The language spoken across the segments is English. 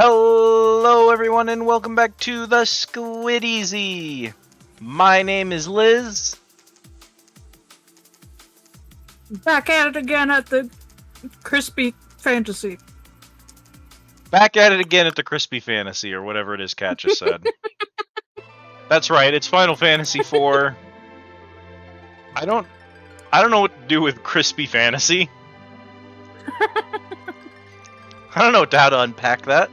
Hello everyone and welcome back to the Squid Easy. My name is Liz. Back at it again at the Crispy Fantasy. Back at it again at the Crispy Fantasy, or whatever it is Kat just said. That's right, it's Final Fantasy IV. I don't know what to do with Crispy Fantasy. I don't know how to unpack that.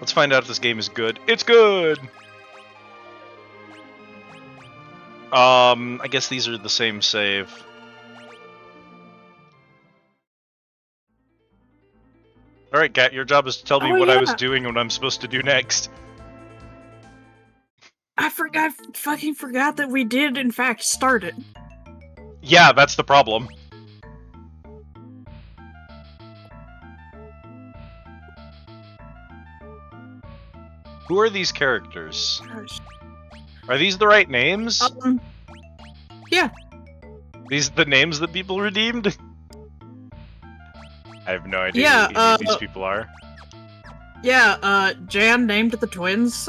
Let's find out if this game is good. It's good! I guess these are the same save. Alright, Kat, your job is to tell me what I was doing and what I'm supposed to do next. I fucking forgot that we did, in fact, start it. Yeah, that's the problem. Who are these characters? Gosh. Are these the right names? Yeah. These the names that people redeemed? I have no idea who these people are. Yeah, Jan named the twins,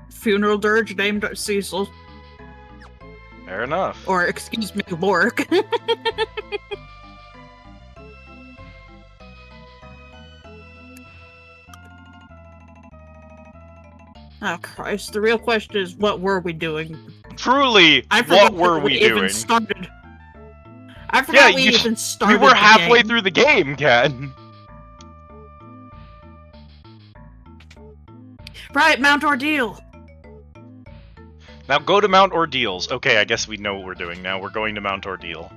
Funeral Dirge named Cecil. Fair enough. Or, excuse me, Lork. Oh Christ, the real question is, what were we doing? Truly, what were we doing? Even started. I forgot we even started. We were halfway through the game, Kat. Right, Mount Ordeal. Now go to Mount Ordeals. Okay, I guess we know what we're doing now. We're going to Mount Ordeal.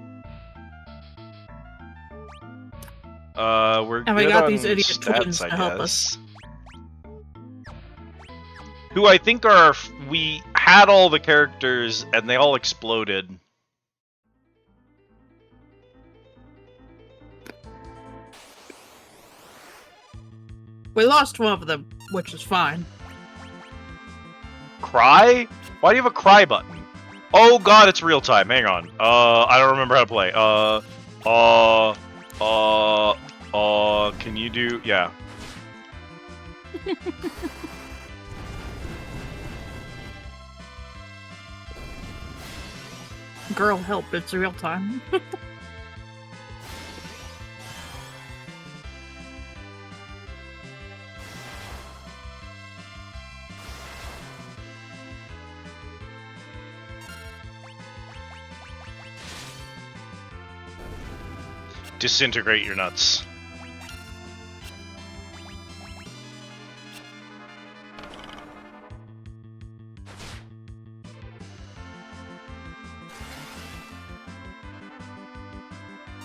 We're and we got these idiot twins to help us. Who I think are... We had all the characters, and they all exploded. We lost one of them, which is fine. Cry? Why do you have a cry button? Oh god, it's real time. Hang on. I don't remember how to play. Can you do... Yeah. Girl, help, it's real time. Disintegrate your nuts.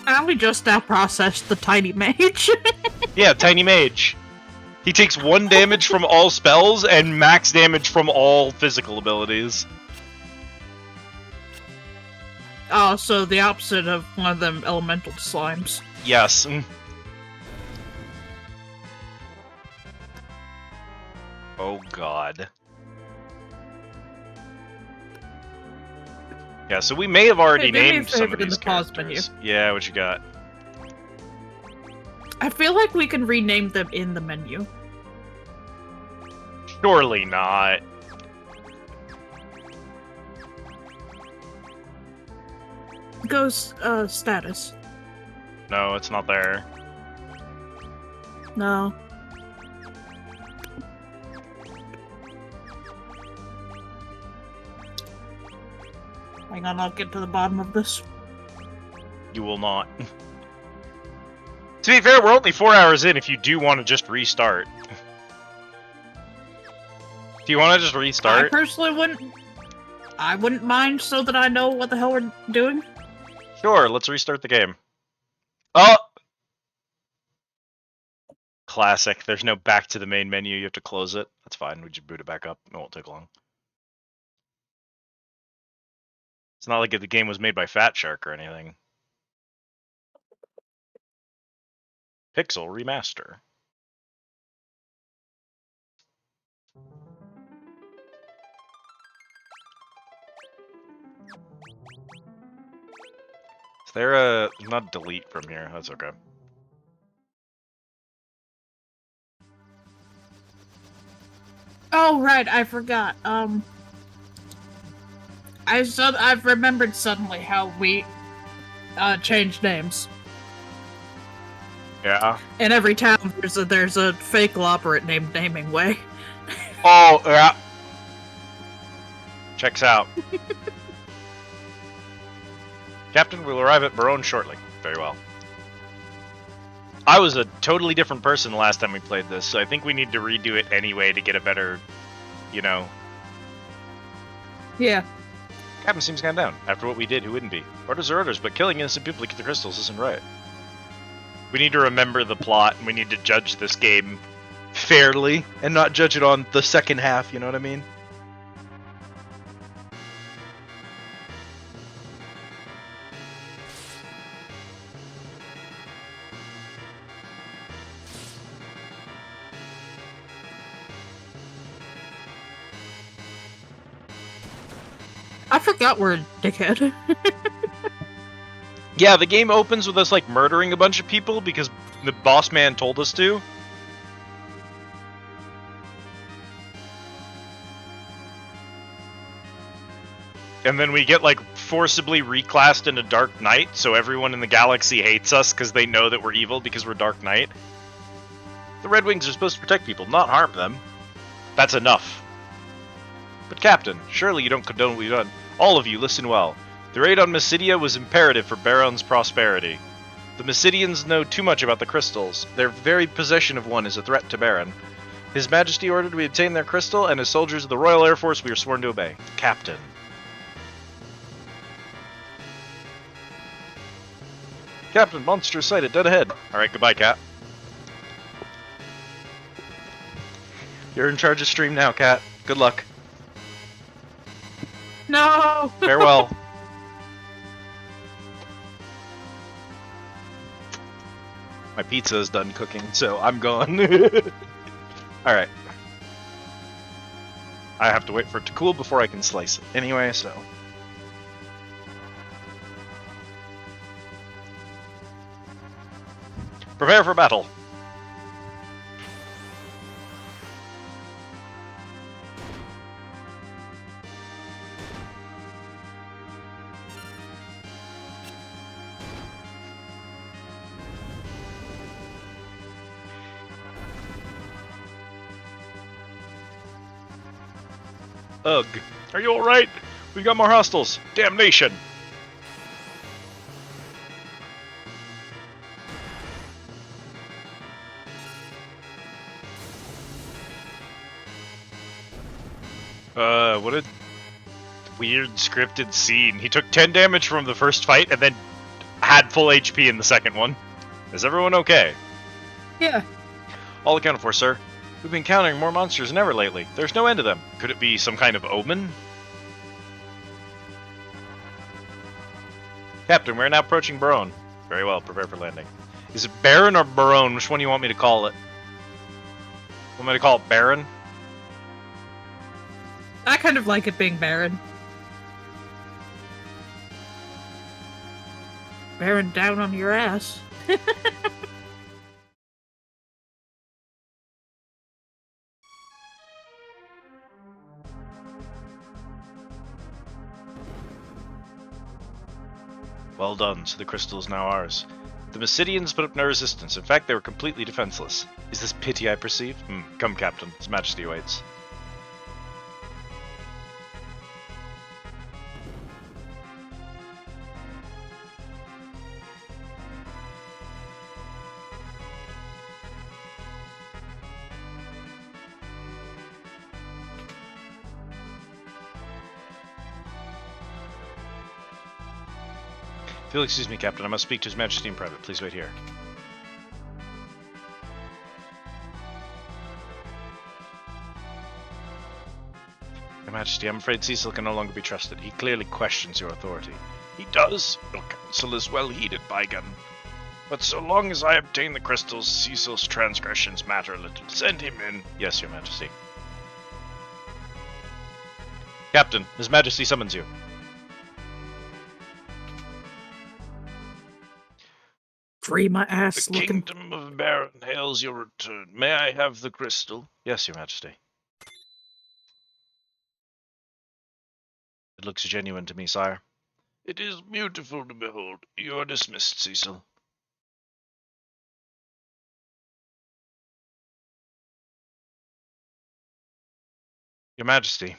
And we just now processed the Tiny Mage. Yeah, Tiny Mage. He takes 1 damage from all spells and max damage from all physical abilities. Oh, so the opposite of one of them elemental slimes. Yes. Oh god. Yeah, so we may have already named some of these characters. Yeah, what you got? I feel like we can rename them in the menu. Surely not. Goes, status. No, it's not there. No. Hang on, I'll get to the bottom of this. You will not. To be fair, we're only 4 hours in if you do want to just restart. Do you want to just restart? I personally wouldn't... I wouldn't mind so that I know what the hell we're doing. Sure, let's restart the game. Oh! Classic. There's no back to the main menu. You have to close it. That's fine. We just boot it back up. It won't take long. It's not like the game was made by Fat Shark or anything. Pixel Remaster. Is there a... not delete from here? That's okay. Oh, right, I forgot. I've remembered suddenly how we changed names. Yeah. In every town, there's a fake loperet named Naming Way. Oh, yeah. Checks out. Captain, we'll arrive at Barone shortly. Very well. I was a totally different person the last time we played this, so I think we need to redo it anyway to get a better, you know... Yeah. Captain seems kind of down. After what we did, who wouldn't be? Orders are orders, but killing innocent people to get the crystals isn't right. We need to remember the plot, and we need to judge this game fairly, and not judge it on the second half, you know what I mean? I forgot we're a dickhead. Yeah, the game opens with us, like, murdering a bunch of people because the boss man told us to. And then we get, like, forcibly reclassed into Dark Knight, so everyone in the galaxy hates us because they know that we're evil because we're Dark Knight. The Red Wings are supposed to protect people, not harm them. That's enough. But Captain, surely you don't condone what we've done. All of you, listen well. The raid on Mysidia was imperative for Baron's prosperity. The Mysidians know too much about the crystals. Their very possession of one is a threat to Baron. His Majesty ordered we obtain their crystal, and as soldiers of the Royal Air Force we are sworn to obey. Captain. Captain, monster sighted, dead ahead. Alright, goodbye, Cat. You're in charge of stream now, Cat. Good luck. No! Farewell. My pizza is done cooking, so I'm gone. Alright. I have to wait for it to cool before I can slice it. Anyway, so... Prepare for battle. Ugh. Are you alright? We've got more hostiles. Damnation! What a weird scripted scene. He took 10 damage from the first fight and then had full HP in the second one. Is everyone okay? Yeah. All accounted for, sir. We've been encountering more monsters than ever lately. There's no end to them. Could it be some kind of omen? Captain, we're now approaching Barone. Very well, prepare for landing. Is it Baron or Barone? Which one do you want me to call it? Want me to call it Baron? I kind of like it being Baron. Baron down on your ass. Well done, so the crystal is now ours. The Mysidians put up no resistance. In fact, they were completely defenseless. Is this pity I perceive? Come, Captain. His Majesty awaits. If you'll excuse me, Captain, I must speak to His Majesty in private. Please wait here. Your Majesty, I'm afraid Cecil can no longer be trusted. He clearly questions your authority. He does. Your counsel is well heeded, Bygone. But so long as I obtain the crystals, Cecil's transgressions matter little. Send him in. Yes, Your Majesty. Captain, His Majesty summons you. Free my ass The looking. Kingdom of Baron hails your return. May I have the crystal? Yes, Your Majesty. It looks genuine to me, sire. It is beautiful to behold. You are dismissed, Cecil. Your Majesty.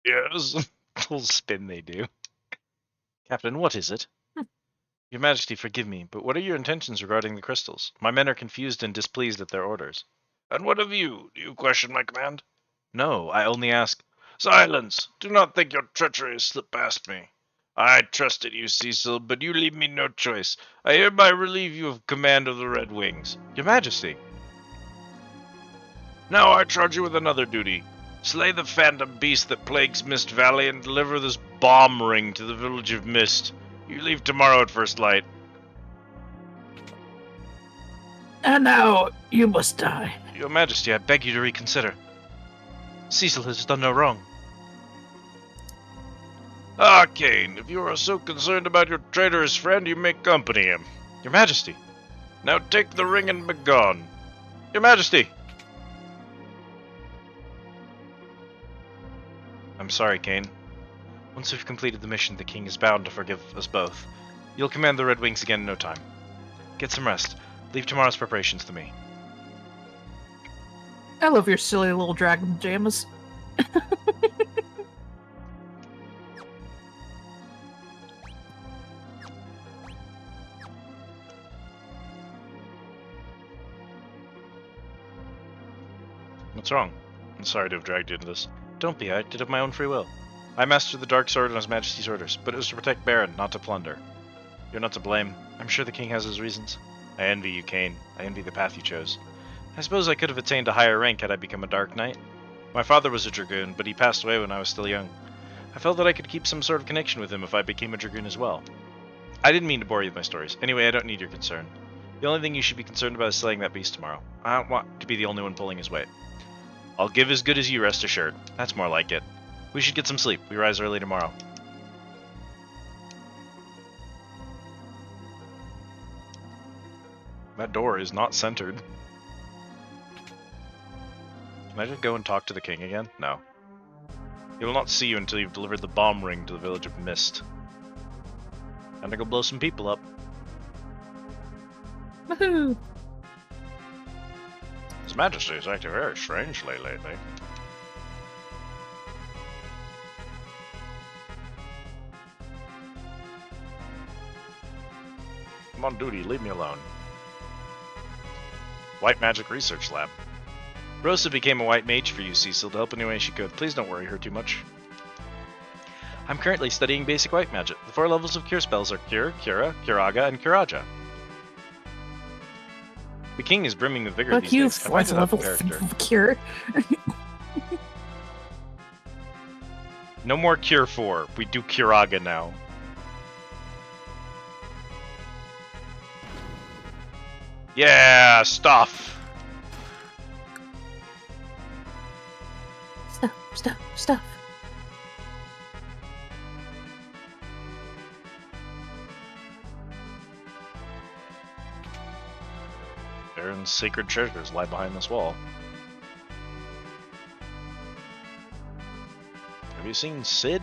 Yes. Little spin they do. Captain, what is it? Your Majesty, forgive me, but what are your intentions regarding the crystals? My men are confused and displeased at their orders. And what of you? Do you question my command? No, I only ask... Silence! Do not think your treachery has slipped past me. I trusted you, Cecil, but you leave me no choice. I hereby relieve you of command of the Red Wings. Your Majesty. Now I charge you with another duty. Slay the phantom beast that plagues Mist Valley and deliver this bomb ring to the village of Mist. You leave tomorrow at first light. And now you must die. Your Majesty, I beg you to reconsider. Cecil has done no wrong. Ah, Kane, if you are so concerned about your traitorous friend, you may accompany him. Your Majesty. Now take the ring and begone. Your Majesty. I'm sorry, Kane. Once we've completed the mission, the King is bound to forgive us both. You'll command the Red Wings again in no time. Get some rest. Leave tomorrow's preparations to me. I love your silly little dragon pajamas. What's wrong? I'm sorry to have dragged you into this. Don't be, I did of my own free will. I mastered the Dark Sword on His Majesty's orders, but it was to protect Baron, not to plunder. You're not to blame. I'm sure the King has his reasons. I envy you, Kane. I envy the path you chose. I suppose I could have attained a higher rank had I become a Dark Knight. My father was a Dragoon, but he passed away when I was still young. I felt that I could keep some sort of connection with him if I became a Dragoon as well. I didn't mean to bore you with my stories. Anyway, I don't need your concern. The only thing you should be concerned about is slaying that beast tomorrow. I don't want to be the only one pulling his weight. I'll give as good as you, rest assured. That's more like it. We should get some sleep. We rise early tomorrow. That door is not centered. Can I just go and talk to the King again? No. He will not see you until you've delivered the bomb ring to the village of Mist. Time to go blow some people up. Woohoo! His Majesty is acting very strangely lately. I'm on duty, leave me alone. White Magic Research Lab. Rosa became a white mage for you, Cecil, to help any way she could. Please don't worry her too much. I'm currently studying basic white magic. The 4 levels of cure spells are Cure, Cura, Curaga, and Curaja. The King is brimming with vigor Fuck these you, days. 4th level of cure. No more Cure 4. We do Curaga now. Yeah, stuff. Stuff. Baron's sacred treasures lie behind this wall. Have you seen Sid?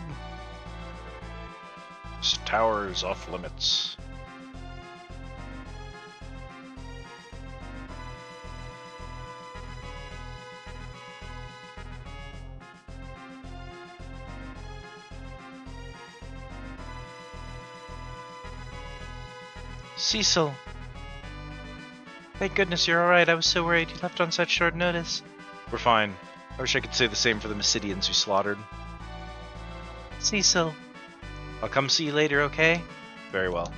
This tower is off limits. Cecil. Thank goodness you're alright. I was so worried you left on such short notice. We're fine. I wish I could say the same for the Mysidians we slaughtered. Cecil. I'll come see you later, okay? Very well.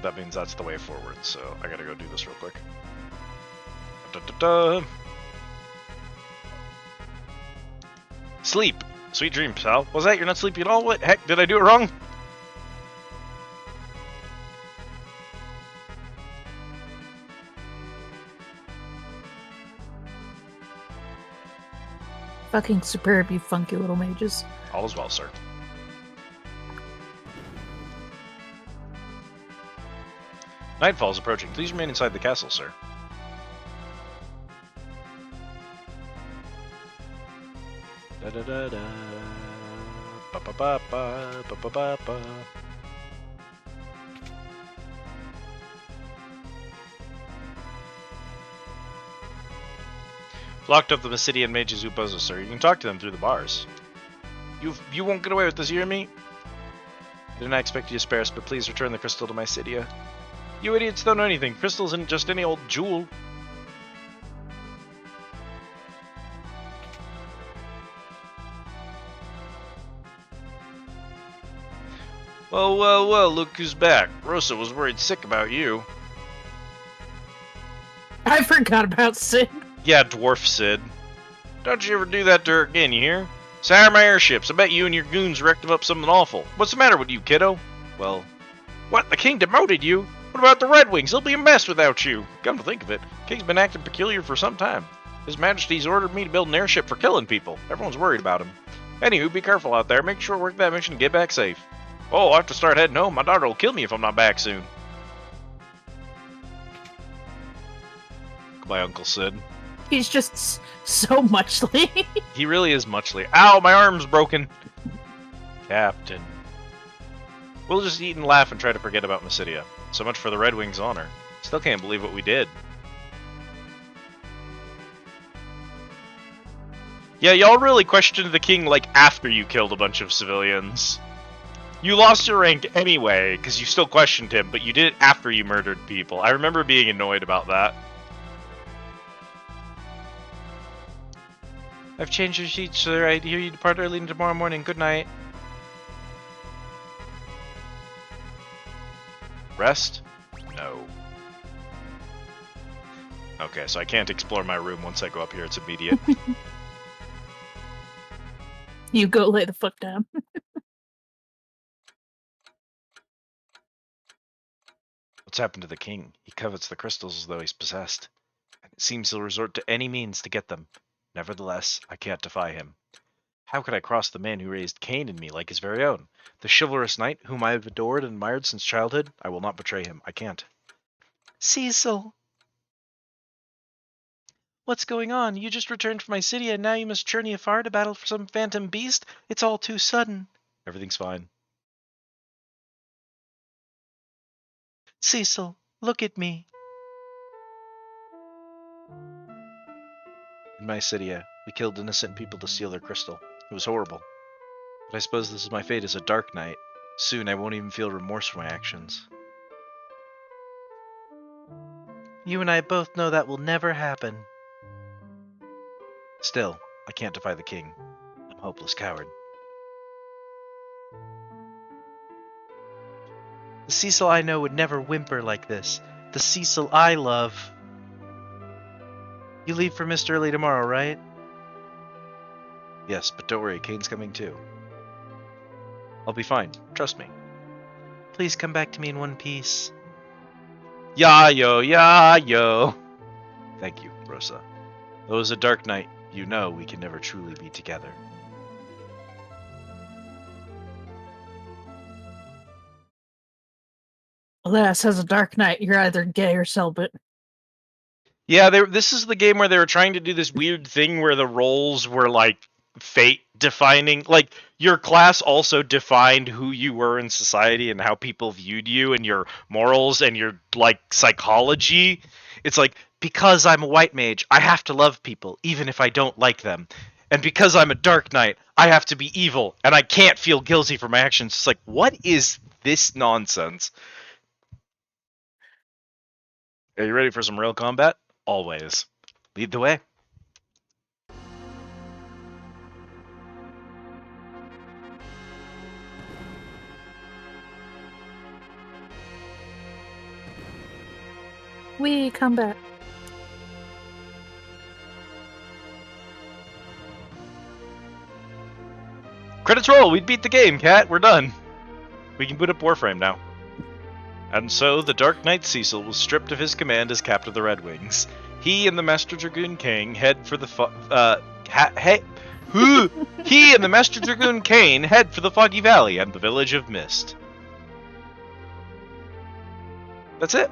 That means that's the way forward, so I gotta go do this real quick. Da-da-da. Sleep! Sweet dreams, pal. Was that? You're not sleepy at all? What heck? Did I do it wrong? Fucking superb, you funky little mages. All is well, sir. Nightfall is approaching. Please remain inside the castle, sir. Da da da da. Ba ba ba ba ba ba ba ba. Locked up the Basidian mages who oppose us, sir. You can talk to them through the bars. You won't get away with this, you hear me? I did not expect you to spare us, but please return the crystal to my Cydia. You idiots don't know anything. Crystal isn't just any old jewel. Well, well, well, look who's back. Rosa was worried sick about you. I forgot about Sid. Yeah, Dwarf Sid. Don't you ever do that to her again, you hear? Sour my airships. I bet you and your goons wrecked them up something awful. What's the matter with you, kiddo? Well, what? The king demoted you? What about the Red Wings? They'll be a mess without you. Come to think of it, the king's been acting peculiar for some time. His Majesty's ordered me to build an airship for killing people. Everyone's worried about him. Anywho, be careful out there. Make sure to work that mission and get back safe. Oh, I have to start heading home. My daughter will kill me if I'm not back soon. Goodbye, Uncle Sid. He's just so muchly. He really is muchly. Ow, my arm's broken. Captain. We'll just eat and laugh and try to forget about Mysidia. So much for the Red Wings' honor. Still can't believe what we did. Yeah, y'all really questioned the king like after you killed a bunch of civilians. You lost your rank anyway, because you still questioned him, but you did it after you murdered people. I remember being annoyed about that. I've changed your sheets, sir. I hear you depart early tomorrow morning. Good night. Rest? No. Okay, so I can't explore my room once I go up here. It's immediate. You go lay the fuck down. What's happened to the king? He covets the crystals as though he's possessed. And it seems he'll resort to any means to get them. Nevertheless, I can't defy him. How could I cross the man who raised Cain in me like his very own? The chivalrous knight whom I have adored and admired since childhood? I will not betray him. I can't. Cecil! What's going on? You just returned from my city and now you must journey afar to battle for some phantom beast? It's all too sudden. Everything's fine. Cecil, look at me. In my city, we killed innocent people to steal their crystal. It was horrible. But I suppose this is my fate as a dark knight. Soon I won't even feel remorse for my actions. You and I both know that will never happen. Still, I can't defy the king. I'm a hopeless coward. The Cecil I know would never whimper like this. The Cecil I love. You leave for Mist early tomorrow, right? Yes, but don't worry, Kane's coming too. I'll be fine, trust me. Please come back to me in one piece. Ya-yo, ya-yo. Thank you, Rosa. Though as a dark knight, you know we can never truly be together. Alas, as a Dark Knight, you're either gay or celibate. Yeah, this is the game where they were trying to do this weird thing where the roles were like fate defining. Like your class also defined who you were in society and how people viewed you and your morals and your like psychology. It's like, because I'm a white mage, I have to love people even if I don't like them. And because I'm a dark knight, I have to be evil and I can't feel guilty for my actions. It's like, what is this nonsense? Are you ready for some real combat? Always. Lead the way. We come back. Credits roll! We beat the game, Cat! We're done! We can boot up Warframe now. And so, the Dark Knight Cecil was stripped of his command as Captain of the Red Wings. He and the Master Dragoon King head for the he and the Master Dragoon Kane head for the Foggy Valley and the Village of Mist. That's it.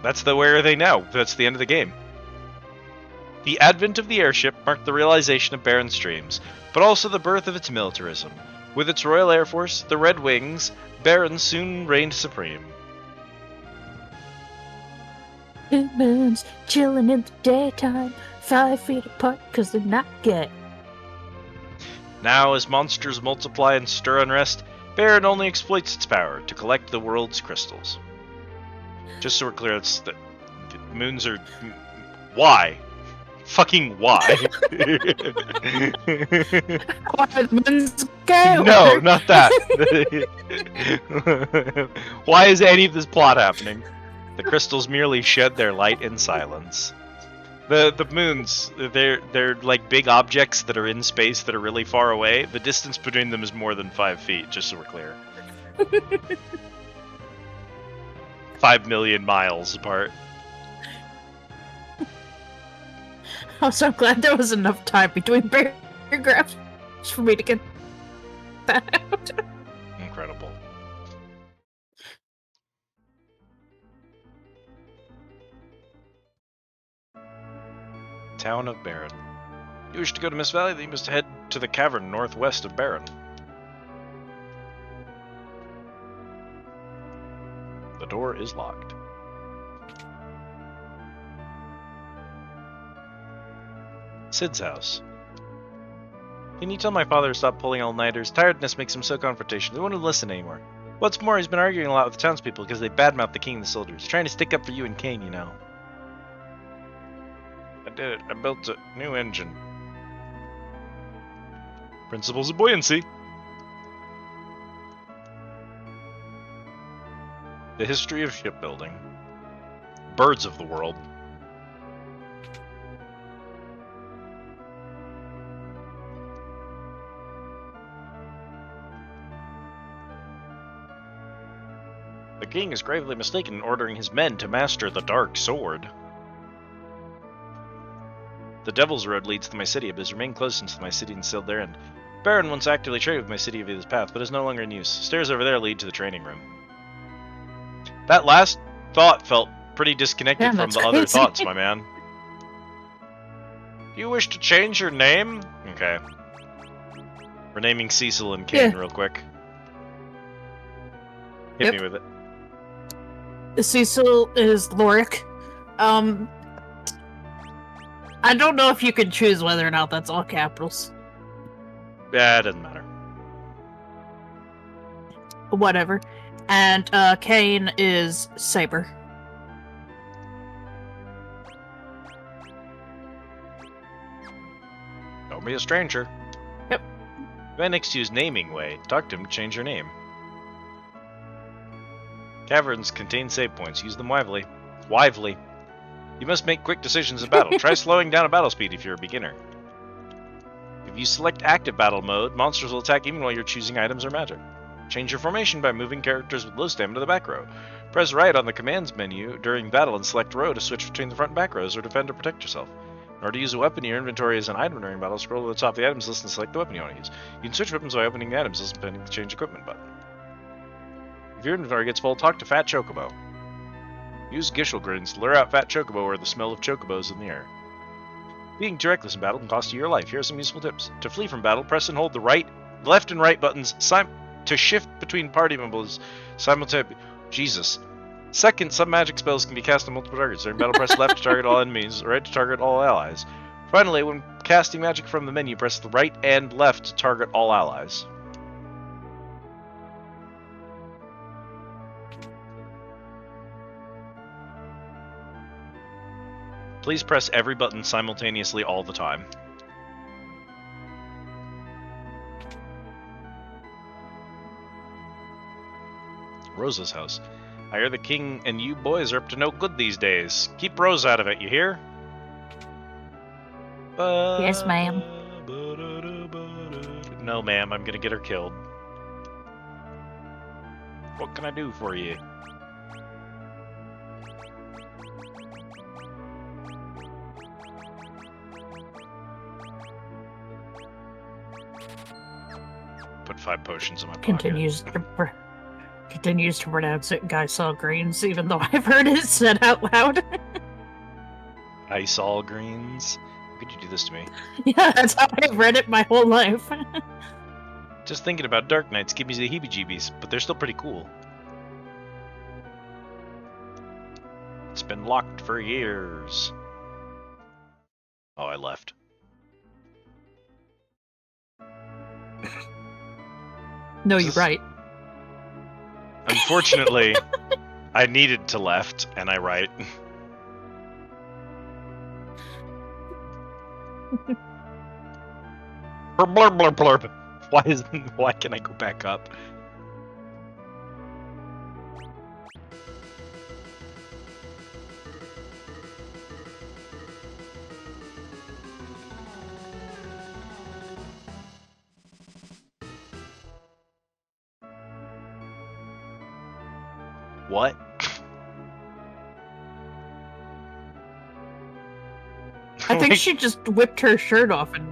That's the Where Are They Now? That's the end of the game. The advent of the airship marked the realization of Baron's dreams, but also the birth of its militarism. With its Royal Air Force, the Red Wings, Baron soon reigned supreme. Two moons chilling in the daytime, 5 feet apart because they're not gay. Now, as monsters multiply and stir unrest, Baron only exploits its power to collect the world's crystals. Just so we're clear, it's the moons are... Why? Fucking why? Why the moon's gay? No, not that. Why is any of this plot happening? The crystals merely shed their light in silence. The moons, they're like big objects that are in space that are really far away. The distance between them is more than 5 feet, just so we're clear. 5 million miles apart. I'm so glad there was enough time between paragraphs for me to get that out. Incredible. Town of Baron. You wish to go to Mist Valley, then you must head to the cavern northwest of Baron. The door is locked. Sid's house. Can you tell my father to stop pulling all-nighters? Tiredness makes him so confrontational. He won't listen anymore. What's more, he's been arguing a lot with the townspeople because they badmouth the king and the soldiers. Trying to stick up for you and Kane, you know. I did it. I built a new engine. Principles of buoyancy. The history of shipbuilding. Birds of the world. The king is gravely mistaken in ordering his men to master the dark sword. The Devil's Road leads to my city, but has remained closed since my city unsealed their end. Baron once actively traded with my city via this path, but is no longer in use. Stairs over there lead to the training room. That last thought felt pretty disconnected from the other thoughts, my man. Do you wish to change your name? Okay. We're naming Cecil and Kane real quick. Hit me with it. Cecil is Lorik. I don't know if you can choose whether or not that's all capitals. Yeah, it doesn't matter. Whatever. And Kane is Saber. Don't be a stranger. Yep. Right next to his naming way. Talk to him to change your name. Caverns contain save points. Use them wisely. You must make quick decisions in battle. Try slowing down at battle speed if you're a beginner. If you select active battle mode, monsters will attack even while you're choosing items or magic. Change your formation by moving characters with low stamina to the back row. Press right on the commands menu during battle and select row to switch between the front and back rows or defend or protect yourself. In order to use a weapon in your inventory as an item during battle, scroll to the top of the items list and select the weapon you want to use. You can switch weapons by opening the items list and pending the change equipment button. If your inventory gets full, talk to Fat Chocobo. Use Gishel Grins to lure out Fat Chocobo or the smell of chocobos in the air. Being too reckless in battle can cost you your life. Here are some useful tips. To flee from battle, press and hold the left and right buttons to shift between party members simultaneously. Jesus. Second, some magic spells can be cast on multiple targets. During battle, press left to target all enemies, right to target all allies. Finally, when casting magic from the menu, press the right and left to target all allies. Please press every button simultaneously all the time. Rosa's house. I hear the king and you boys are up to no good these days. Keep Rose out of it, you hear? Yes, ma'am. No, ma'am, I'm gonna get her killed. What can I do for you? Put 5 potions in my pocket. Continues to pronounce it Guy saw greens, even though I've heard it said out loud. Ice all greens. How could you do this to me? Yeah, that's how I've read it my whole life. Just thinking about Dark Knights gives me the heebie-jeebies, but they're still pretty cool. It's been locked for years. Oh, I left. No, Is you're this- right. Unfortunately, I needed to left, and I right. Blurb, blurb, blurb, blurb. Why can I go back up? What? I think Like, she just whipped her shirt off and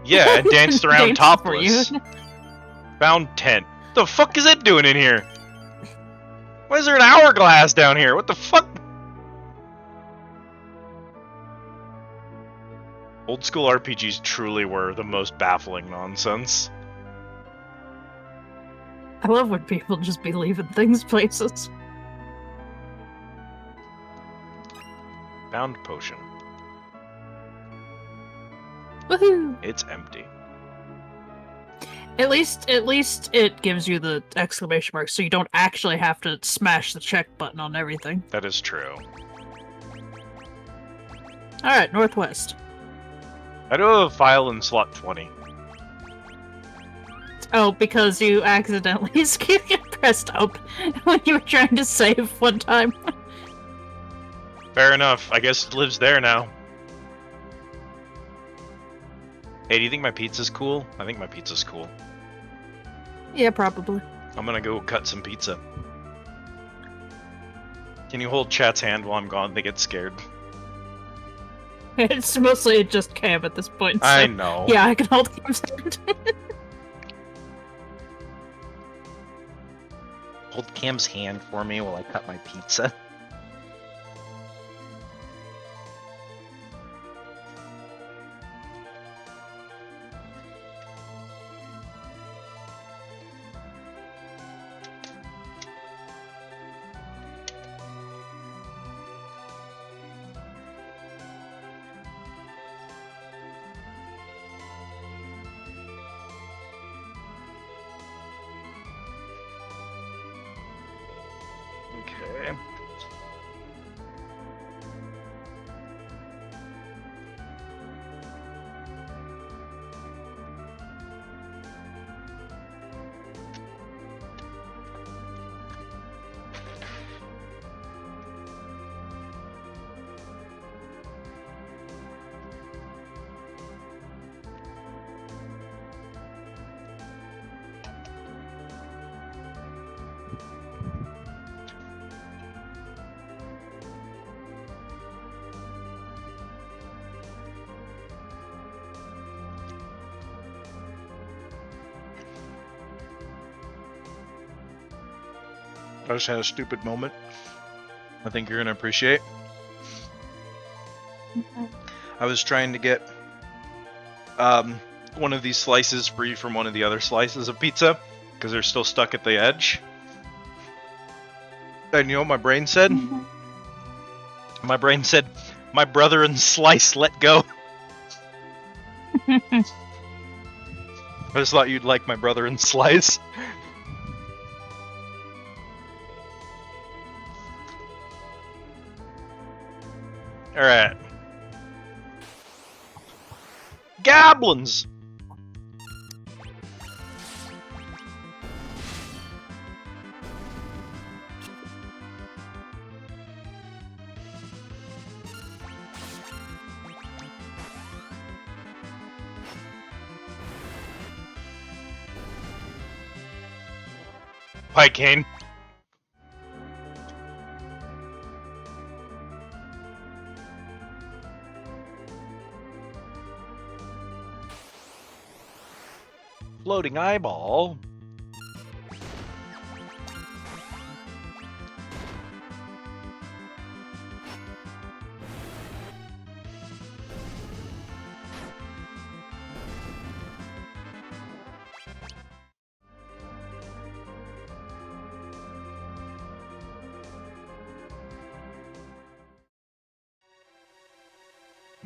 yeah, and danced around danced for you. topless. Found tent. The fuck is it doing in here? Why is there an hourglass down here? What the fuck? Old school RPGs truly were the most baffling nonsense. I love when people just be leaving things places. Found potion. Woohoo! It's empty. At least it gives you the exclamation mark, so you don't actually have to smash the check button on everything. That is true. All right, northwest. I do have a file in slot 20. Oh, because you accidentally pressed up when you were trying to save one time. Fair enough. I guess it lives there now. Hey, do you think my pizza's cool? I think my pizza's cool. Yeah, probably. I'm gonna go cut some pizza. Can you hold chat's hand while I'm gone? They get scared. It's mostly just Cam at this point. So, I know. yeah, I can hold Cam's hand. Hold Cam's hand for me while I cut my pizza. Okay. I just had a stupid moment. I think you're gonna appreciate. I was trying to get one of these slices free from one of the other slices of pizza because they're still stuck at the edge. And you know what my brain said? My brain said, "My brother and slice, let go." I just thought you'd like my brother and slice. Alright. Goblins! Pike Cane. Floating eyeball.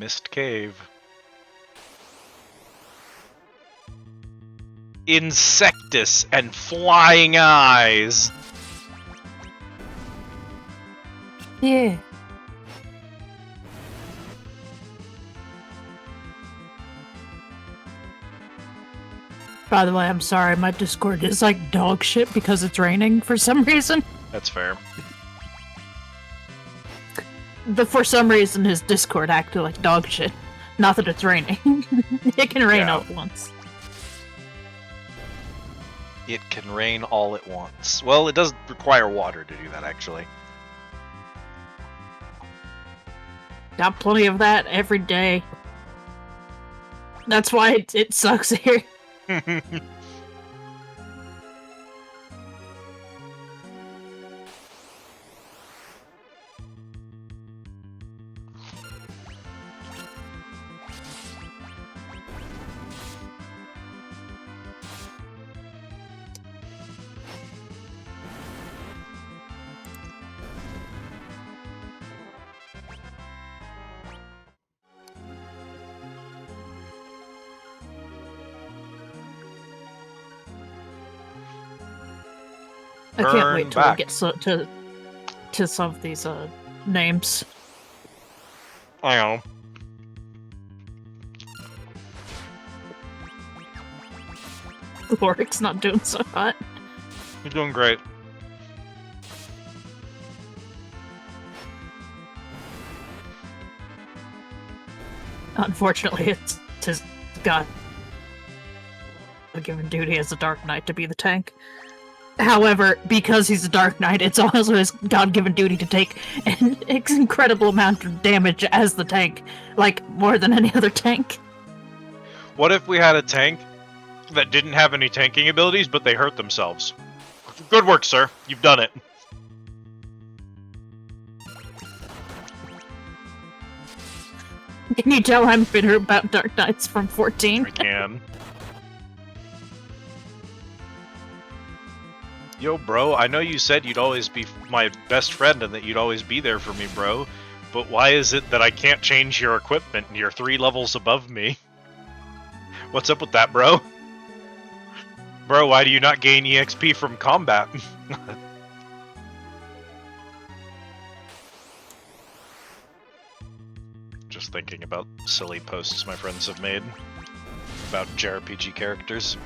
Mist Cave. Insectus and flying eyes. Yeah. By the way, I'm sorry, my Discord is like dog shit because it's raining for some reason. That's fair. For some reason, his Discord acted like dog shit. Not that it's raining. It can rain Yeah. all at once. It can rain all at once. Well, it does require water to do that, actually. Got plenty of that every day. That's why it sucks here. I can't Burn wait till back. we get to some of these names. I know. Lorik's not doing so hot. You're doing great. Unfortunately, it's his god given duty as a Dark Knight to be the tank. However, because he's a Dark Knight, it's also his god-given duty to take an incredible amount of damage as the tank, like more than any other tank. What if we had a tank that didn't have any tanking abilities, but they hurt themselves? Good work, sir. You've done it. Can you tell I'm bitter about Dark Knights from 14? I can. Yo, bro, I know you said you'd always be my best friend and that you'd always be there for me, bro. But why is it that I can't change your equipment and you're 3 levels above me? What's up with that, bro? Bro, why do you not gain EXP from combat? Just thinking about silly posts my friends have made about JRPG characters.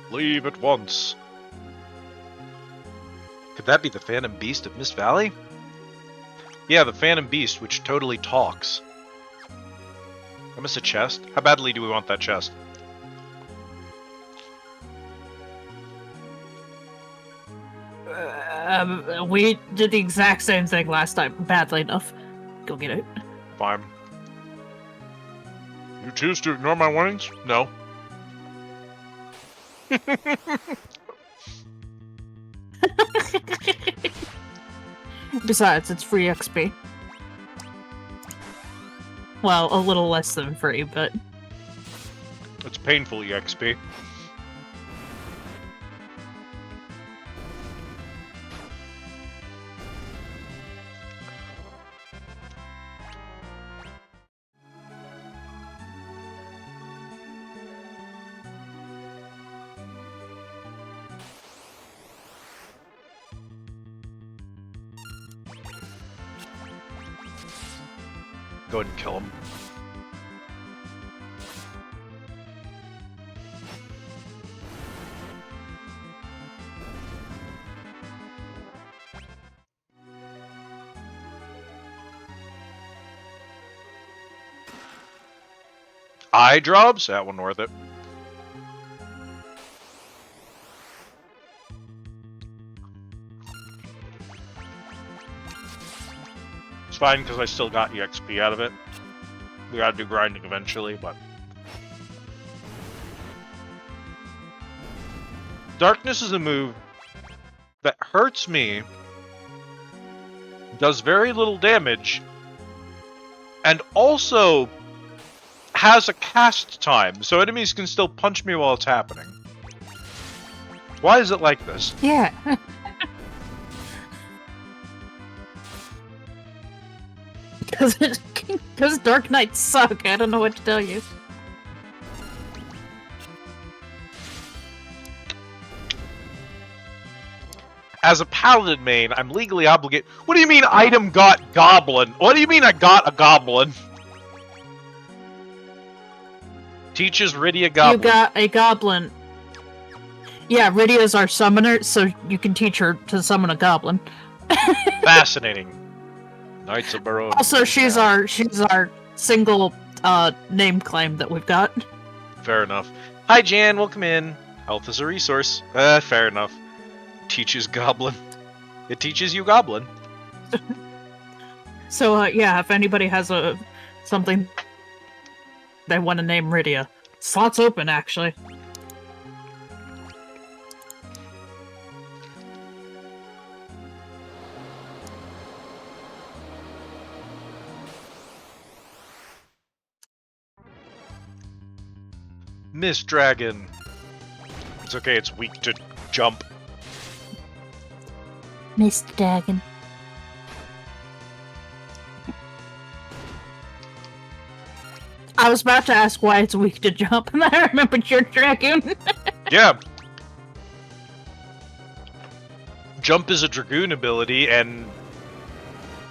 Leave at once. Could that be the Phantom Beast of Mist Valley? Yeah, the Phantom Beast, which totally talks. I miss a chest. How badly do we want that chest? We did the exact same thing last time, badly enough. Go get it. Fine. You choose to ignore my warnings? No. Besides, it's free XP. Well, a little less than free, but... It's painful EXP. Go ahead and kill him. Eye drops? That one worth it. It's fine because I still got EXP out of it. We gotta do grinding eventually, but... Darkness is a move that hurts me, does very little damage, and also has a cast time, so enemies can still punch me while it's happening. Why is it like this? Yeah. Because Dark Knights suck. I don't know what to tell you. As a paladin main, I'm legally obligated. What do you mean item got goblin? What do you mean I got a goblin? Teaches Rydia goblin. You got a goblin. Yeah, Rydia's our summoner, so you can teach her to summon a goblin. Fascinating. Knights of Baron. Also, she's our single name claim that we've got. Fair enough. Hi Jan, welcome in. Health is a resource. Fair enough. Teaches goblin. It teaches you goblin. So yeah, if anybody has something they want to name Rydia, slots open actually. Miss Dragon. It's okay, it's weak to jump. Mr. Dragon. I was about to ask why it's weak to jump, and I remembered your dragoon. Yeah. Jump is a dragoon ability, and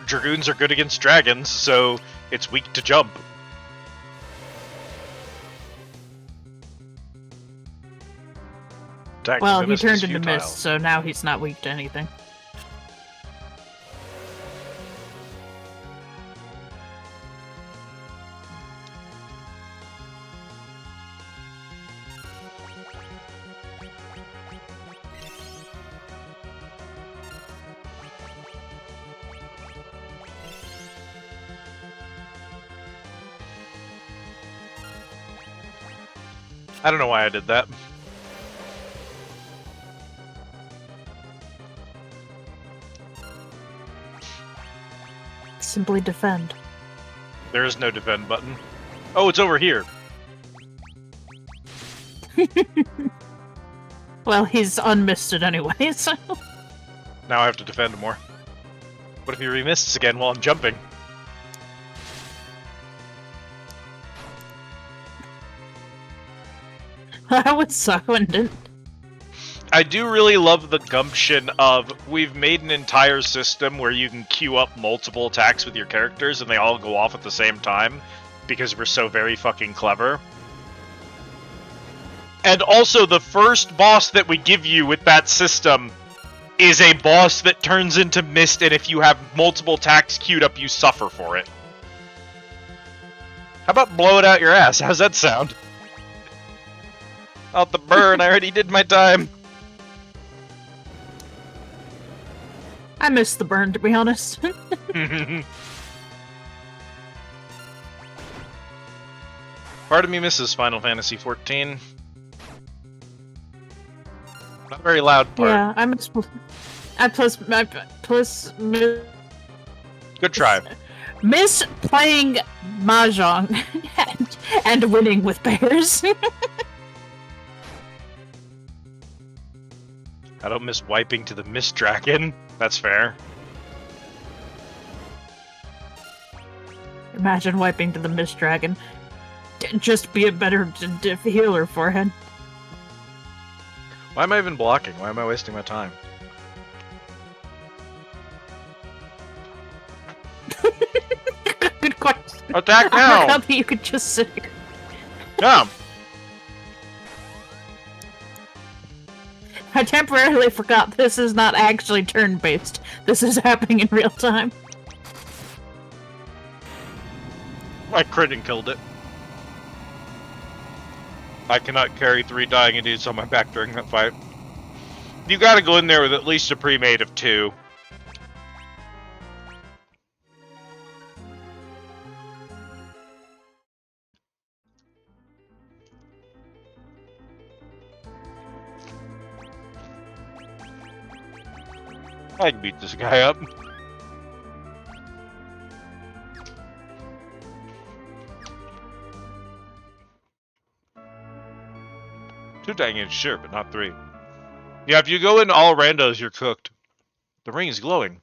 dragoons are good against dragons, so it's weak to jump. Attack Well, the he mist is turned into futile. mist, so now he's not weak to anything. I don't know why I did that. Simply defend. There is no defend button. Oh, it's over here. Well, he's unmisted anyway, so... Now I have to defend more. What if he remists again while I'm jumping? That would suck, wouldn't it? I do really love the gumption of we've made an entire system where you can queue up multiple attacks with your characters and they all go off at the same time because we're so very fucking clever. And also the first boss that we give you with that system is a boss that turns into mist, and if you have multiple attacks queued up, you suffer for it. How about blow it out your ass? How's that sound? Out the burn, I already did my time. I missed the burn, to be honest. Part of me misses Final Fantasy XIV. Not a very loud part. Yeah, I miss... Good try. Miss playing Mahjong and winning with bears. I don't miss wiping to the Mist Dragon. That's fair. Imagine wiping to the Mist Dragon. Just be a better healer for him. Why am I even blocking? Why am I wasting my time? Good question. Attack I now! forgot that you could just sit here. Yeah. I temporarily forgot this is not actually turn-based. This is happening in real time. I crit and killed it. I cannot carry 3 dying idiots on my back during that fight. You gotta go in there with at least a pre-made of 2. I can beat this guy up. 2 diamonds, sure, but not 3. Yeah, if you go in all randos, you're cooked. The ring is glowing.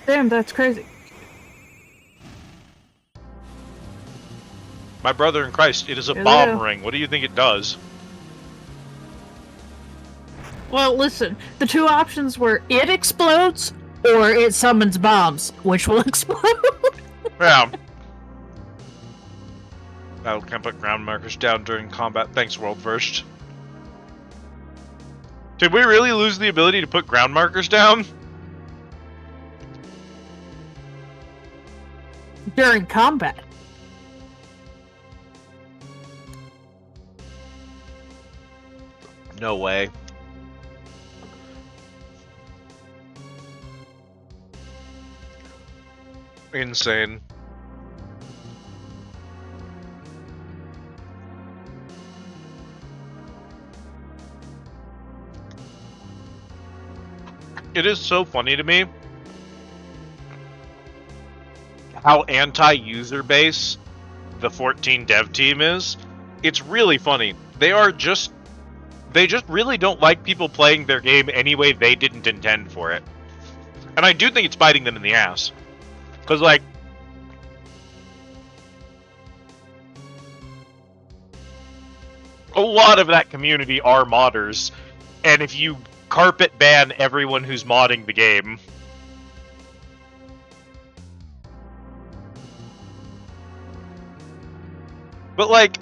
Damn, that's crazy. My brother in Christ, it is a Here they bomb go. ring. What do you think it does? Well, listen, the 2 options were it explodes or it summons bombs, which will explode. Yeah. Battle can put ground markers down during combat. Thanks, World First. Did we really lose the ability to put ground markers down? During combat. No way. Insane. It is so funny to me how anti-user base the 14 dev team is. It's really funny. They just really don't like people playing their game any way they didn't intend for it. And I do think it's biting them in the ass. Because, like, a lot of that community are modders. And if you carpet ban everyone who's modding the game, but, like,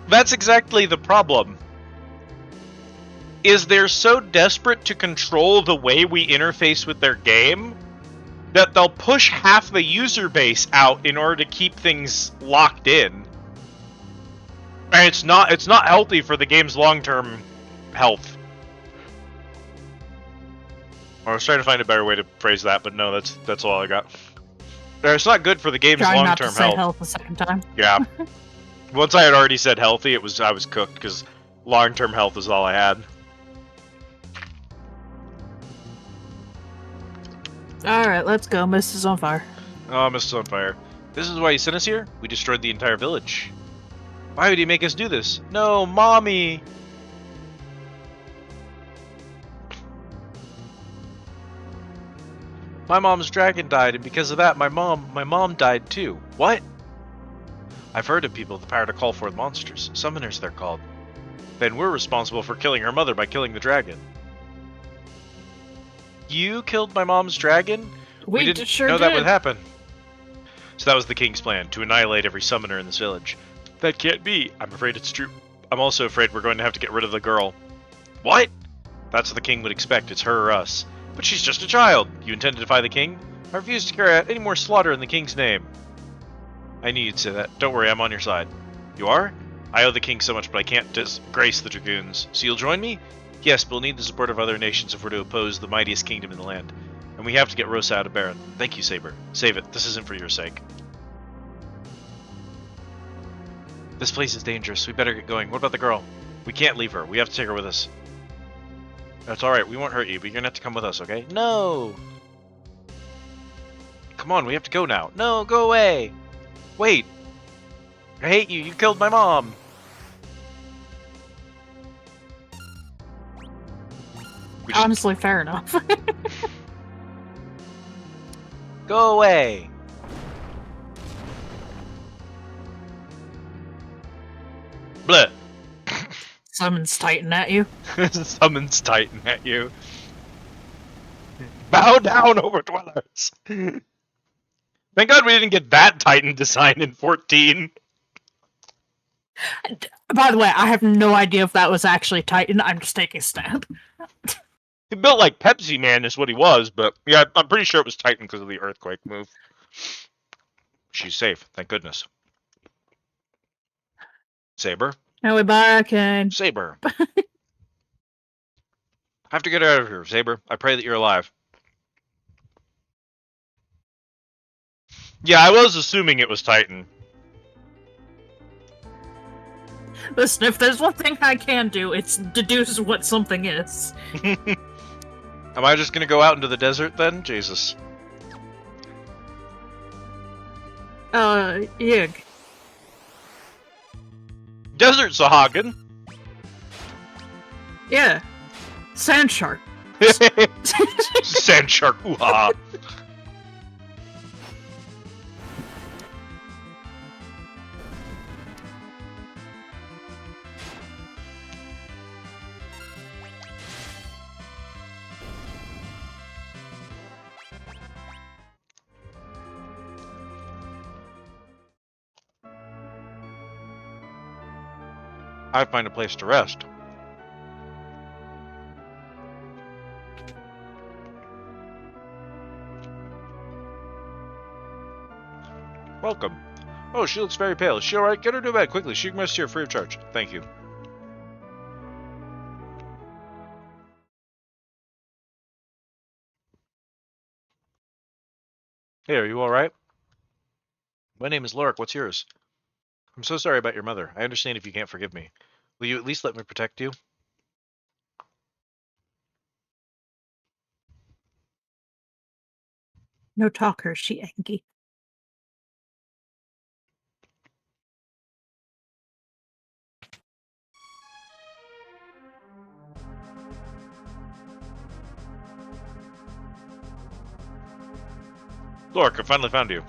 that's exactly the problem. Is they're so desperate to control the way we interface with their game that they'll push half the user base out in order to keep things locked in. And it's not healthy for the game's long-term health. I was trying to find a better way to phrase that, but no, that's all I got. It's not good for the game's Trying not to long-term say health. health a second time. Yeah. Once I had already said healthy, I was cooked because long-term health is all I had. Alright, let's go. Mist is on fire. Oh, Mist is on fire. This is why you sent us here? We destroyed the entire village. Why would he make us do this? No, Mommy! My mom's dragon died, and because of that, my mom died too. What? I've heard of people with the power to call forth monsters. Summoners, they're called. Then we're responsible for killing her mother by killing the dragon. You killed my mom's dragon? We didn't sure know did. that would happen. So that was the king's plan, to annihilate every summoner in this village. That can't be. I'm afraid it's true. I'm also afraid we're going to have to get rid of the girl. What? That's what the king would expect. It's her or us. But she's just a child. You intend to defy the king? I refuse to carry out any more slaughter in the king's name. I knew you'd say that. Don't worry, I'm on your side. You are? I owe the king so much, but I can't disgrace the dragoons. So you'll join me? Yes, but we'll need the support of other nations if we're to oppose the mightiest kingdom in the land. And we have to get Rosa out of Baron. Thank you, Saber. Save it. This isn't for your sake. This place is dangerous. We better get going. What about the girl? We can't leave her. We have to take her with us. That's alright. We won't hurt you, but you're gonna have to come with us, okay? No! Come on, we have to go now. No, go away! Wait! I hate you. You killed my mom! Honestly, fair enough. Go away! Bleh! Summons Titan at you. Summons Titan at you. Bow down, Overdwellers! Thank God we didn't get that Titan design in 14. By the way, I have no idea if that was actually Titan. I'm just taking a stab. He built like Pepsi Man is what he was, but yeah, I'm pretty sure it was Titan because of the earthquake move. She's safe, thank goodness. Saber? Now we're back and Saber. I have to get out of here, Saber. I pray that you're alive. Yeah, I was assuming it was Titan. listen, if there's one thing I can do, it's deduce what something is. Am I just gonna go out into the desert then? Jesus. Yig. Desert Sahagin. Yeah. Sand shark. Sand shark. Ooh-ha. I find a place to rest. Welcome. Oh, she looks very pale. Is she alright? Get her to bed quickly. She can rest here free of charge. Thank you. Hey, are you alright? My name is Lorik. What's yours? I'm so sorry about your mother. I understand if you can't forgive me. Will you at least let me protect you? No talker, she Angie. Lorik, I finally found you.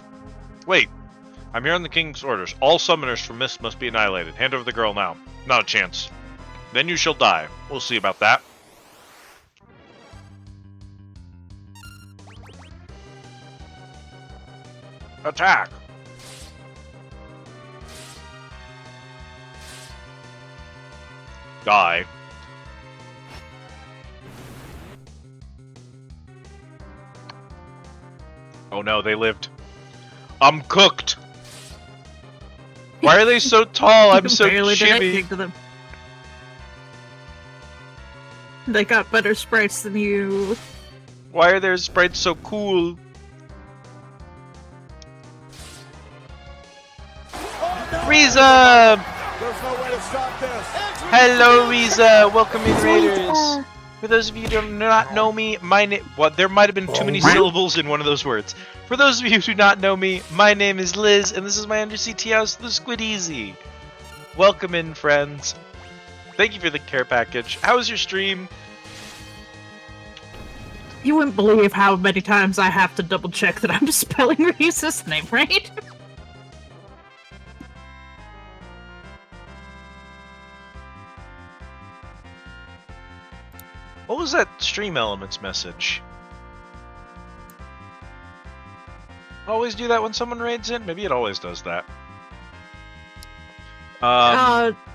Wait. I'm here on the King's orders. All summoners from Mist must be annihilated. Hand over the girl now. Not a chance. Then you shall die. We'll see about that. Attack! Die. Oh no, they lived. I'm cooked! Why are they so tall? I'm so Barely did chubby. anything to them. They got better sprites than you. Why are their sprites so cool? Riza! There's no way to stop this. Hello, Riza! Welcome in, Raiders! For those of you who do not know me, my name... What? There might have been too many syllables in one of those words. For those of you who do not know me, my name is Liz, and this is my Undersea Tea House, the Squid Easy. Welcome in, friends. Thank you for the care package. How was your stream? You wouldn't believe how many times I have to double check that I'm spelling Riza's name right. What was that Stream Elements message? Always do that when someone raids in? Maybe it always does that.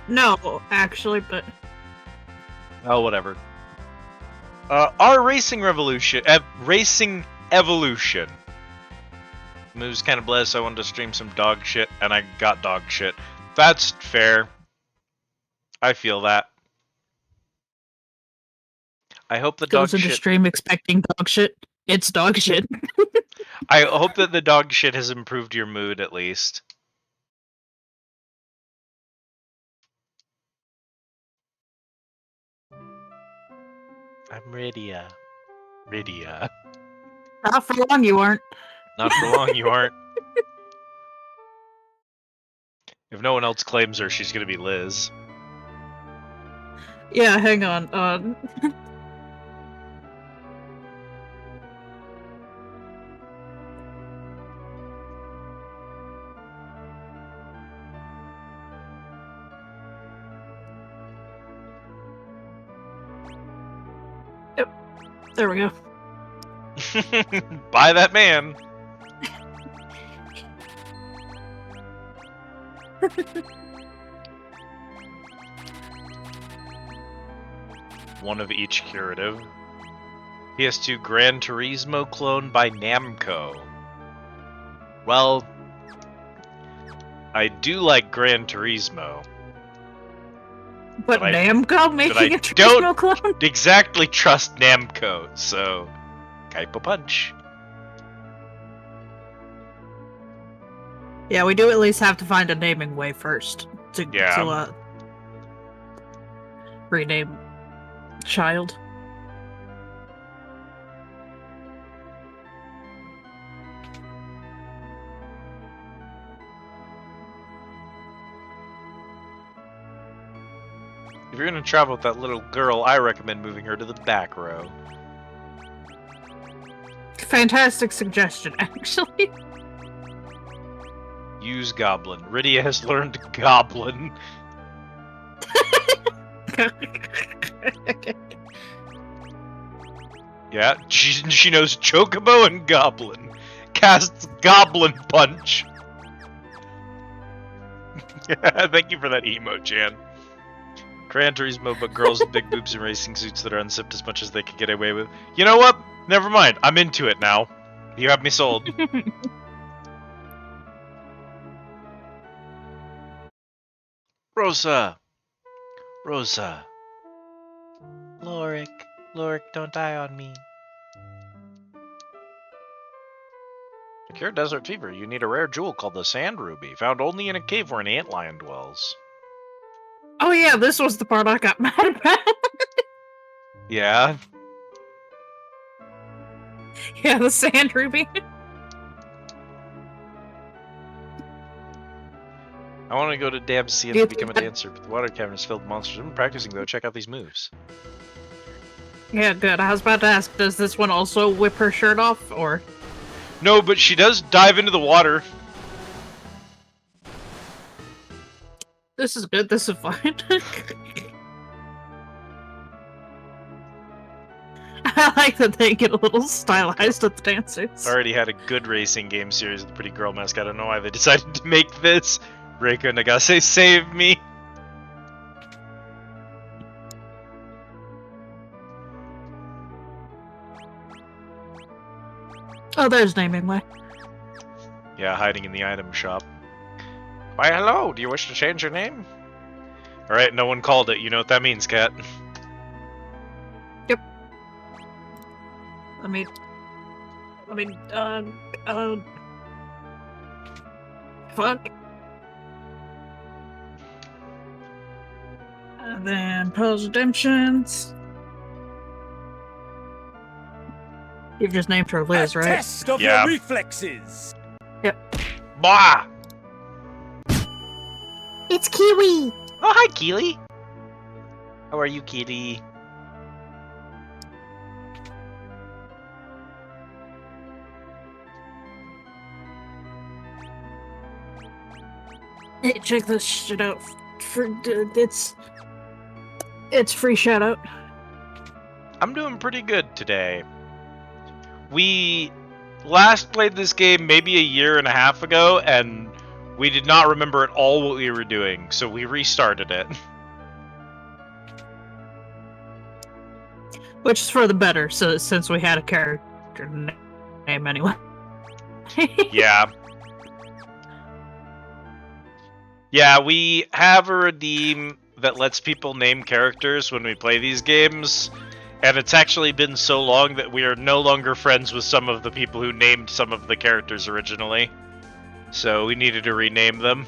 No, actually, but... Oh, whatever. Our Racing Revolution... Racing Evolution. I was kind of blessed, I wanted to stream some dog shit, and I got dog shit. That's fair. I feel that. I hope the dog Goes into shit... stream expecting dog shit. It's dog shit. I hope that the dog shit has improved your mood, at least. I'm Rydia. Rydia. Not for long, you aren't. Not for long, you aren't. If no one else claims her, she's gonna be Liz. Yeah, hang on. Yep. There we go. By that man. One of each curative. PS2 Gran Turismo clone by Namco. Well, I do like Gran Turismo. But I- Namco making a don't- Turismo clone? Exactly trust Namco, so Kaipo punch. Yeah, we do at least have to find a naming way first to Yeah. rename child. If you're gonna travel with that little girl, I recommend moving her to the back row. Fantastic suggestion, actually. Use Goblin. Rydia has learned Goblin. Yeah, she knows Chocobo and Goblin. Casts Goblin Punch. Thank you for that emote, Jan. Gran Turismo, but girls with big boobs and racing suits that are unzipped as much as they can get away with. You know what? Never mind. I'm into it now. You have me sold. Rosa. Rosa. Lorik, don't die on me. To cure desert fever, you need a rare jewel called the Sand Ruby, found only in a cave where an antlion dwells. Oh yeah, this was the part I got mad about. Yeah? Yeah, the sand ruby. I want to go to Dam Sea and become a dancer, but the water cavern is filled with monsters. I've been practicing though, check out these moves. Yeah, good. I was about to ask, does this one also whip her shirt off, or? No, but she does dive into the water. This is good, this is fine. I like that they get a little stylized at the dancers. Already had a good racing game series with the pretty girl mask. I don't know why they decided to make this. Reiko Nagase, save me! Oh, there's naming way. Yeah, hiding in the item shop. Why, hello! Do you wish to change your name? Alright, no one called it. You know what that means, Cat. Fuck. And then Pearl's Redemptions. You've just named her Liz, A right? test of Yeah. your reflexes. Bah! It's Kiwi! Oh, hi, Keely! How are you, Keely? Hey, check this shit out. It's free shout out. I'm doing pretty good today. We last played this game maybe a year and a half ago, and we did not remember at all what we were doing, so we restarted it. Which is for the better, so since we had a character name anyway. Yeah. Yeah, we have a redeem that lets people name characters when we play these games, and it's actually been so long that we are no longer friends with some of the people who named some of the characters originally. So we needed to rename them.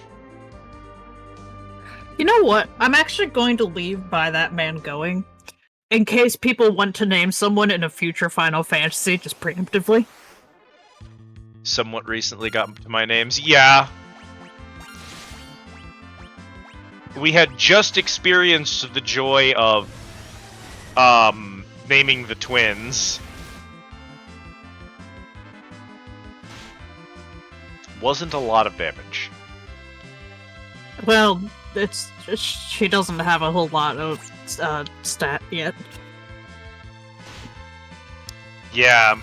You know what? I'm actually going to leave By That Man Going, in case people want to name someone in a future Final Fantasy, just preemptively. Somewhat recently got to my names. Yeah. We had just experienced the joy of naming the twins. Wasn't a lot of damage. Well, it's she doesn't have a whole lot of stat yet. Yeah.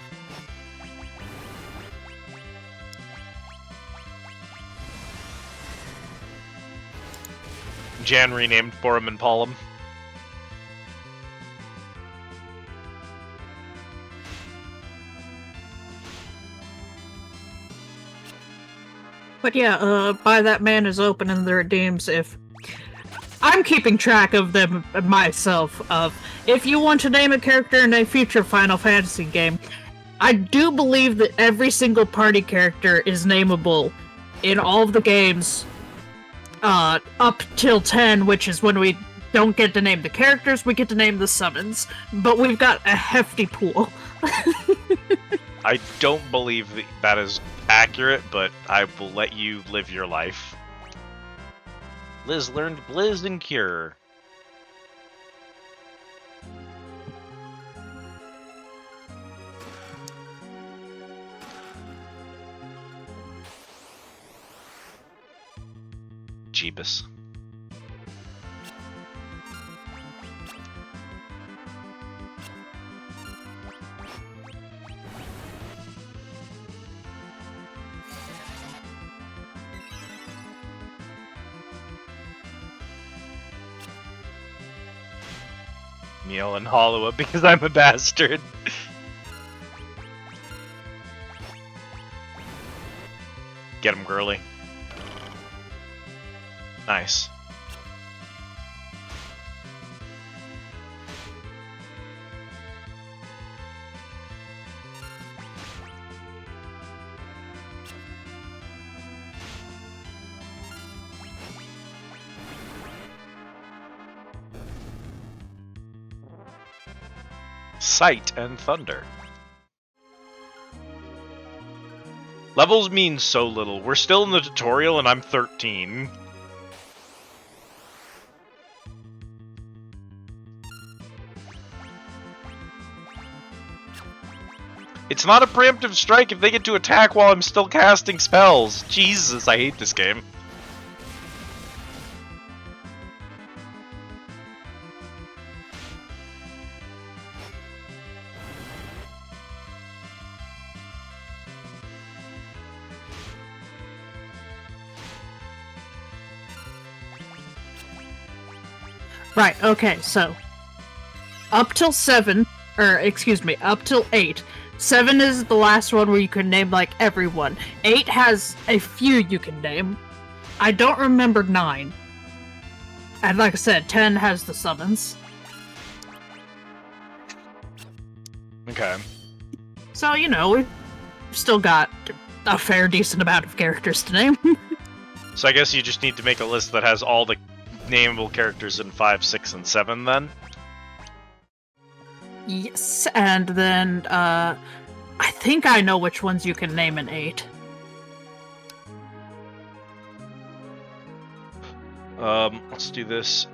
Jan renamed Borum and Pollum. But yeah, By That Man is open in the redeems if... I'm keeping track of them myself, of if you want to name a character in a future Final Fantasy game, I do believe that every single party character is nameable in all of the games up till 10, which is when we don't get to name the characters, we get to name the summons. But we've got a hefty pool. I don't believe that is accurate, but I will let you live your life. Liz learned Blizz and Cure. Jeebus. Meal and hollow up because I'm a bastard. Get him, girly. Nice. Sight and thunder. Levels mean so little. We're still in the tutorial and I'm 13. It's not a preemptive strike if they get to attack while I'm still casting spells. Jesus, I hate this game. Right, okay, so up till 7, or excuse me, up till 8. 7 is the last one where you can name like everyone. 8 has a few you can name. I don't remember 9. And like I said, 10 has the summons. Okay. So, you know, we've still got a fair decent amount of characters to name. So I guess you just need to make a list that has all the nameable characters in 5, 6, and 7 then? Yes, and then, I think I know which ones you can name in 8. Let's do this.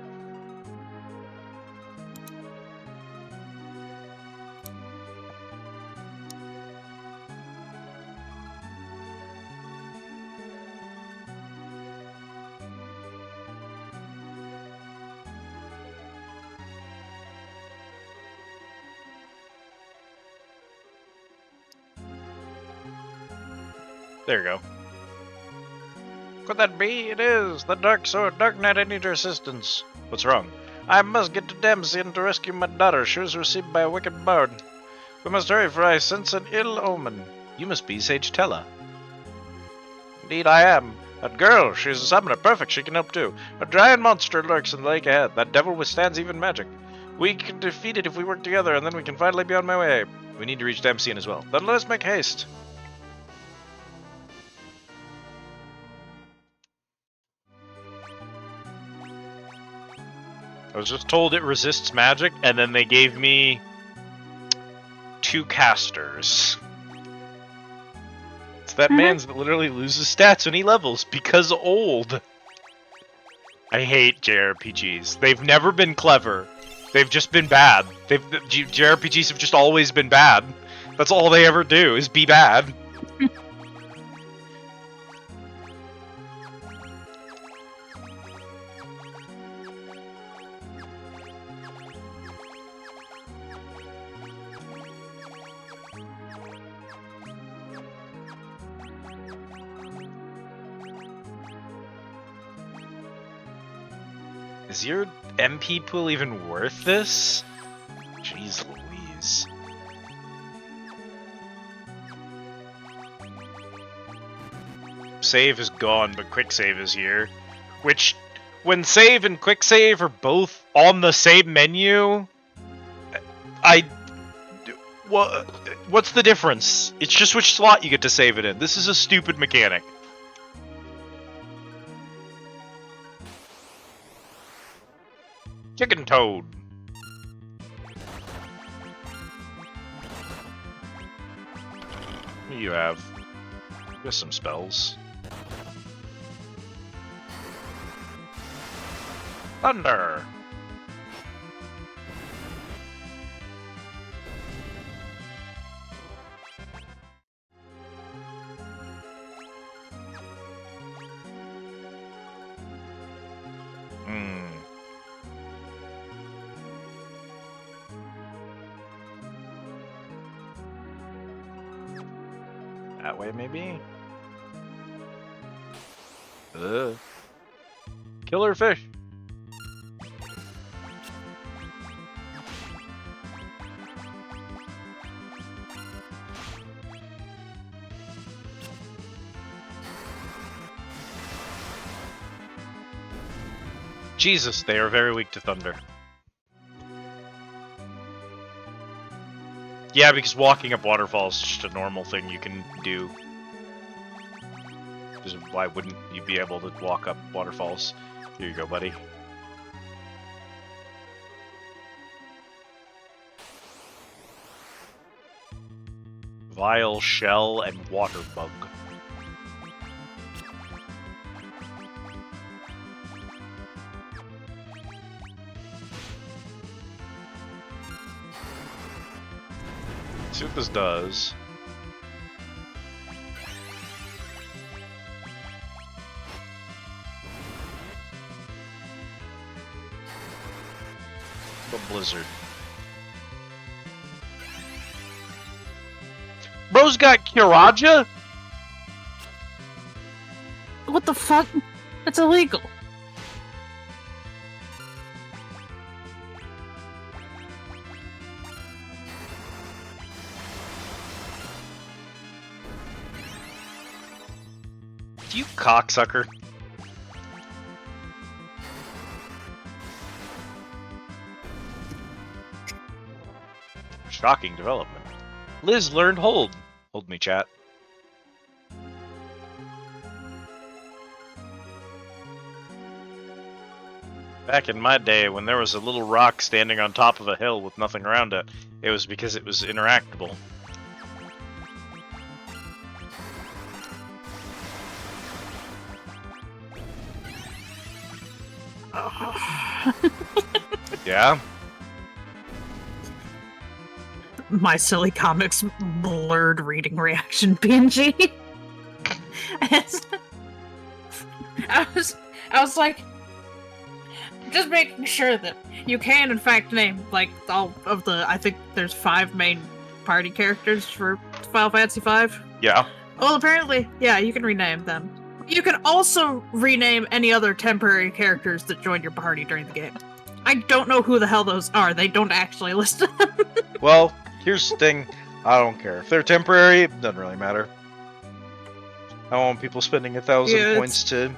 There you go. Could that be? It is! The Dark Sword, Dark Knight, I need your assistance. What's wrong? I must get to Damsian to rescue my daughter. She was received by a wicked bard. We must hurry, for I sense an ill omen. You must be Sage Tella. Indeed I am. That girl, she's a summoner. Perfect, she can help too. A giant monster lurks in the lake ahead. That devil withstands even magic. We can defeat it if we work together, and then we can finally be on my way. We need to reach Damsian as well. Then let us make haste. I was just told it resists magic, and then they gave me 2 casters. It's that man's that literally loses stats when he levels because old. I hate JRPGs. They've never been clever. They've just been bad. JRPGs have just always been bad. That's all they ever do, is be bad. Is your MP pool even worth this? Jeez Louise. Save is gone, but quick save is here. Which, when save and quick save are both on the same menu, what's the difference? It's just which slot you get to save it in. This is a stupid mechanic. Chicken Toad. What do you have? Just some spells. Thunder. That way, maybe? Killer fish. Jesus, they are very weak to thunder. Yeah, because walking up waterfalls is just a normal thing you can do. Because why wouldn't you be able to walk up waterfalls? Here you go, buddy. Vile shell and water bug. Let's see what this does. The blizzard. Bro's got Kiraja? What the fuck? That's illegal. You cocksucker. Shocking development. Liz learned hold. Hold me, chat. Back in my day, when there was a little rock standing on top of a hill with nothing around it, it was because it was interactable. Yeah? My silly comics blurred reading reaction PNG. I was like, just making sure that you can in fact name like all of the, I think there's 5 main party characters for Final Fantasy V. Yeah. Well, apparently, yeah, you can rename them. You can also rename any other temporary characters that join your party during the game. I don't know who the hell those are. They don't actually list them. Well, here's the thing. I don't care. If they're temporary, it doesn't really matter. I don't want people spending 1,000 points to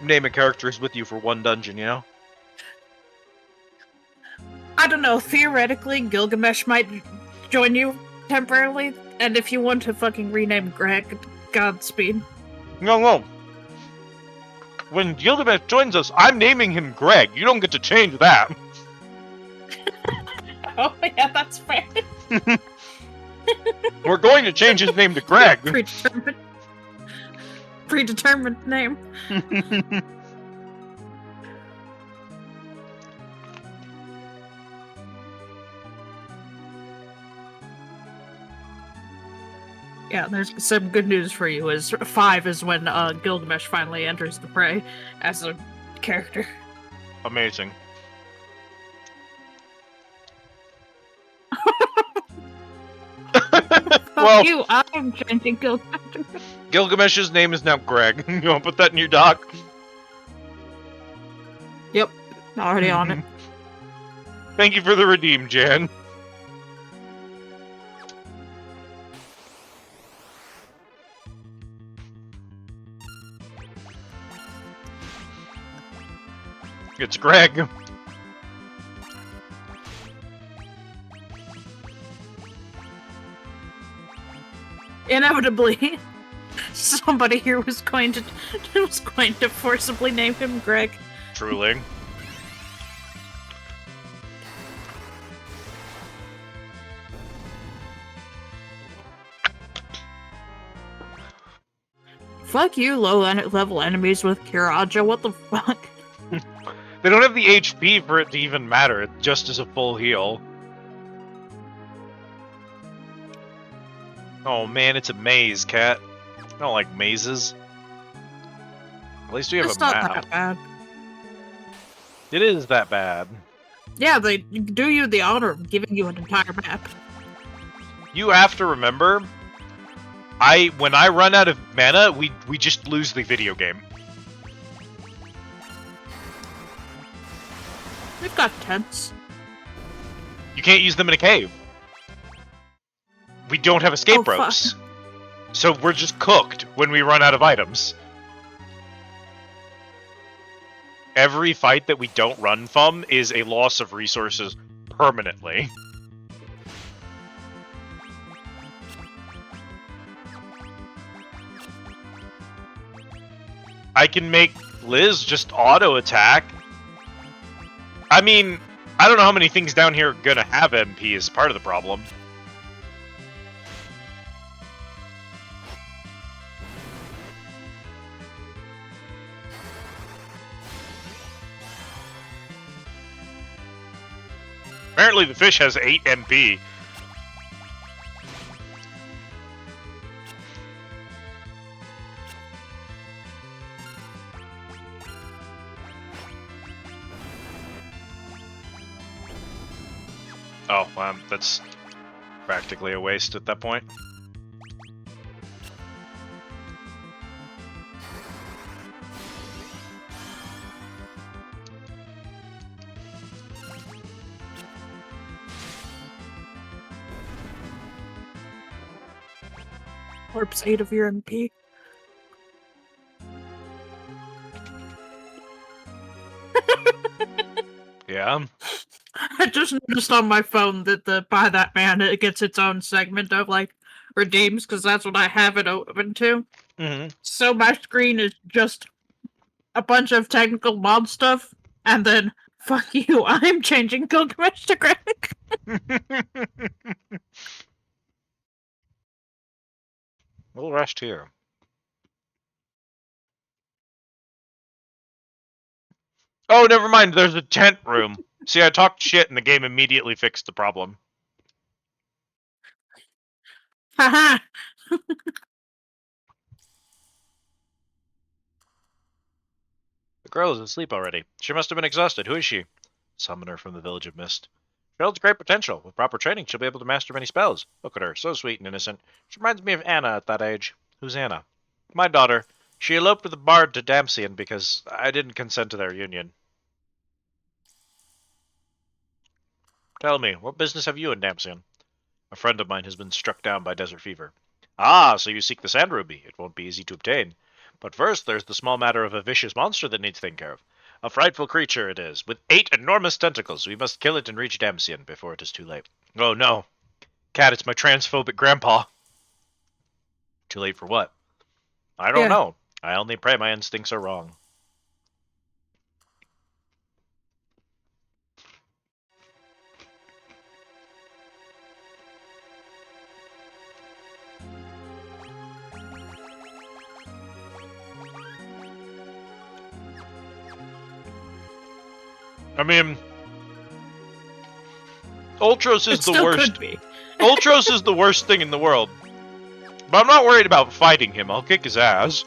name a characters with you for one dungeon, you know? I don't know. Theoretically, Gilgamesh might join you temporarily, and if you want to fucking rename Greg, Godspeed. No. When Gilgamesh joins us, I'm naming him Greg. You don't get to change that. Oh, yeah, that's fair. We're going to change his name to Greg. Predetermined name. Yeah, there's some good news for you. Is 5 is when Gilgamesh finally enters the fray as a character. Amazing. Fuck you, I'm changing Gilgamesh. Gilgamesh's name is now Greg. You want to put that in your doc? Yep, already on it. Thank you for the redeem, Jan. It's Greg. Inevitably, somebody here was going to forcibly name him Greg. Truly. Fuck you, low-level enemies with Kiraja. What the fuck? They don't have the HP for it to even matter. It just is a full heal. Oh man, it's a maze, cat. I don't like mazes. At least we have It's a not map. that bad. It is that bad. Yeah, they do you the honor of giving you an entire map. You have to remember When I run out of mana, we just lose the video game. We've got tents. You can't use them in a cave. We don't have escape Oh, ropes. So we're just cooked when we run out of items. Every fight that we don't run from is a loss of resources permanently. I can make Liz just auto-attack. I mean, I don't know how many things down here are gonna have MP as part of the problem. Apparently the fish has 8 MP. Oh, that's practically a waste at that point. Corpse 8 of your MP. Yeah. I just noticed on my phone that the Buy That Man, it gets its own segment of like redeems, because that's what I have it open to. Mm-hmm. So my screen is just a bunch of technical mod stuff, and then fuck you, I'm changing Gilgamesh to graphic. We'll rest here. Oh, never mind. There's a tent room. See, I talked shit and the game immediately fixed the problem. Haha. The girl is asleep already. She must have been exhausted. Who is she? Summoner from the Village of Mist. She holds great potential. With proper training, she'll be able to master many spells. Look at her, so sweet and innocent. She reminds me of Anna at that age. Who's Anna? My daughter. She eloped with the bard to Damsian because I didn't consent to their union. Tell me, what business have you in Damsian? A friend of mine has been struck down by desert fever. Ah, so you seek the sand ruby. It won't be easy to obtain. But first, there's the small matter of a vicious monster that needs taken care of. A frightful creature it is, with 8 enormous tentacles. We must kill it and reach Damsian before it is too late. Oh no. Cat, it's my transphobic grandpa. Too late for what? I don't know. I only pray my instincts are wrong. I mean, Ultros is the worst. Could be. Ultros is the worst thing in the world. But I'm not worried about fighting him. I'll kick his ass.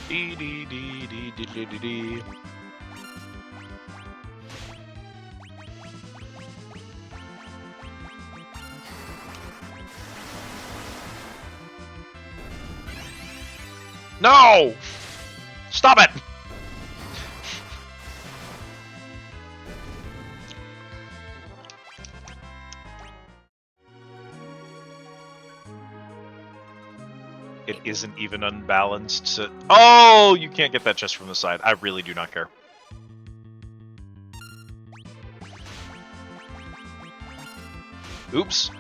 Dee dee dee dee dee dee dee dee. No! Stop it! It isn't even unbalanced. So oh, you can't get that just from the side. I really do not care. Oops.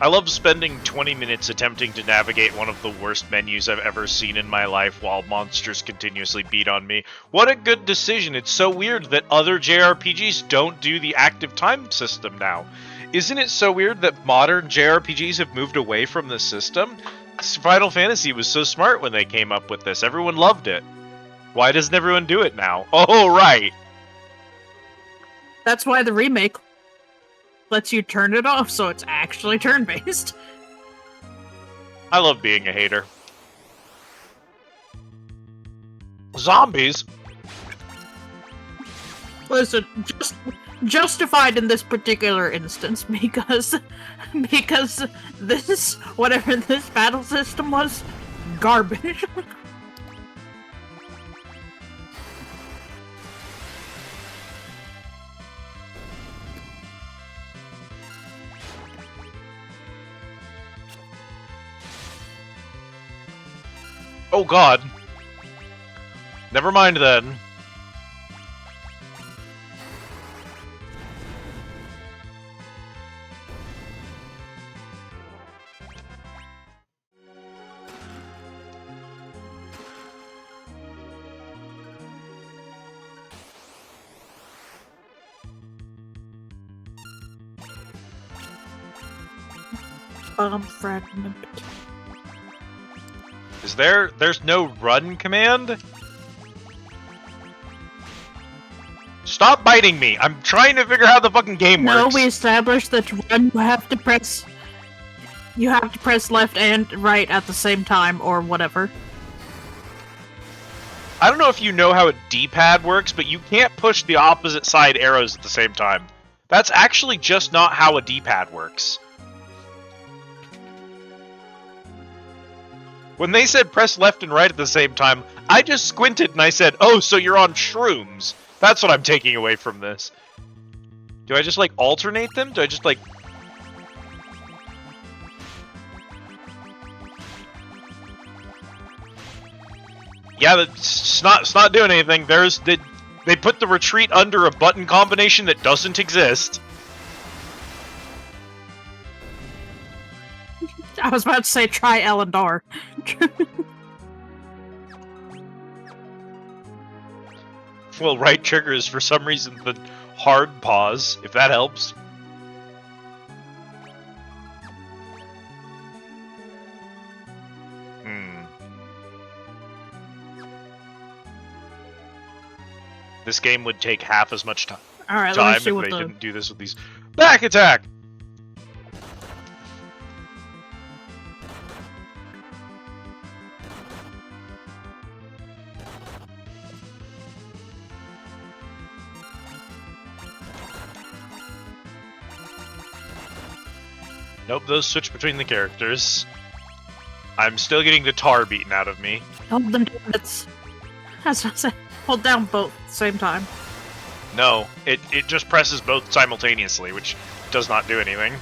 I love spending 20 minutes attempting to navigate one of the worst menus I've ever seen in my life while monsters continuously beat on me. What a good decision. It's so weird that other JRPGs don't do the active time system now. Isn't it so weird that modern JRPGs have moved away from this system? Final Fantasy was so smart when they came up with this. Everyone loved it. Why doesn't everyone do it now? Oh, right. That's why the remake lets you turn it off so it's actually turn-based. I love being a hater. Zombies? Listen, justified in this particular instance because this whatever this battle system was, garbage. Oh god. Never mind then. Fragment. There's no run command? Stop biting me! I'm trying to figure out how the fucking game No, works. we established that to run you have to press left and right at the same time or whatever. I don't know if you know how a D-pad works, but you can't push the opposite side arrows at the same time. That's actually just not how a D-pad works. When they said press left and right at the same time, I just squinted and I said, oh, so you're on shrooms. That's what I'm taking away from this. Do I just, like, alternate them? Do I just, like... Yeah, it's not doing anything. They put the retreat under a button combination that doesn't exist. I was about to say try L and R. Well, right trigger is for some reason the hard pause, if that helps. This game would take half as much time Alright, let me see if what they the... didn't do this with these. Back attack! Nope, those switch between the characters. I'm still getting the tar beaten out of me. Hold them down. That's what I said. Hold down both at the same time. No, it just presses both simultaneously, which does not do anything.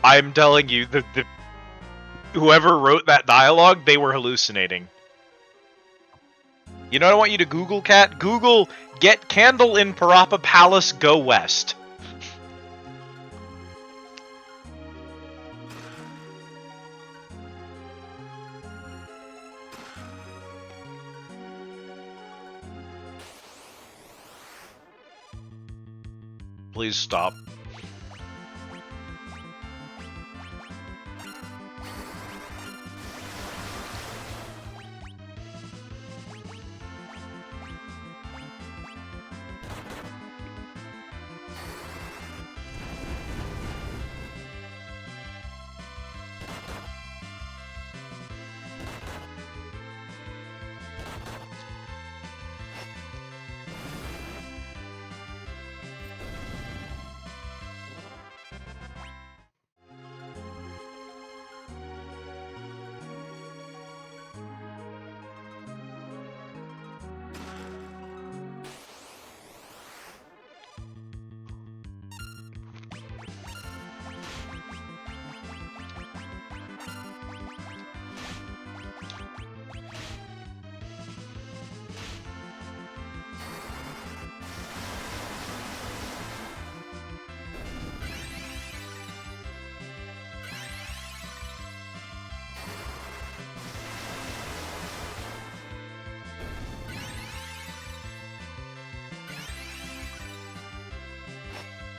I'm telling you, whoever wrote that dialogue, they were hallucinating. You know what I want you to Google, Cat? Google, get candle in Parappa Palace, go west. Please stop.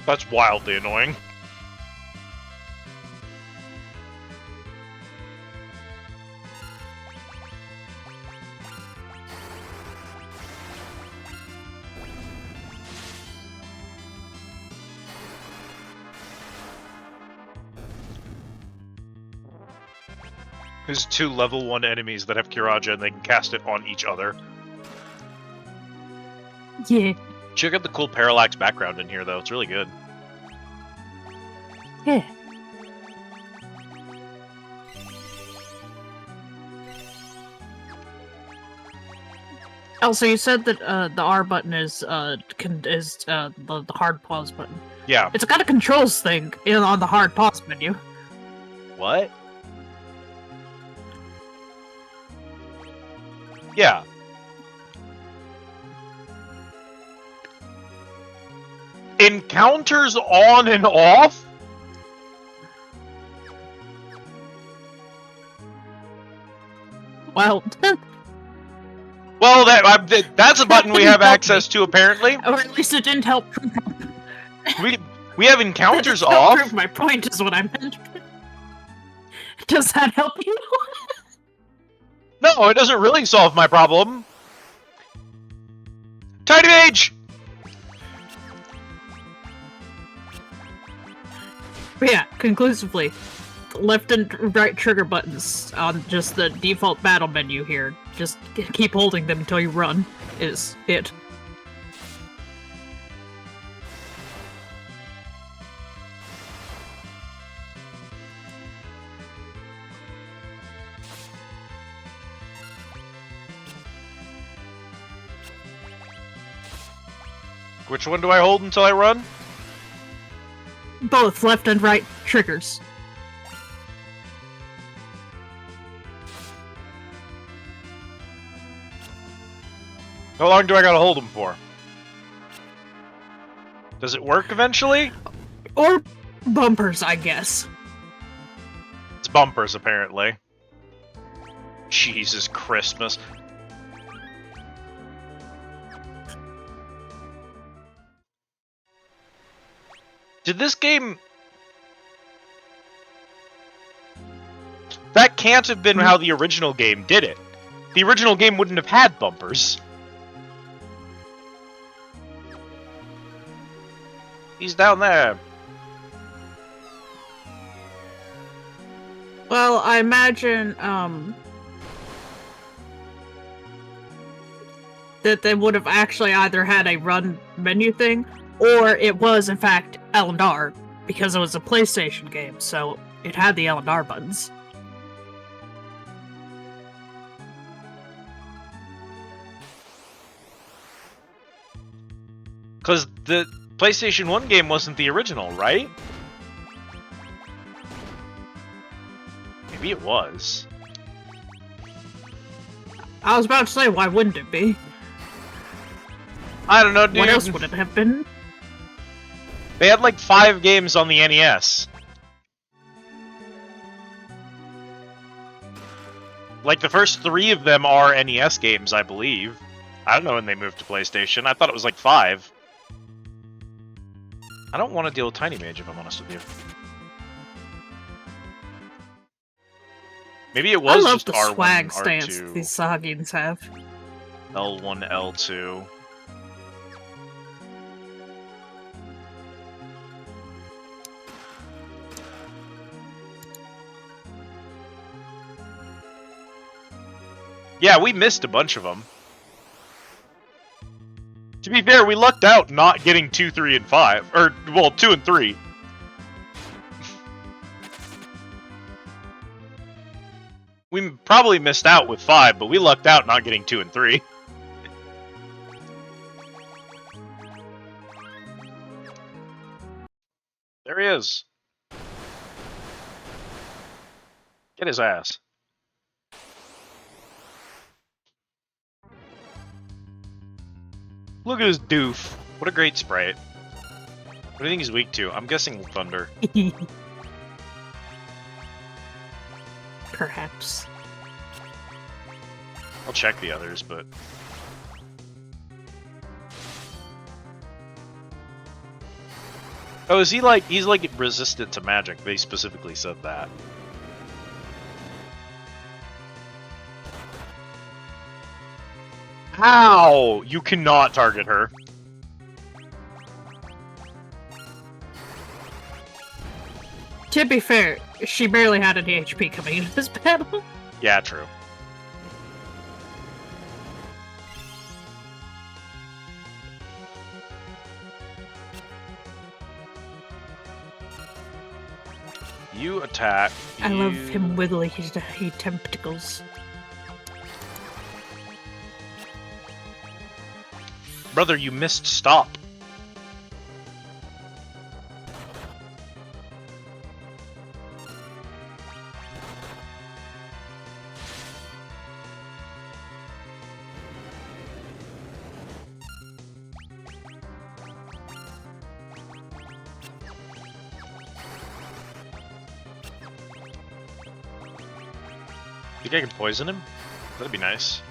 That's wildly annoying. There's 2 level 1 enemies that have Kiraja and they can cast it on each other. Yeah. Check out the cool parallax background in here, though. It's really good. Yeah. Also, you said that the R button is the hard pause button. Yeah. It's got a controls thing on the hard pause menu. What? Yeah. Encounters on and off? Well, Well, that's a button we have access to, apparently. or at least it didn't help. We have encounters Help off. prove my point is what I meant. Does that help you? No, it doesn't really solve my problem. Tiny Mage! But yeah, conclusively, left and right trigger buttons on just the default battle menu here. Just keep holding them until you run is it. Which one do I hold until I run? Both left and right triggers. How long do I gotta hold them for? Does it work eventually? Or bumpers, I guess. It's bumpers, apparently. Jesus Christmas. Did this game... That can't have been how the original game did it. The original game wouldn't have had bumpers. He's down there. Well, I imagine, that they would have actually either had a run menu thing, or it was, in fact, L&R, because it was a PlayStation game, so it had the L&R buttons. Because the PlayStation 1 game wasn't the original, right? Maybe it was. I was about to say, why wouldn't it be? I don't know, dude. What else would it have been? They had like 5 games on the NES. Like the first 3 of them are NES games, I believe. I don't know when they moved to PlayStation. I thought it was like 5. I don't want to deal with Tiny Mage, if I'm honest with you. Maybe it was I love just the R1, swag R2, stance these Sahagins have. L1, L2. Yeah, we missed a bunch of them. To be fair, we lucked out not getting 2, 3, and 5. Or, well, 2 and 3. We probably missed out with 5, but we lucked out not getting 2 and 3. There he is. Get his ass. Look at his doof. What a great sprite. What do you think he's weak to? I'm guessing thunder. Perhaps. I'll check the others, but... Oh, is he like... He's like resistant to magic. They specifically said that. Ow! You cannot target her. To be fair, she barely had any HP coming into this battle. Yeah, true. You attack. I love him wiggling his tentacles. Brother, you missed stop. Think I can poison him? That'd be nice.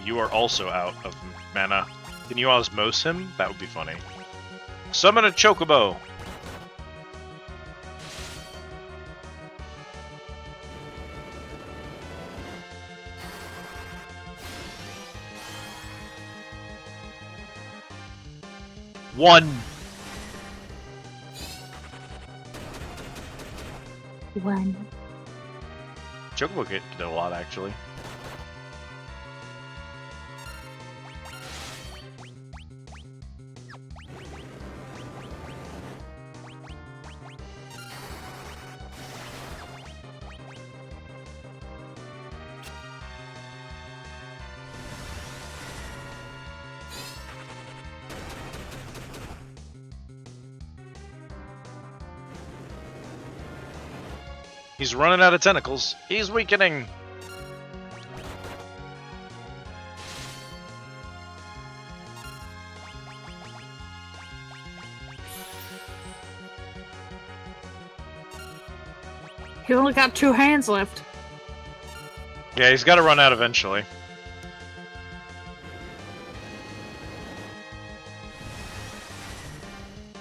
You are also out of mana. Can you osmose him? That would be funny. Summon a chocobo! One! One. Chocobo did a lot, actually. He's running out of tentacles. He's weakening. He only got 2 hands left. Yeah, he's got to run out eventually.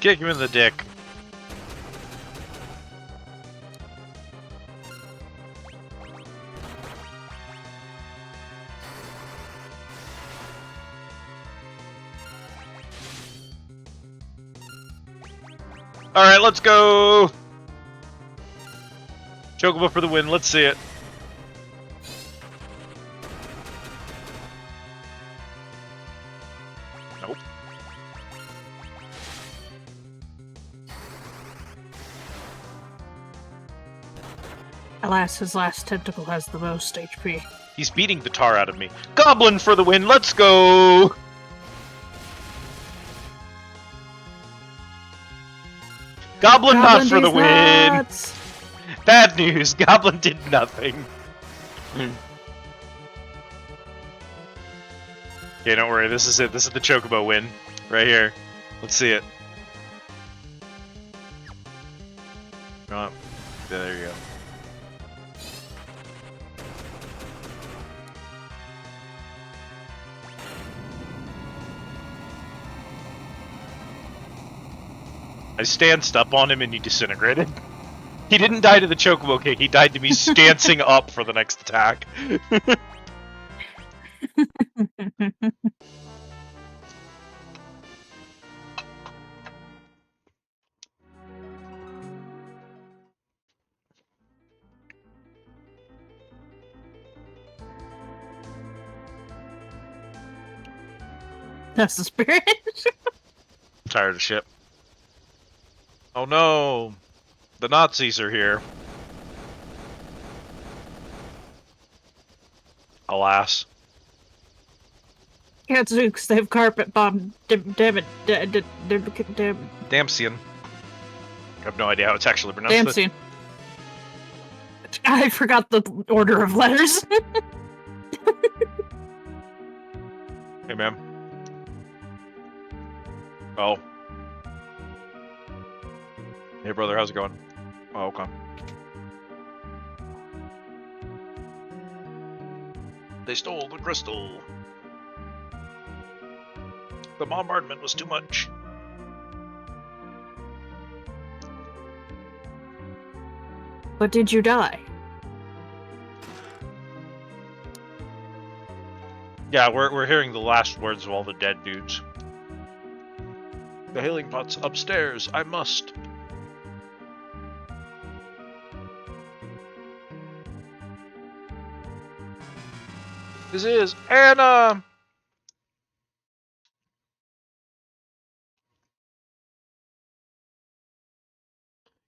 Kick him in the dick. Alright, let's go! Chocobo for the win, let's see it. Nope. Alas, his last tentacle has the most HP. He's beating the tar out of me. Goblin for the win, let's go! Goblin not for the win! nuts. Bad news, Goblin did nothing. Okay, don't worry, this is it. This is the Chocobo win. Right here. Let's see it. Come on. There you go. I stanced up on him and he disintegrated. He didn't die to the Chocobo kick, he died to me stancing up for the next attack. That's the spirit. I'm tired of shit. Oh no! The Nazis are here. Alas. Can't do because they have carpet bomb. Damn it. Damsian. I have no idea how it's actually pronounced. Damsian. I forgot the order of letters. Hey, ma'am. Oh. Hey, brother, how's it going? Oh, okay. They stole the crystal. The bombardment was too much. But did you die? Yeah, we're hearing the last words of all the dead dudes. The healing pot's upstairs. I must. This is Anna.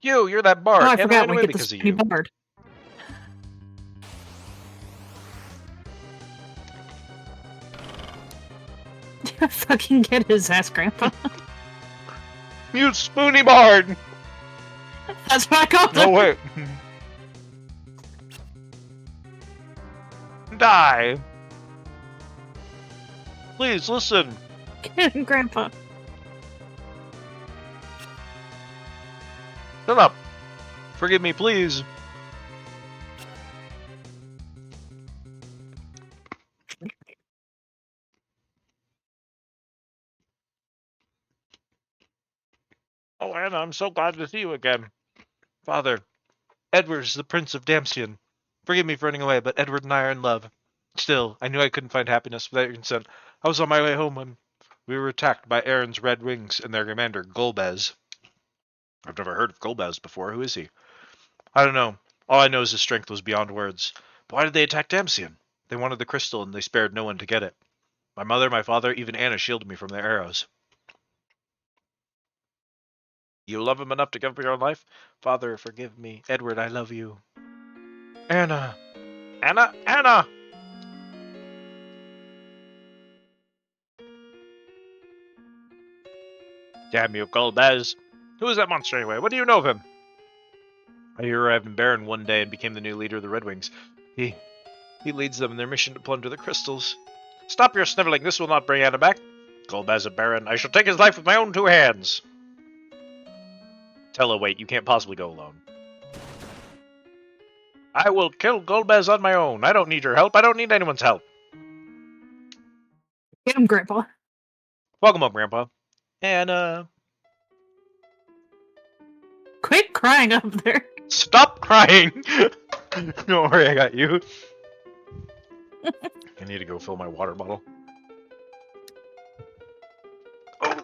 You're that bard. Oh, I Anna forgot ran we away get because this of new you. bard. Fucking get his ass, Grandpa. You spoony bard. That's what I called No him. wait. Die. Please listen. Get him, Grandpa. Shut up. Forgive me, please. Oh, Anna, I'm so glad to see you again. Father, Edward is the Prince of Damsian. Forgive me for running away, but Edward and I are in love. Still, I knew I couldn't find happiness without your consent. I was on my way home when we were attacked by Aaron's Red Wings and their commander, Golbez. I've never heard of Golbez before. Who is he? I don't know. All I know is his strength was beyond words. But why did they attack Damsian? They wanted the crystal, and they spared no one to get it. My mother, my father, even Anna shielded me from their arrows. You love him enough to give up your own life? Father, forgive me. Edward, I love you. Anna! Anna! Anna! Damn you, Golbez. Who is that monster anyway? What do you know of him? He arrived in Baron one day and became the new leader of the Red Wings. He leads them in their mission to plunder the crystals. Stop your sniveling. This will not bring Anna back. Golbez a Baron. I shall take his life with my own two hands. Tell her, wait, you can't possibly go alone. I will kill Golbez on my own. I don't need your help. I don't need anyone's help. Get him, Grandpa. Welcome up, Grandpa. And, Quit crying up there. stop crying! Don't worry, I got you. I need to go fill my water bottle. Oh.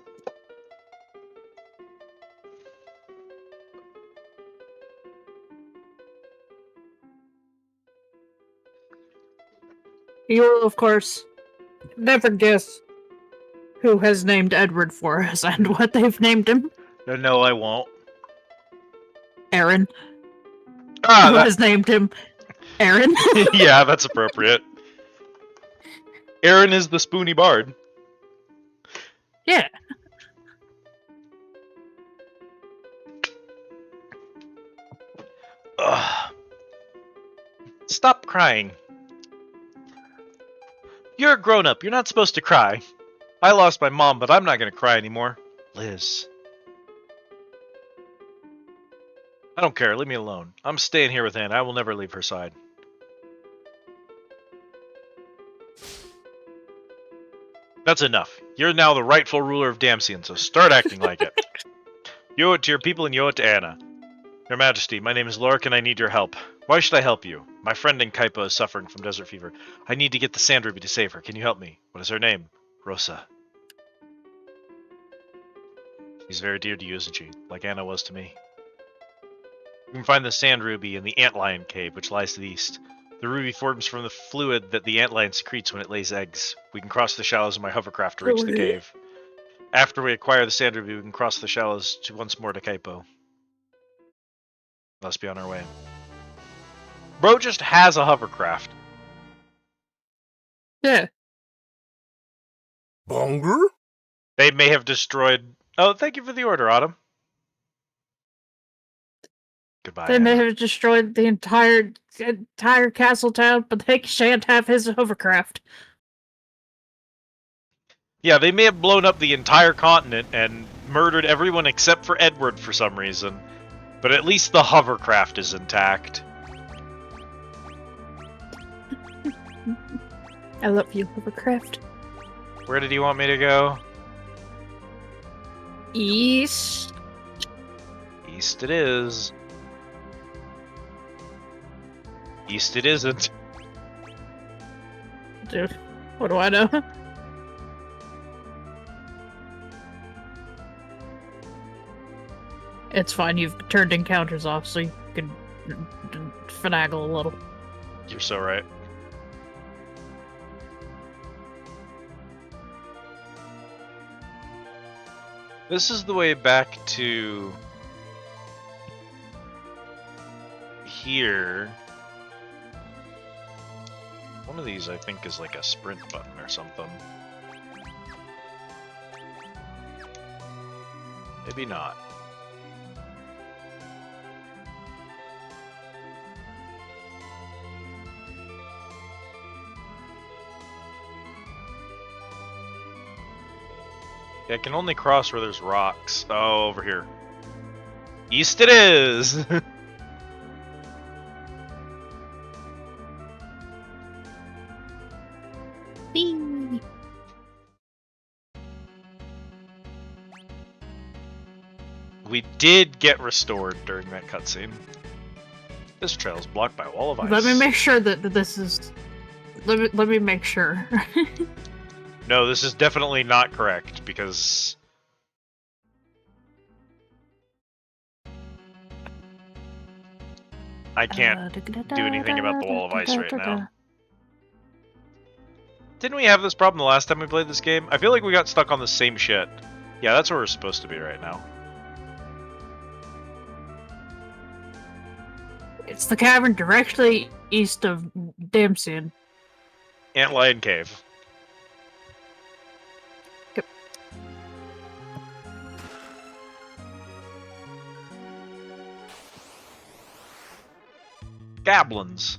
You will, of course, never guess who has named Edward for us and what they've named him. No, I won't. Aaron. Ah, Who has named him Aaron? yeah, that's appropriate. Aaron is the spoony bard. Yeah. Ugh. Stop crying. You're a grown-up. You're not supposed to cry. I lost my mom, but I'm not going to cry anymore. Liz. I don't care. Leave me alone. I'm staying here with Anne. I will never leave her side. That's enough. You're now the rightful ruler of Damsian, so start acting like it. You owe it to your people and you owe it to Anna. Your Majesty, my name is Lorik and I need your help. Why should I help you? My friend in Kaipa is suffering from desert fever. I need to get the Sand Ruby to save her. Can you help me? What is her name? Rosa. She's very dear to you, isn't she? Like Anna was to me. You can find the Sand Ruby in the Antlion Cave, which lies to the east. The ruby forms from the fluid that the antlion secretes when it lays eggs. We can cross the shallows in my hovercraft to reach the cave. After we acquire the Sand Ruby, we can cross the shallows to once more to Kaipo. Let's be on our way. Bro just has a hovercraft. Yeah. Bonger? They may have destroyed... Oh, thank you for the order, Autumn. Goodbye, They may Anna. have destroyed the entire castle town, but they shan't have his hovercraft. Yeah, they may have blown up the entire continent and murdered everyone except for Edward for some reason. But at least the hovercraft is intact. I love you, hovercraft. Where did you want me to go? East. East it is. East it isn't. Dude, what do I know? It's fine, you've turned encounters off, so you can finagle a little. You're so right. This is the way back to here. One of these, I think, is like a sprint button or something. Maybe not. Yeah, I can only cross where there's rocks. Oh, over here. East it is! Whee! We did get restored during that cutscene. This trail is blocked by a wall of ice. Let me make sure that this is... Let me make sure. No, this is definitely not correct, because... I can't do anything about the wall of ice right now. Didn't we have this problem the last time we played this game? I feel like we got stuck on the same shit. Yeah, that's where we're supposed to be right now. It's the cavern directly east of Damsian. Antlion Cave. Yep. Goblins.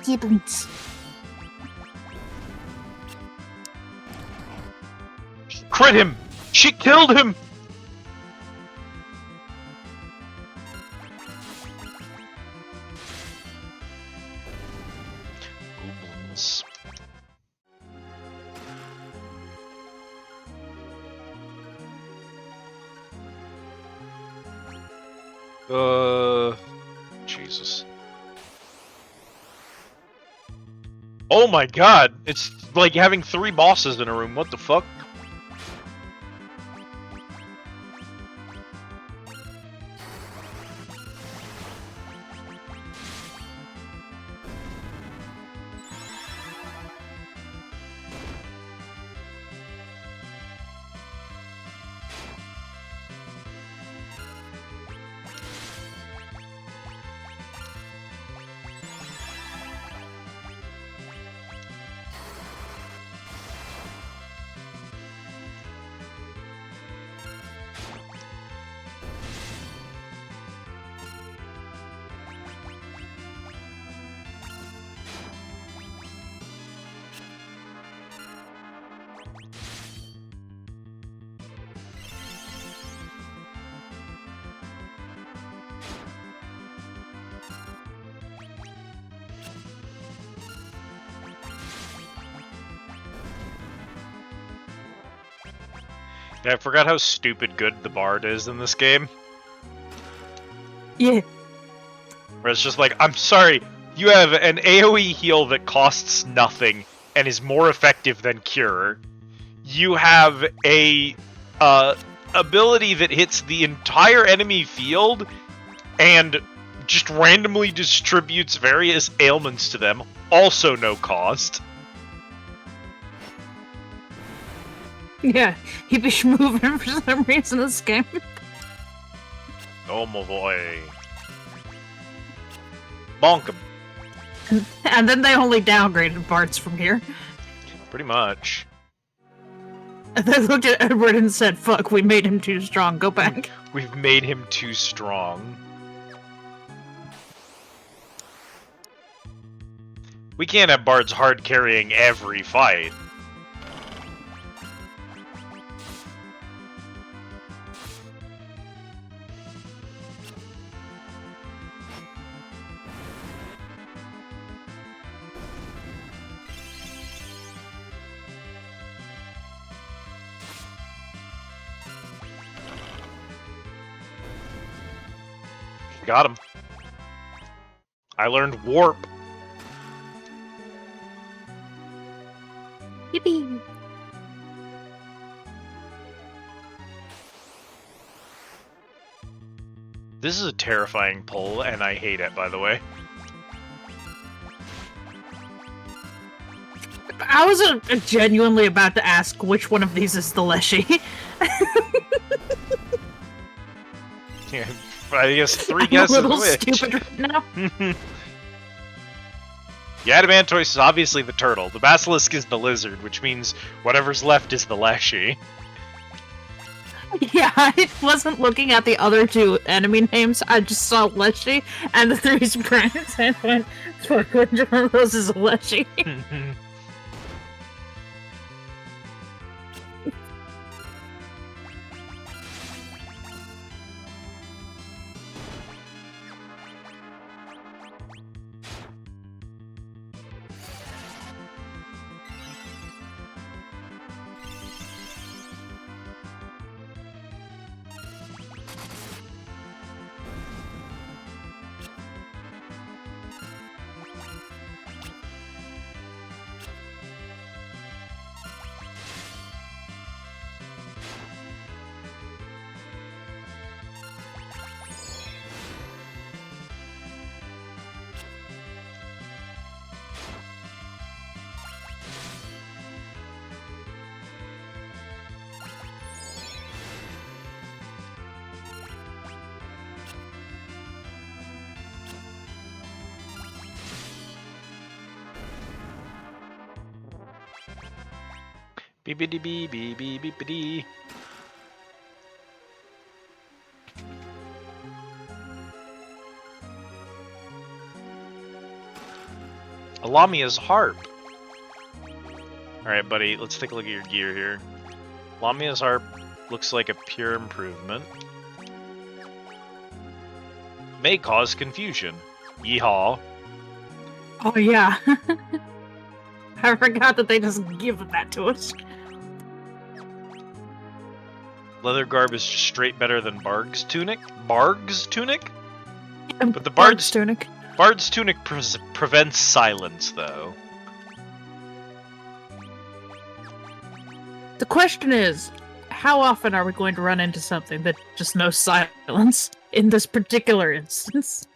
Gibbons. Crit him! She killed him! Goblins. Jesus. Oh my god! It's like having 3 bosses in a room, what the fuck? Yeah, I forgot how stupid good the bard is in this game. Yeah. Where it's just like, I'm sorry, you have an AoE heal that costs nothing and is more effective than Cure. You have a ability that hits the entire enemy field and just randomly distributes various ailments to them, also no cost. Yeah, he be moving for some reason in this game. Oh my boy. Bonk him. And then they only downgraded parts from here. Pretty much. And they looked at Edward and said, fuck, we made him too strong, go back. We've made him too strong. We can't have bards hard carrying every fight. Got him. I learned warp. Yippee! This is a terrifying pull, and I hate it, by the way. I was genuinely about to ask which one of these is the Leshy. Yeah, I guess 3 I'm guesses a little which. stupid right now. The Adamantoise is obviously the turtle. The Basilisk is the lizard, which means whatever's left is the Leshy. Yeah, I wasn't looking at the other 2 enemy names. I just saw Leshy and the 3 sprites and went, fuck, which one of those is a Leshy? Beepity bee bee bee beepity. Lamia's harp. Alright, buddy, let's take a look at your gear here. Lamia's harp looks like a pure improvement. May cause confusion. Yeehaw. Oh, yeah. I forgot that they just give that to us. Leather garb is just straight better than Barg's tunic. Barg's tunic? But the Bard's tunic. Bard's tunic prevents silence, though. The question is, how often are we going to run into something that just knows silence in this particular instance?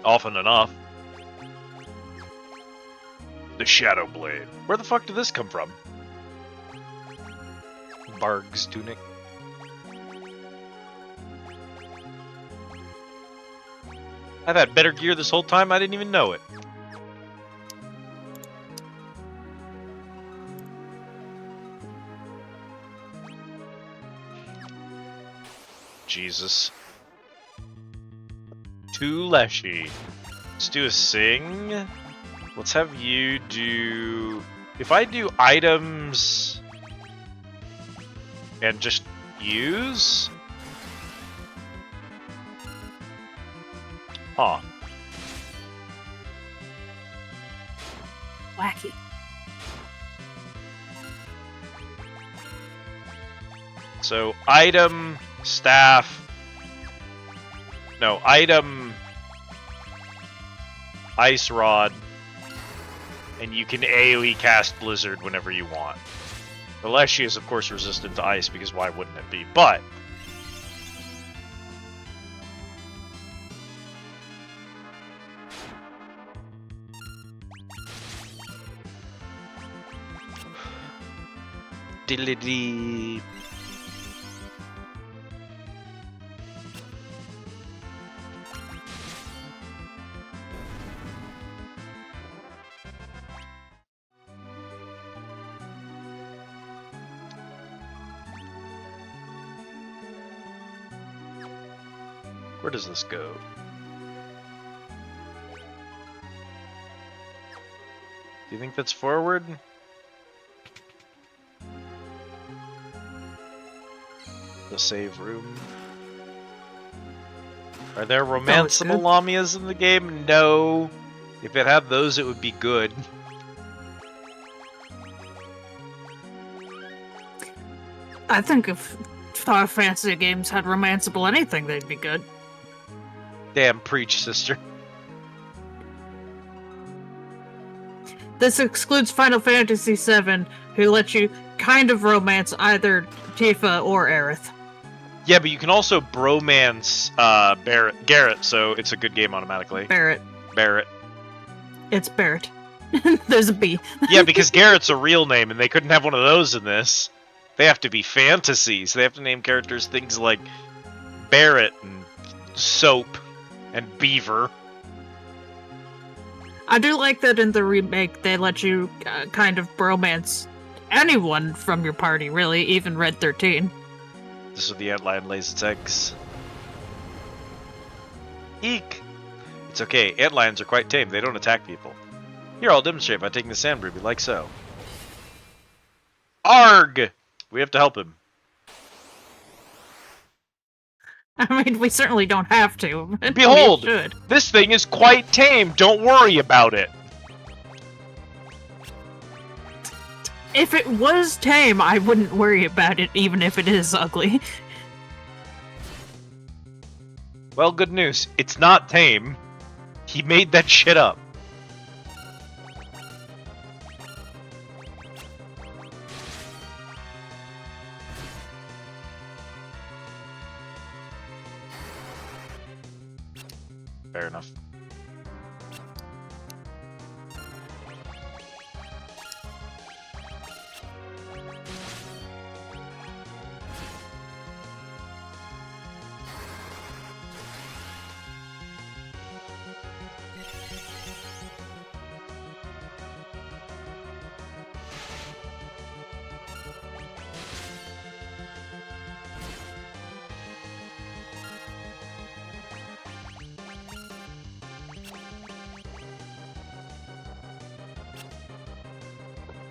Often enough. The Shadow Blade. Where the fuck did this come from? Barg's tunic. I've had better gear this whole time, I didn't even know it. Jesus. 2 Leshy. Let's do a sing. Let's have you do... If I do items... and just use... Huh. Wacky. So, item, staff... No, item... Ice Rod. And you can AoE cast Blizzard whenever you want. The Leshy is, of course, resistant to ice, because why wouldn't it be? But... Diddly-dee. Where does this go? Do you think that's forward? The save room. Are there romanceable Lamias in the game? No. If it had those, it would be good. I think if Final Fantasy games had romanceable anything, they'd be good. Damn, preach, sister. This excludes Final Fantasy VII, who lets you kind of romance either Tifa or Aerith. Yeah, but you can also bromance Garrett, so it's a good game automatically. Barrett. Barrett. It's Barrett. There's a B. Yeah, because Garrett's a real name, and they couldn't have one of those in this. They have to be fantasies. They have to name characters things like Barrett and Soap and Beaver. I do like that in the remake they let you kind of bromance anyone from your party, really, even Red 13. This is where the antlion lays its eggs. Eek! It's okay, antlions are quite tame, they don't attack people. Here, I'll demonstrate by taking the sand ruby, like so. Arg! We have to help him. I mean, we certainly don't have to. But Behold! we should. This thing is quite tame, don't worry about it! If it was tame, I wouldn't worry about it, even if it is ugly. Well, good news. It's not tame. He made that shit up. Fair enough.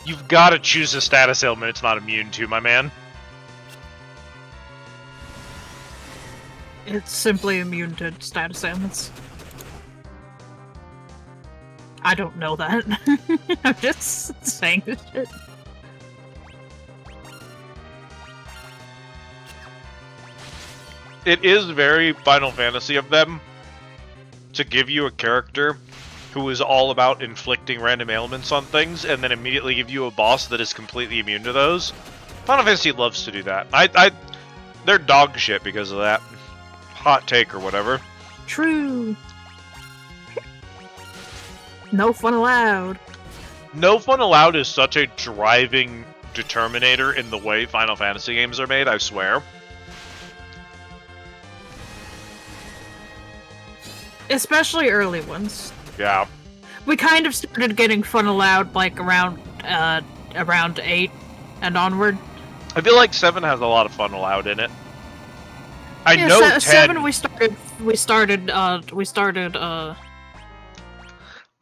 You've got to choose a status ailment it's not immune to, my man. It's simply immune to status ailments. I don't know that. I'm just saying this shit. It is very Final Fantasy of them to give you a character who is all about inflicting random ailments on things, and then immediately give you a boss that is completely immune to those. Final Fantasy loves to do that. They're dog shit because of that. Hot take or whatever. True. No fun allowed. No fun allowed is such a driving determinator in the way Final Fantasy games are made, I swear. Especially early ones. Yeah. We kind of started getting fun allowed like around 8 and onward. I feel like 7 has a lot of fun allowed in it. I Yeah, know 10... 7 we started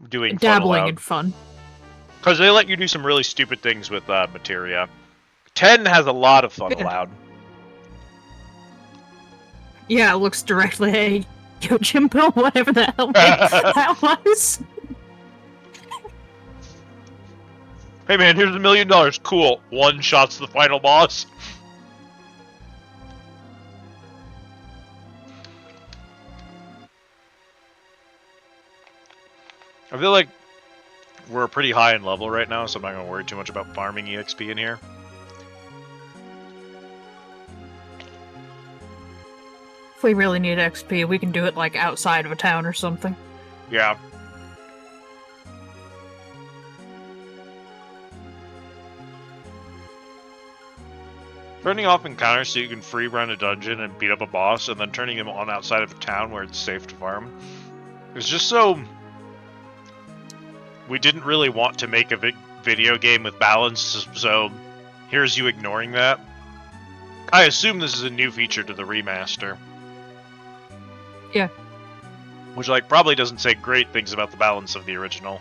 doing dabbling in fun. Because they let you do some really stupid things with materia. 10 has a lot of fun allowed. Yeah, it looks directly at Yojimbo, whatever the hell that was. Hey man, here's $1 million. Cool. One shot's the final boss. I feel like we're pretty high in level right now, so I'm not going to worry too much about farming EXP in here. If we really need XP, we can do it like outside of a town or something. Yeah. Turning off encounters so you can free run a dungeon and beat up a boss, and then turning him on outside of a town where it's safe to farm. It's just so... We didn't really want to make a video game with balance, so here's you ignoring that. I assume this is a new feature to the remaster. Yeah. Which, like, probably doesn't say great things about the balance of the original.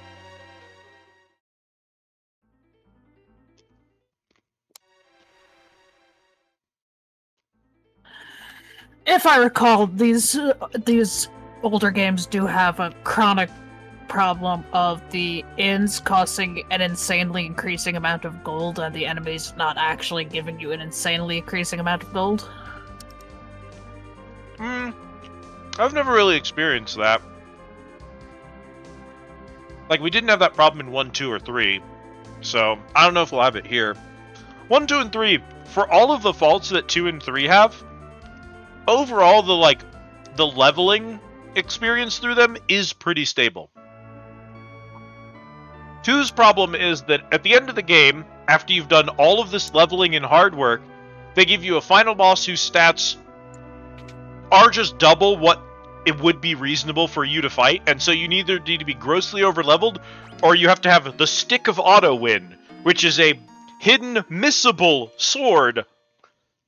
If I recall, these older games do have a chronic problem of the inns costing an insanely increasing amount of gold and the enemies not actually giving you an insanely increasing amount of gold? I've never really experienced that. Like, we didn't have that problem in 1, 2, or 3, so I don't know if we'll have it here. 1, 2, and 3, for all of the faults that 2 and 3 have, overall, the leveling experience through them is pretty stable. 2's problem is that at the end of the game, after you've done all of this leveling and hard work, they give you a final boss whose stats are just double what it would be reasonable for you to fight, and so you either need to be grossly over-leveled, or you have to have the Stick of Auto-Win, which is a hidden, missable sword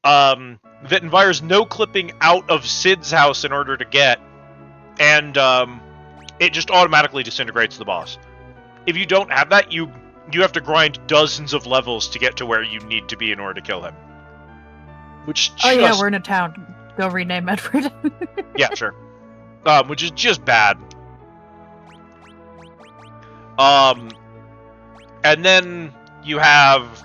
that requires no clipping out of Sid's house in order to get, and it just automatically disintegrates the boss. If you don't have that, you have to grind dozens of levels to get to where you need to be in order to kill him. Which Oh yeah, we're in a town. Go rename Edward. Yeah, sure. Which is just bad. And then you have...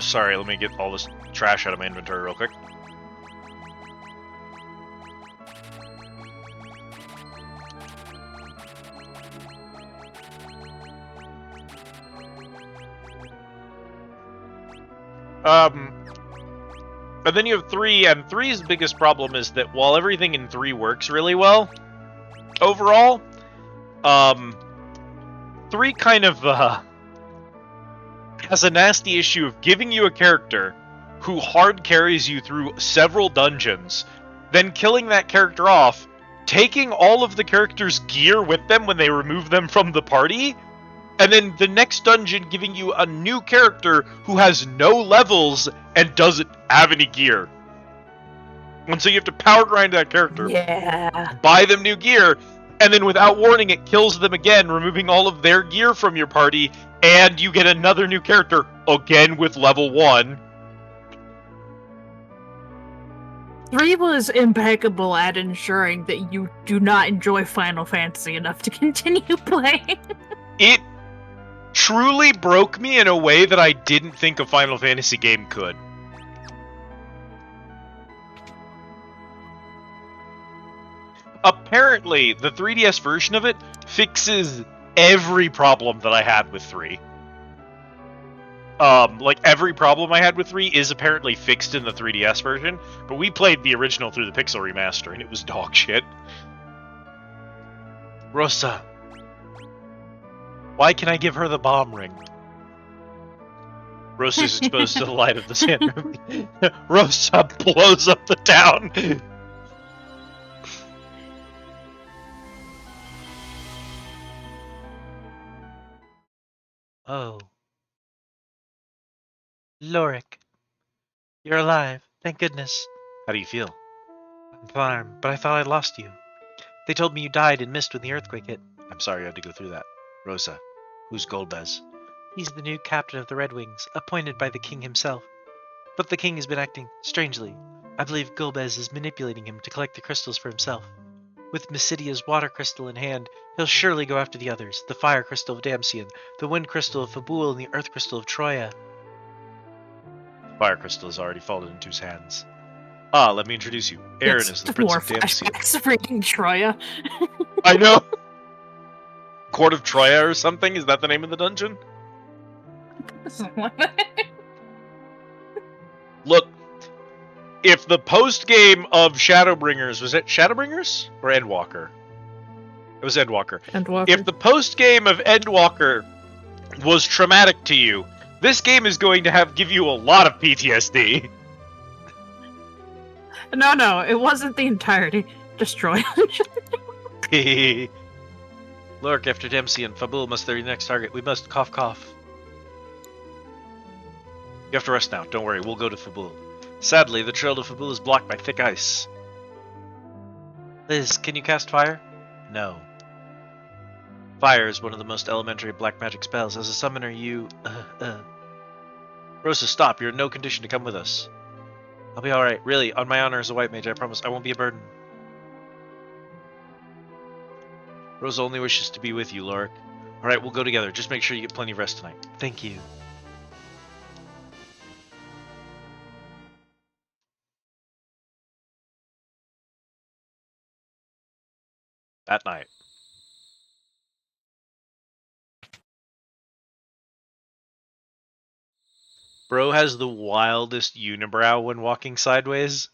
sorry, let me get all this trash out of my inventory real quick. And then you have 3, and 3's biggest problem is that while everything in 3 works really well, overall, 3 kind of, has a nasty issue of giving you a character who hard carries you through several dungeons, then killing that character off, taking all of the character's gear with them when they remove them from the party, and then the next dungeon giving you a new character who has no levels and doesn't have any gear. And so you have to power grind that character, buy them new gear, and then without warning it kills them again, removing all of their gear from your party, and you get another new character, again with level 1. 3 was impeccable at ensuring that you do not enjoy Final Fantasy enough to continue playing. It truly broke me in a way that I didn't think a Final Fantasy game could. Apparently, the 3DS version of it fixes every problem that I had with 3. Like, every problem I had with 3 is apparently fixed in the 3DS version, but we played the original through the Pixel Remaster, and it was dog shit. Rosa. Why can I give her the bomb ring? Rosa's exposed to the light of the sand. Rosa blows up the town. Oh. Lorik. You're alive. Thank goodness. How do you feel? I'm fine, but I thought I'd lost you. They told me you died in mist when the earthquake hit. I'm sorry you had to go through that. Rosa, who's Golbez? He's the new captain of the Red Wings, appointed by the king himself. But the king has been acting strangely. I believe Golbez is manipulating him to collect the crystals for himself. With Mysidia's water crystal in hand, he'll surely go after the others, the fire crystal of Damcian, the wind crystal of Fabul, and the earth crystal of Troya. The fire crystal has already fallen into his hands. Ah, let me introduce you. Aaron is the Prince of Damcian. Freaking Troya. I know! Court of Troya or something? Is that the name of the dungeon? Look, if the post-game of Shadowbringers... Was it Shadowbringers? Or Endwalker? It was Endwalker. Endwalker. If the post-game of Endwalker was traumatic to you, this game is going to give you a lot of PTSD. No, it wasn't the entirety. Just Troya. Lurk after Dempsey and Fabul must be the next target. We must cough cough. You have to rest now. Don't worry, we'll go to Fabul. Sadly, the trail to Fabul is blocked by thick ice. Liz, can you cast fire? No. Fire is one of the most elementary black magic spells. As a summoner, you... Rosa, stop. You're in no condition to come with us. I'll be alright. Really, on my honor as a white mage, I promise I won't be a burden. Rose only wishes to be with you, Lorik. Alright, we'll go together. Just make sure you get plenty of rest tonight. Thank you. That night. Bro has the wildest unibrow when walking sideways.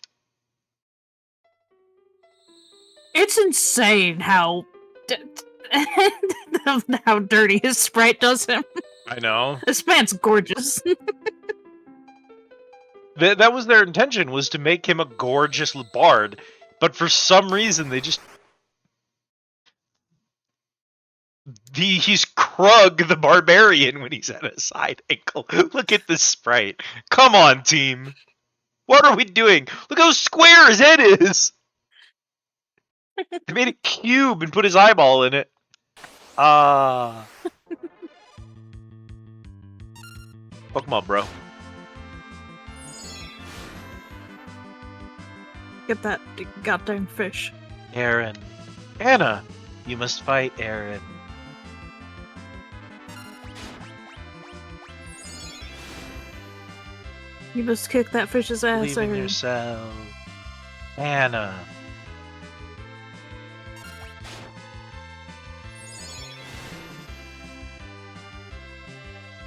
It's insane how how dirty his sprite does him. I know. This man's gorgeous. That was their intention, was to make him a gorgeous bard. But for some reason, they just... He's Krug the Barbarian when he's at a side angle. Look at this sprite. Come on, team. What are we doing? Look how square his head is. They made a cube and put his eyeball in it. Ah. Pokemon, bro. Get that goddamn fish. Aaron. Anna! You must fight Aaron. You must kick that fish's ass. Believe in Aaron. yourself. Anna.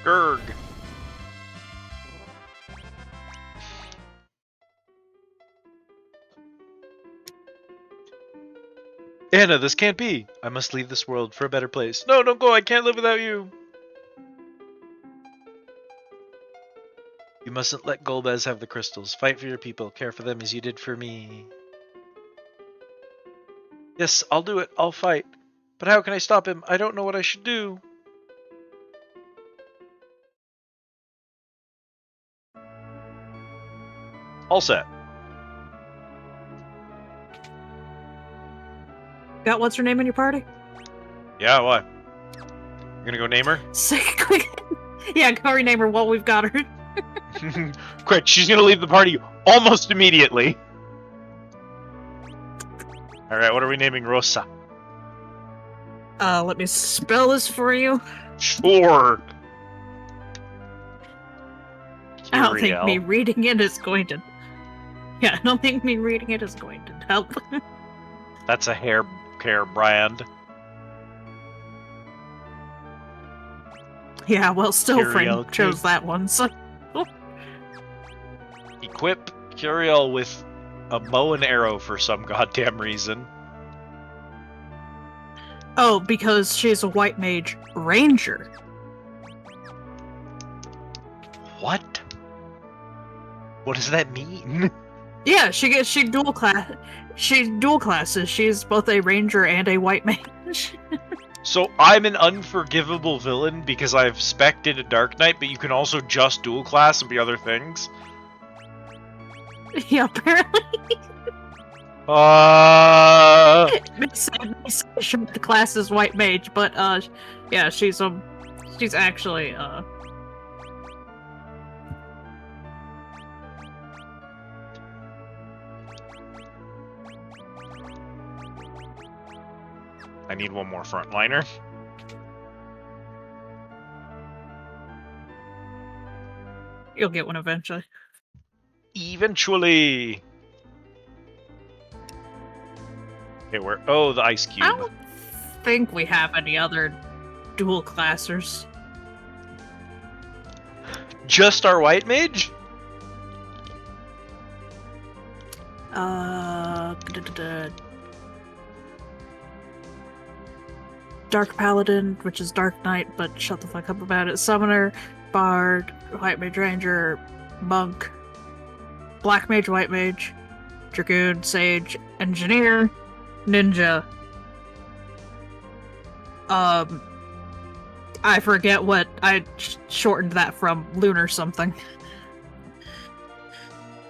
Gurg. Anna, this can't be. I must leave this world for a better place. No, don't go. I can't live without you. You mustn't let Golbez have the crystals. Fight for your people. Care for them as you did for me. Yes, I'll do it. I'll fight. But how can I stop him? I don't know what I should do. All set. Got what's her name in your party? Yeah, what? You gonna go name her? Sick quick. Yeah, go rename her while we've got her. Quick, she's gonna leave the party almost immediately. Alright, what are we naming Rosa? Let me spell this for you. Sure. I don't think Kiriel. me reading it is going to... Yeah, I don't think me reading it is going to help. That's a hair care brand. Yeah, well, still Kiriel, Frank chose that one, so... Equip Kiriel with a bow and arrow for some goddamn reason. Oh, because she's a white mage ranger. What? What does that mean? Yeah, she dual class. She's dual classes. She's both a ranger and a white mage. So I'm an unforgivable villain because I've spec'd into Dark Knight, but you can also just dual class and be other things? Yeah, apparently. The class is white mage, but yeah, she's actually I need one more frontliner. You'll get one eventually. Eventually. Okay, where? Oh, the ice cube. I don't think we have any other dual classers. Just our white mage? Dark Paladin, which is Dark Knight, but shut the fuck up about it. Summoner, Bard, White Mage Ranger, Monk, Black Mage, White Mage, Dragoon, Sage, Engineer, Ninja. I forget what I shortened that from, Lunar something.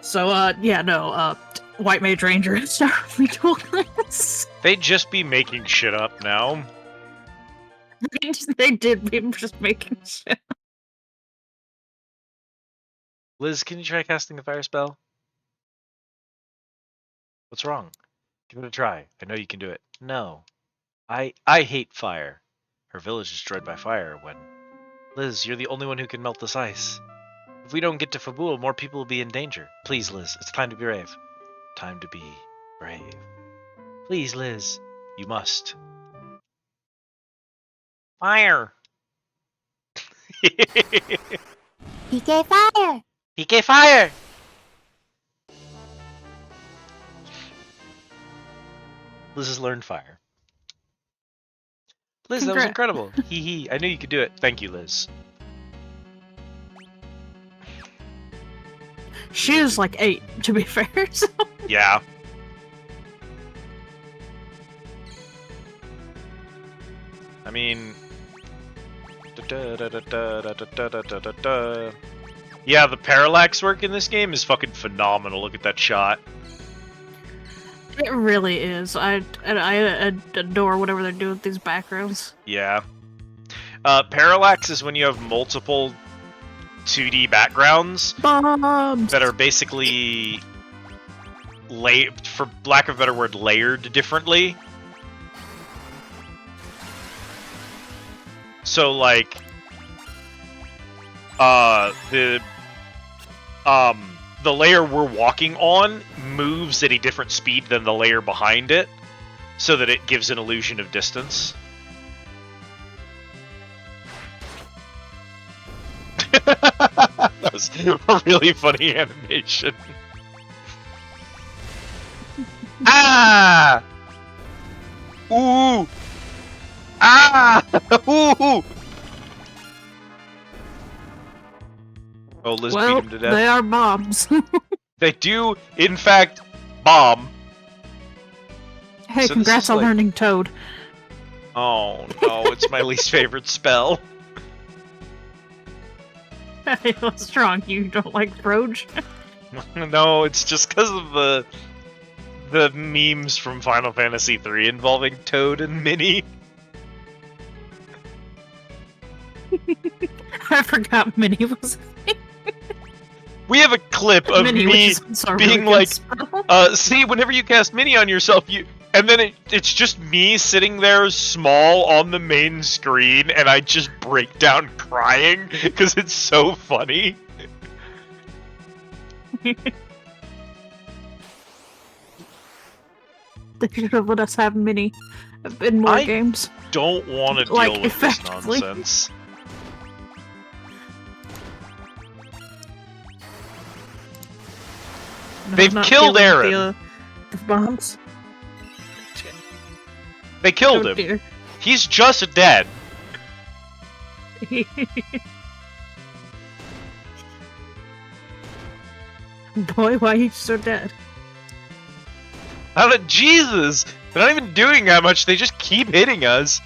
So, White Mage Ranger and Starfleet dual class. They'd just be making shit up now. They did be just making shit. Liz, can you try casting a fire spell? What's wrong? Give it a try. I know you can do it. No. I hate fire. Her village is destroyed by fire when... Liz, you're the only one who can melt this ice. If we don't get to Fabul, more people will be in danger. Please, Liz, it's time to be brave. Time to be brave. Please, Liz, you must. Fire! PK Fire! PK Fire! Liz has learned fire. Liz, that was incredible. Hee hee. I knew you could do it. Thank you, Liz. She is like 8, to be fair. So. Yeah. I mean... Yeah, the parallax work in this game is fucking phenomenal. Look at that shot. It really is. I adore whatever they're doing with these backgrounds. Yeah. Parallax is when you have multiple 2D backgrounds Bombs! that are basically, for lack of a better word, layered differently. So, like, the layer we're walking on moves at a different speed than the layer behind it, so that it gives an illusion of distance. That was a really funny animation. Ah! Ooh! Ah! Ooh! Oh, Liz beat him to death. They are bombs. They do, in fact, bomb. Hey, So congrats on learning Toad. Oh no, it's my least favorite spell. Hey, what's wrong? You don't like Froge? No, it's just because of the memes from Final Fantasy III involving Toad and Minnie. I forgot Minnie was. We have a clip of Minnie, me which is a being really like, good spell. see, whenever you cast Minnie on yourself, and then it's just me sitting there small on the main screen, and I just break down crying because it's so funny. They should have let us have Minnie in more games. Don't want to deal Like, with this effectively. nonsense. No, They've not killed dealing Aaron. with the bombs. They killed Oh, him. dear. He's just dead. Boy, why are you so dead? I don't. Jesus! They're not even doing that much. They just keep hitting us.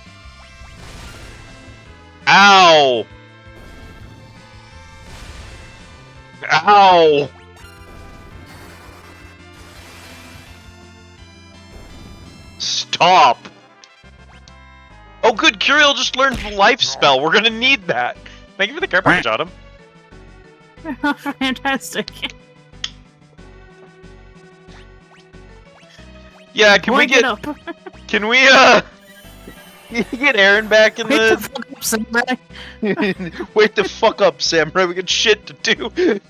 Ow! Ow! Stop! Oh good, Curiel just learned the life spell. We're gonna need that. Thank you for the care package, Autumn. Fantastic. Yeah, can Boy, we get up. can we get Aaron back in Wait the the fuck up, Samurai. Wait the fuck up, Samurai, we got shit to do.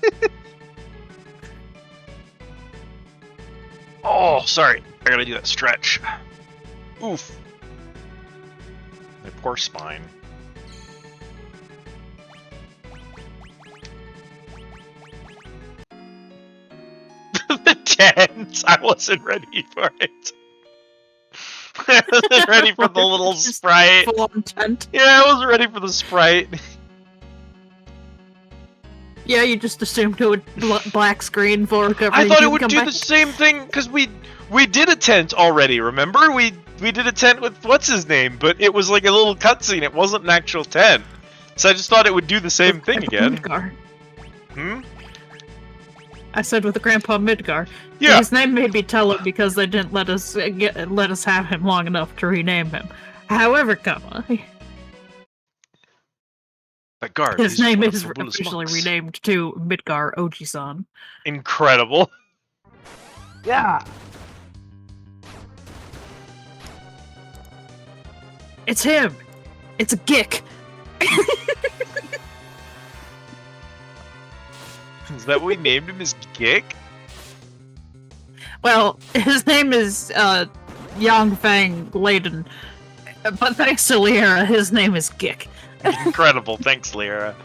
Oh, sorry. I gotta do that stretch. Oof. My poor spine. The tent! I wasn't ready for it. I wasn't ready for the little Just sprite. Full-on tent. Yeah, I wasn't ready for the sprite. Yeah, you just assumed it would black screen for recovery. I thought it and would come do back. the same thing because we did a tent already. Remember, we did a tent with what's his name, but it was like a little cutscene. It wasn't an actual tent, so I just thought it would do the same thing again. Midgar. Hmm. I said with Grandpa Midgar. Yeah. His name made me tell him because they didn't let us have him long enough to rename him. However, But guard. his he's name one of is Fabula's officially monks. renamed to Midgar Oji-san. Incredible. Yeah. It's him! It's a Gick! Is that what we named him as Gick? Well, his name is, Yang Fang Layden. But thanks to Liera, his name is Gick. Incredible, thanks, Lyra.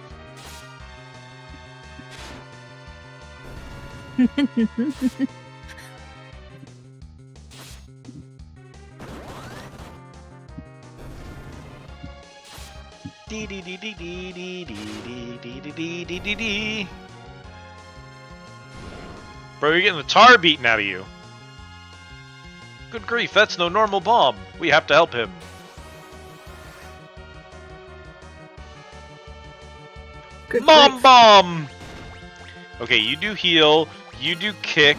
Dee dee dee dee dee dee dee dee dee dee dee dee dee. Bro, you're getting the tar beaten out of you. Good grief, that's no normal bomb. We have to help him. Good Mom grief. bomb! Okay, you do heal, you do kick,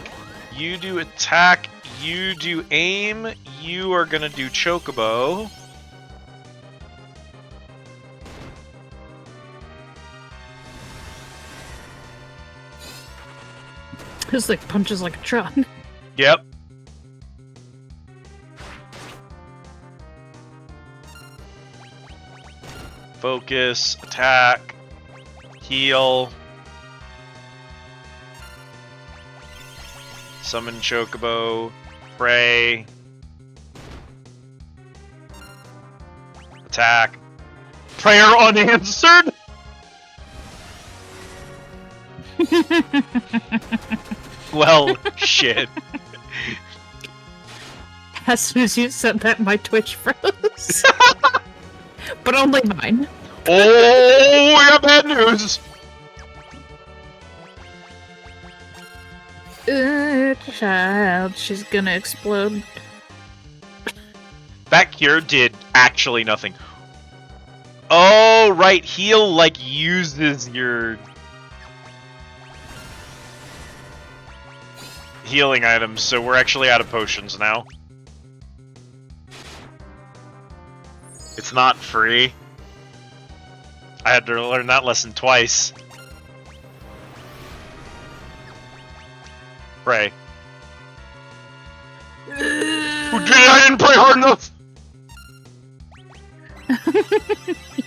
you do attack, you do aim, you are gonna do chocobo. His like punches like a truck. Yep. Focus, attack, heal. Summon chocobo, pray. Attack. Prayer unanswered? Well, shit. As soon as you said that, my Twitch froze. But only mine. Oh, we got bad news! Child, she's gonna explode. That cure did actually nothing. Oh, right, heal, like, uses your healing items, so we're actually out of potions now. It's not free. I had to learn that lesson twice. Pray. I didn't pray hard enough!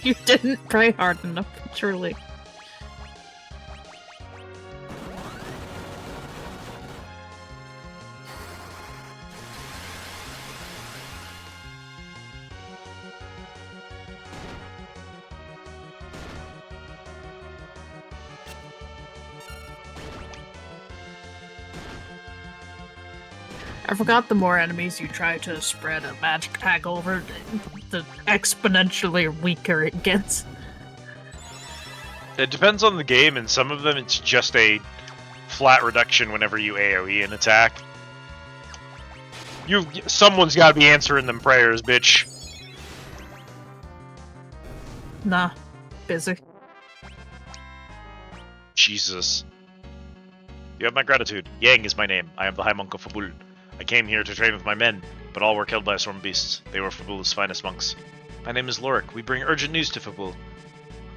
You didn't pray hard enough, truly. I forgot the more enemies you try to spread a magic tag over, the exponentially weaker it gets. It depends on the game, and some of them it's just a flat reduction whenever you AoE an attack. Someone's gotta be answering them prayers, bitch. Nah, busy. Jesus. You have my gratitude. Yang is my name. I am the High Monk of Fabul. I came here to train with my men, but all were killed by storm beasts. They were Fabul's finest monks. My name is Lorik. We bring urgent news to Fabul.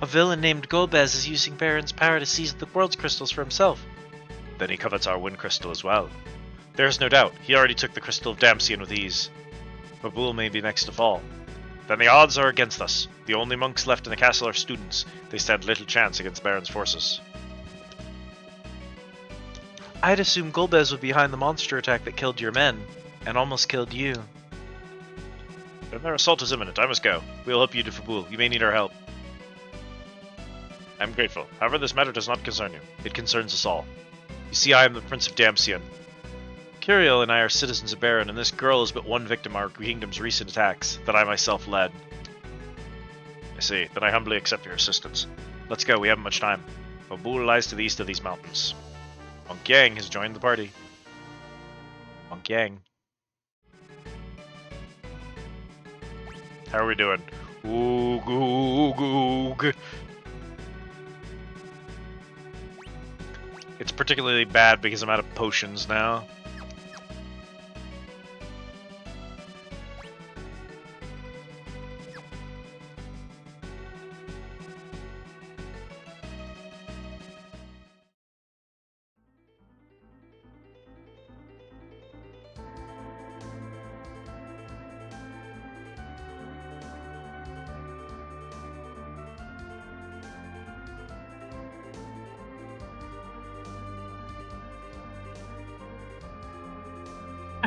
A villain named Golbez is using Baron's power to seize the world's crystals for himself. Then he covets our wind crystal as well. There is no doubt, he already took the crystal of Damsian with ease. Fabul may be next to fall. Then the odds are against us. The only monks left in the castle are students. They stand little chance against Baron's forces. I'd assume Golbez would be behind the monster attack that killed your men, and almost killed you. Then their assault is imminent. I must go. We will help you to Fabul. You may need our help. I am grateful. However, this matter does not concern you. It concerns us all. You see, I am the Prince of Damsian. Curiel and I are citizens of Baron, and this girl is but one victim of our kingdom's recent attacks that I myself led. I see. Then I humbly accept your assistance. Let's go. We haven't much time. Fabul lies to the east of these mountains. Monk Yang has joined the party. Monk Yang. How are we doing? Oog, oog, oog. It's particularly bad because I'm out of potions now.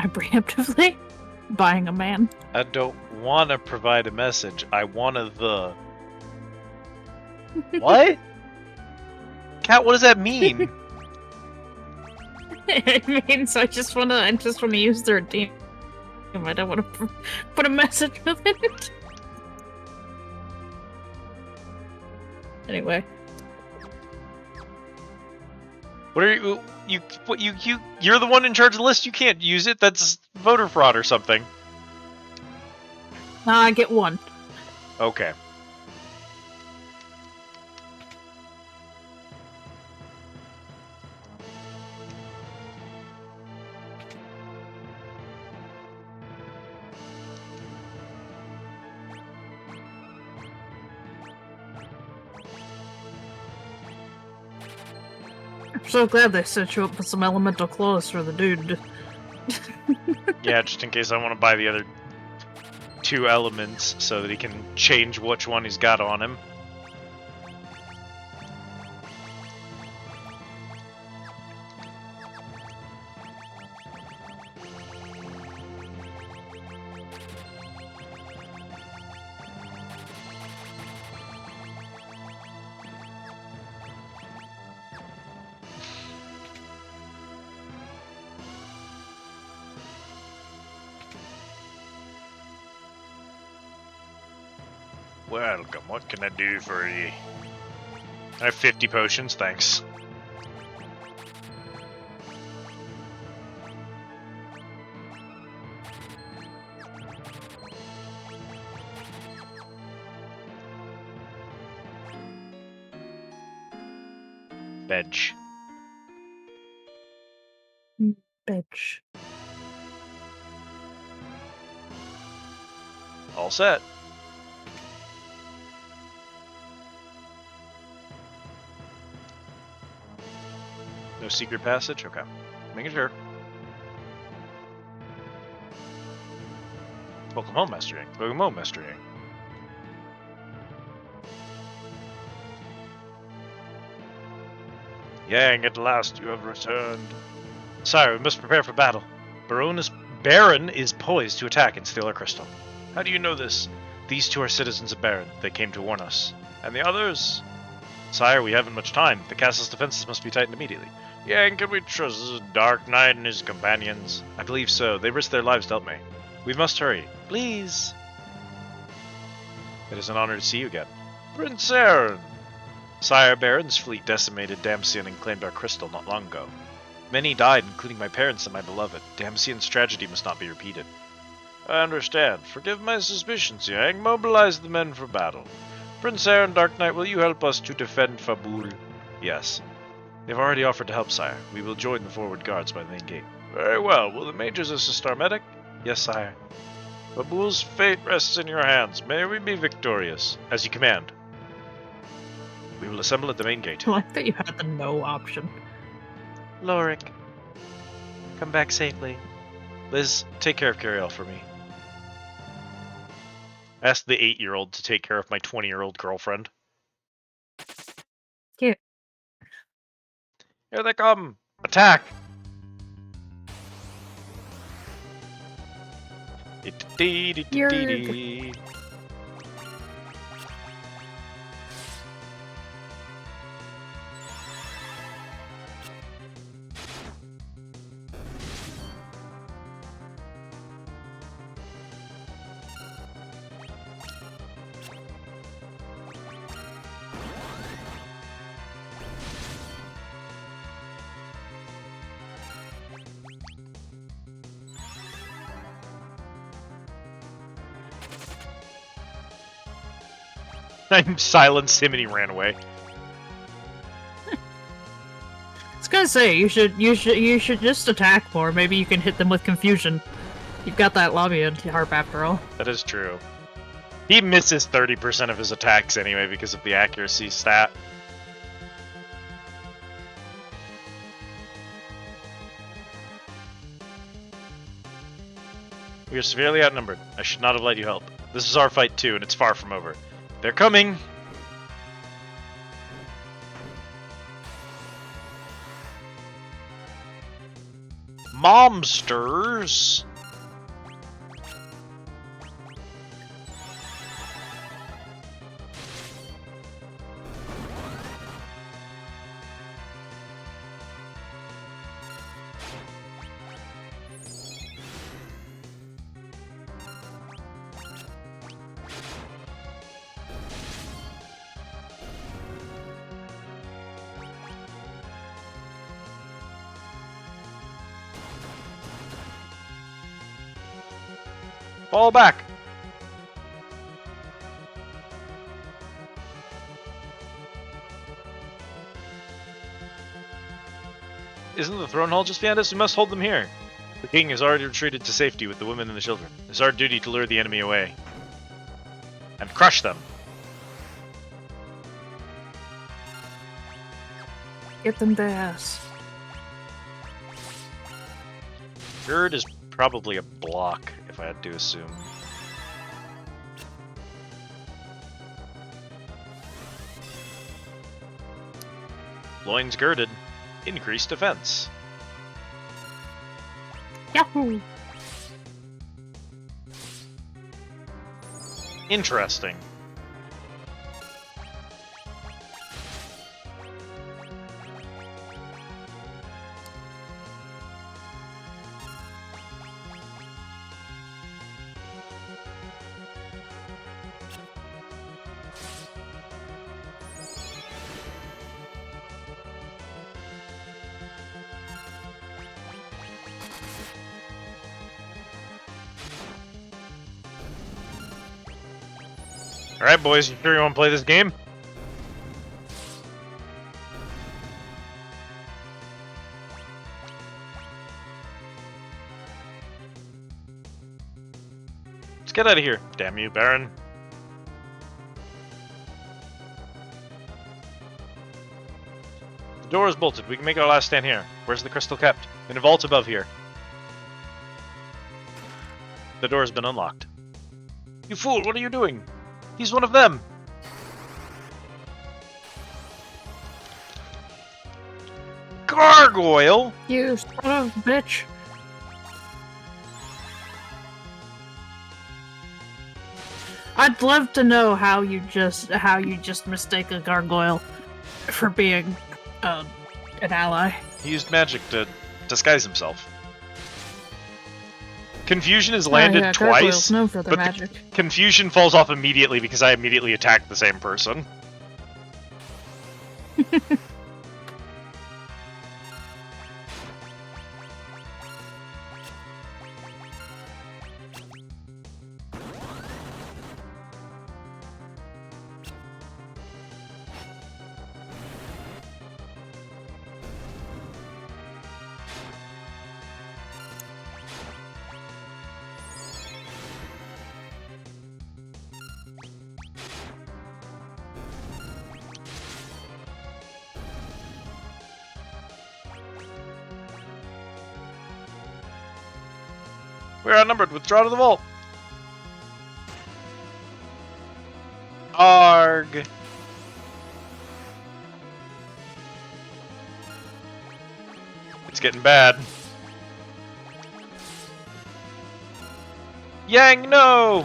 I preemptively buying a man. I don't want to provide a message. I want the. What? Cat, what does that mean? It means I just wanna use their DM. I don't want to put a message with it. Anyway. What are you're the one in charge of the list. You can't use it. That's voter fraud or something. I get one. Okay. I'm so glad they set you up with some elemental claws for the dude. Yeah, just in case I want to buy the other 2 elements so that he can change which one he's got on him. Welcome, what can I do for you? I have 50 potions, thanks. Veg. Bitch. All set. No secret passage? Okay. Making sure. Welcome home, Master Yang. Welcome home, Master Yang. Yang, at last you have returned. Sire, we must prepare for battle. Baron is poised to attack and steal our crystal. How do you know this? These 2 are citizens of Baron. They came to warn us. And the others? Sire, we haven't much time. The castle's defenses must be tightened immediately. Yang, can we trust this Dark Knight and his companions? I believe so. They risked their lives to help me. We must hurry. Please. It is an honor to see you again. Prince Aaron. Sire, Baron's fleet decimated Damcian and claimed our crystal not long ago. Many died, including my parents and my beloved. Damcian's tragedy must not be repeated. I understand. Forgive my suspicions, Yang. Mobilize the men for battle. Prince Aaron, Dark Knight, will you help us to defend Fabul? Yes. They've already offered to help, sire. We will join the forward guards by the main gate. Very well. Will the mages assist our medic? Yes, sire. Fabul's fate rests in your hands. May we be victorious. As you command. We will assemble at the main gate. I like that you had the no option. Lorik, come back safely. Liz, take care of Cariel for me. Ask the 8-year-old to take care of my 20-year-old girlfriend. Cute. Here they come! Attack! Yerg. I silenced him and he ran away. I was gonna say you should just attack more. Maybe you can hit them with confusion. You've got that lobby harp after all. That is true. He misses 30% of his attacks anyway because of the accuracy stat. We are severely outnumbered. I should not have let you help. This is our fight too, and it's far from over. They're coming! Momsters. Fall back. Isn't the throne hall just behind us? We must hold them here. The king has already retreated to safety with the women and the children. It's our duty to lure the enemy away. And crush them. Get them their ass. Gird is probably a block, if I had to assume. Loins girded. Increased defense. Yahoo! Interesting. Alright, boys, you sure you want to play this game? Let's get out of here. Damn you, Baron. The door is bolted. We can make our last stand here. Where's the crystal kept? In a vault above here. The door has been unlocked. You fool, what are you doing? He's one of them! Gargoyle! You son of a bitch. I'd love to know how you just mistake a gargoyle for being an ally. He used magic to disguise himself. Confusion is landed yeah, twice, gargoyles known for their but magic. the confusion falls off immediately because I immediately attacked the same person. We're outnumbered. Withdraw to the vault. Arg. It's getting bad. Yang, no!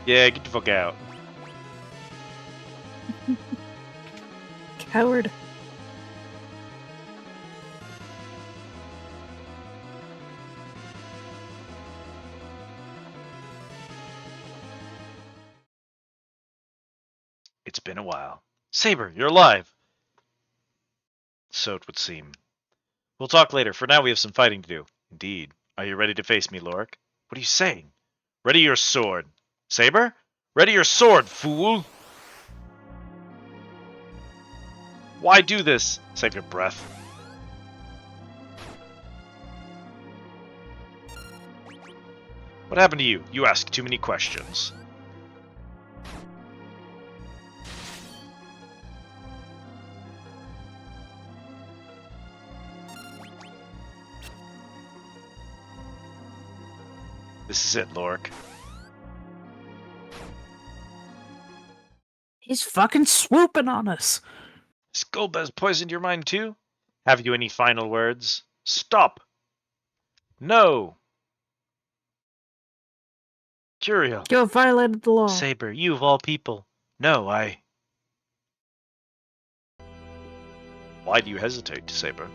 Yeah, get the fuck out. Coward. It's been a while. Saber, you're alive! So it would seem. We'll talk later. For now, we have some fighting to do. Indeed. Are you ready to face me, Lorik? What are you saying? Ready your sword. Saber? Ready your sword, fool! Why do this? Save your breath. What happened to you? You ask too many questions. This is it, Lorik. He's fucking swooping on us. Has Golbez poisoned your mind too? Have you any final words? Stop! No! Curiel. You have violated the law. Saber, you of all people. No, Why do you hesitate, Saber?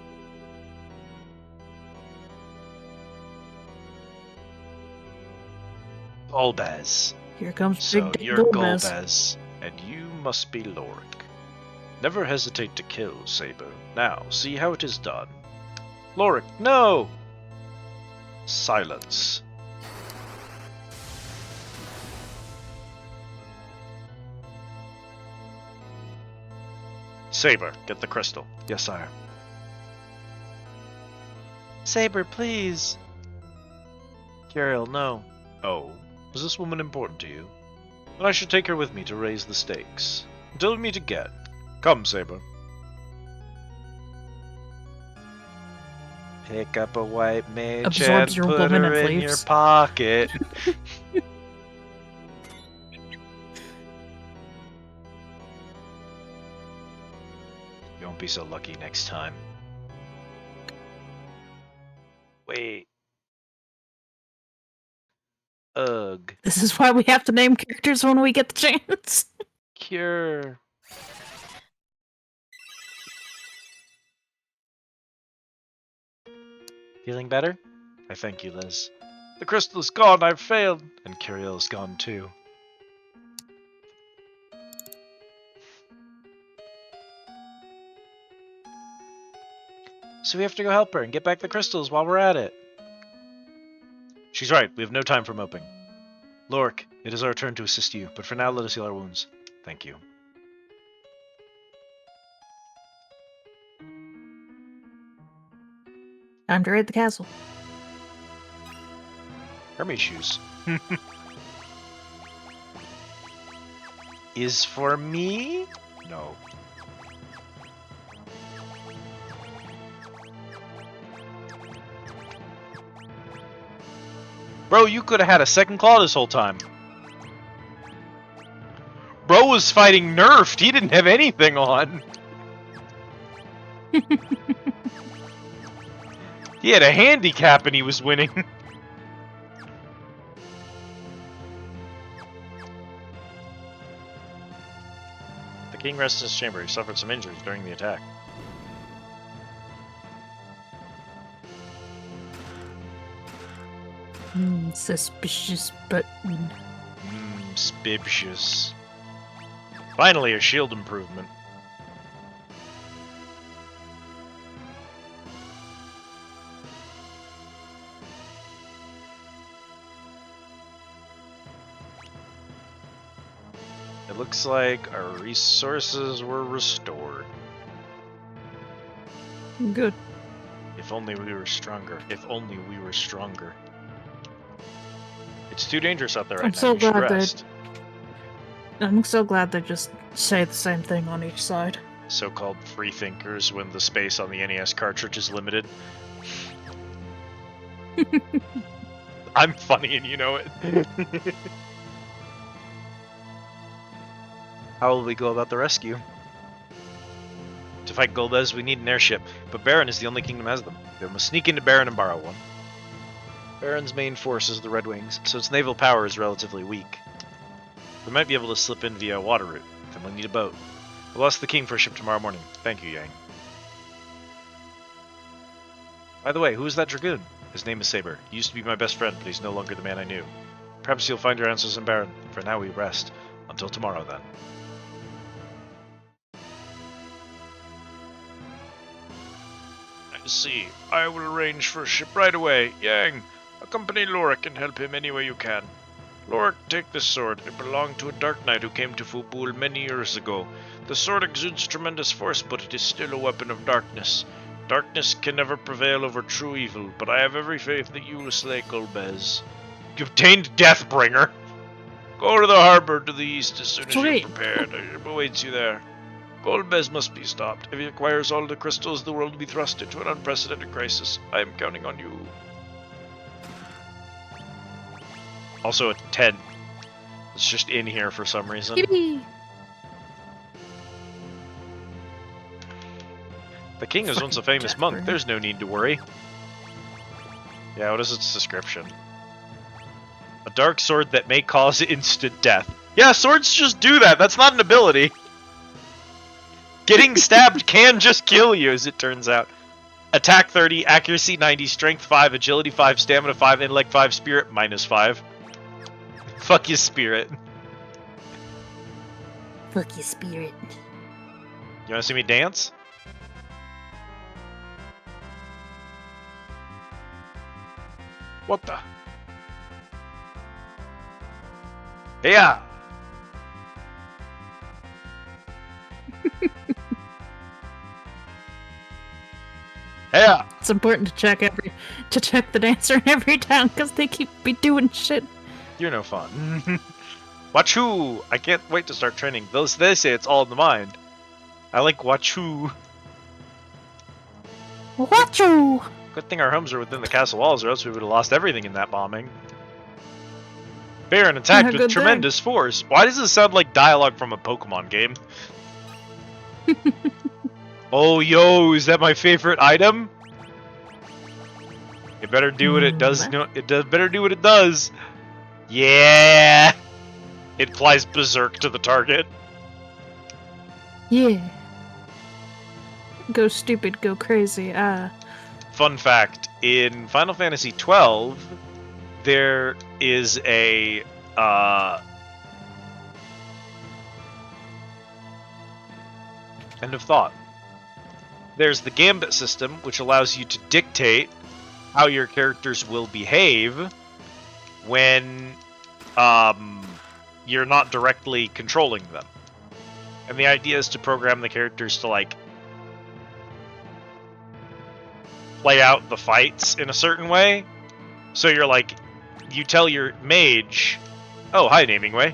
Golbez. Here comes So Big you're Dick Golbez. Golbez, and you must be Lorik. Never hesitate to kill, Saber. Now, see how it is done. Lorik, no! Silence. Saber, get the crystal. Yes, sire. Saber, please. Curiel, no. Oh, is this woman important to you? Then I should take her with me to raise the stakes. Until we meet again. Come, Saber. Pick up a white mage Absorbs and your put woman her and in your leaves. pocket. You won't be so lucky next time. Wait. Ugh. This is why we have to name characters when we get the chance. Cure. Feeling better? I thank you, Liz. The crystal is gone, I've failed. And Curiel is gone too. So we have to go help her and get back the crystals while we're at it. She's right, we have no time for moping. Lorik, it is our turn to assist you, but for now let us heal our wounds. Thank you. Time to raid the castle. Hermes shoes. Is for me? No. Bro, you could have had a second claw this whole time. Bro was fighting nerfed. He didn't have anything on. He had a handicap and he was winning. The king rests in his chamber. He suffered some injuries during the attack. Suspicious, but Suspicious. Finally, a shield improvement. It looks like our resources were restored. good. If only we were stronger. If only we were stronger. It's too dangerous out there right I'm now. so You should glad rest. I'm so glad they just say the same thing on each side. So-called free thinkers when the space on the NES cartridge is limited. I'm funny and you know it. How will we go about the rescue? To fight Golbez, we need an airship, but Baron is the only kingdom that has them. We must sneak into Baron and borrow one. Baron's main force is the Red Wings, so its naval power is relatively weak. We might be able to slip in via a water route, then we'll need a boat. We'll ask the king for a ship tomorrow morning. Thank you, Yang. By the way, who is that dragoon? His name is Saber. He used to be my best friend, but he's no longer the man I knew. Perhaps you'll find your answers in Baron. For now, we rest. Until tomorrow, then. I see. I will arrange for a ship right away. Yang, accompany Lorik and help him any way you can. Lorik, take this sword. It belonged to a dark knight who came to Fubul many years ago. The sword exudes tremendous force, but it is still a weapon of darkness. Darkness can never prevail over true evil, but I have every faith that you will slay Golbez. You obtained Deathbringer. Go to the harbor to the east as soon as you're Sweet. prepared. It awaits you there. Golbez must be stopped. If he acquires all the crystals, the world will be thrust into an unprecedented crisis. I am counting on you. Also a tent. It's just in here for some reason. Yippee! The king was once a famous Jack monk. Burn. There's no need to worry. Yeah, what is its description? A dark sword that may cause instant death. Yeah, swords just do that. That's not an ability. Getting stabbed can just kill you, as it turns out. Attack 30, accuracy 90, strength 5, agility 5, stamina 5, intellect 5, spirit -5. Fuck you, spirit. Fuck your spirit. You wanna see me dance? What the? Yeah. Yeah. It's important to check the dancer in every town because they keep be doing shit. You're no fun. Wachu! I can't wait to start training. They say it's all in the mind. I like Wachu. Wachu! Good thing our homes are within the castle walls, or else we would have lost everything in that bombing. Baron attacked with Good tremendous force. Why does this sound like dialogue from a Pokemon game? Oh, yo, is that my favorite item? It better do what it does. No, it does better do what it does. Yeah. It flies berserk to the target. Yeah. Go stupid, go crazy. Fun fact: in Final Fantasy XII, there is a end of thought. There's the Gambit system, which allows you to dictate how your characters will behave when you're not directly controlling them. And the idea is to program the characters to, like, play out the fights in a certain way. So you're like, you tell your mage, oh, hi, Naming Way.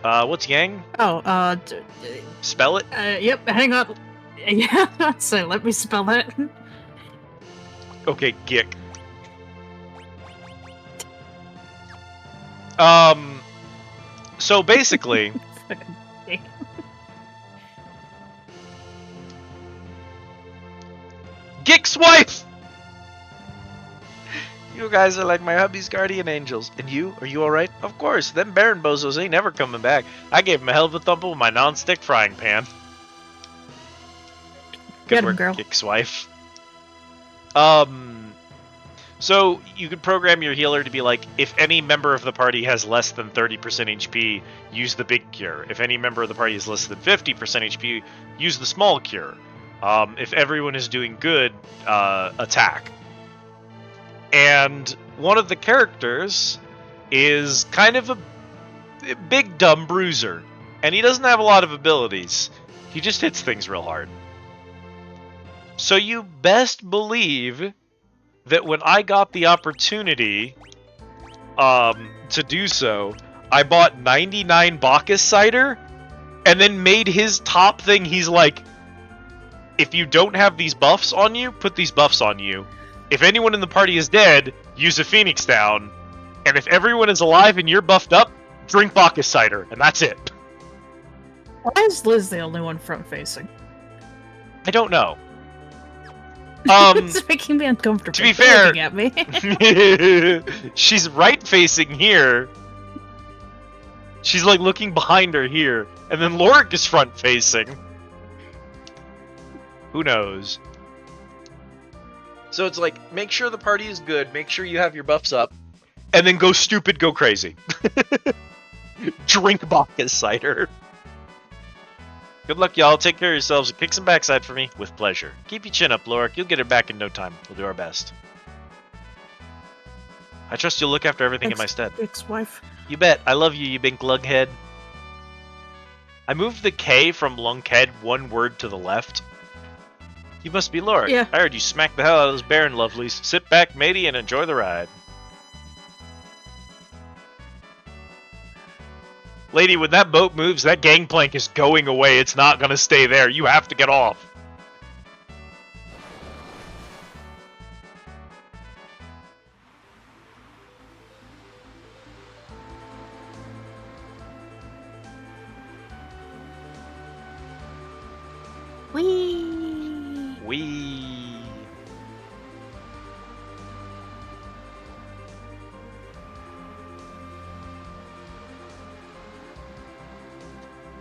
What's Yang? Oh, Spell it? yep, hang on. Yeah, so let me spell that. Okay, Gick. So basically, Gick's wife! You guys are like my hubby's guardian angels. And you? Are you alright? Of course, them Baron bozos ain't never coming back. I gave him a hell of a thumple with my non-stick frying pan. Get Good him, work, girl. Gick's wife. So you could program your healer to be like, if any member of the party has less than 30% HP, use the big cure. If any member of the party is less than 50% HP, use the small cure. If everyone is doing good, attack. And one of the characters is kind of a big dumb bruiser, and he doesn't have a lot of abilities. He just hits things real hard. So you best believe that when I got the opportunity to do so, I bought 99 Bacchus cider, and then made his top thing, he's like, if you don't have these buffs on you, put these buffs on you. If anyone in the party is dead, use a Phoenix down. And if everyone is alive and you're buffed up, drink Bacchus cider, and that's it. Why is Liz the only one front-facing? I don't know. It's making me uncomfortable. To be fair- looking at me. She's right-facing here. She's like looking behind her here. And then Lorik is front-facing. Who knows? So it's like, make sure the party is good, make sure you have your buffs up, and then go stupid, go crazy. Drink Bacchus cider. Good luck, y'all. Take care of yourselves and kick some backside for me with pleasure. Keep your chin up, Lorik. You'll get it back in no time. We'll do our best. I trust you'll look after everything in my stead. Ex-wife. You bet. I love you, you big lughead. I moved the K from lunkhead one word to the left. You must be Lorik. Yeah. I heard you smack the hell out of those Baron lovelies. Sit back, matey, and enjoy the ride. Lady, when that boat moves, that gangplank is going away. It's not going to stay there. You have to get off. Whee! Wee.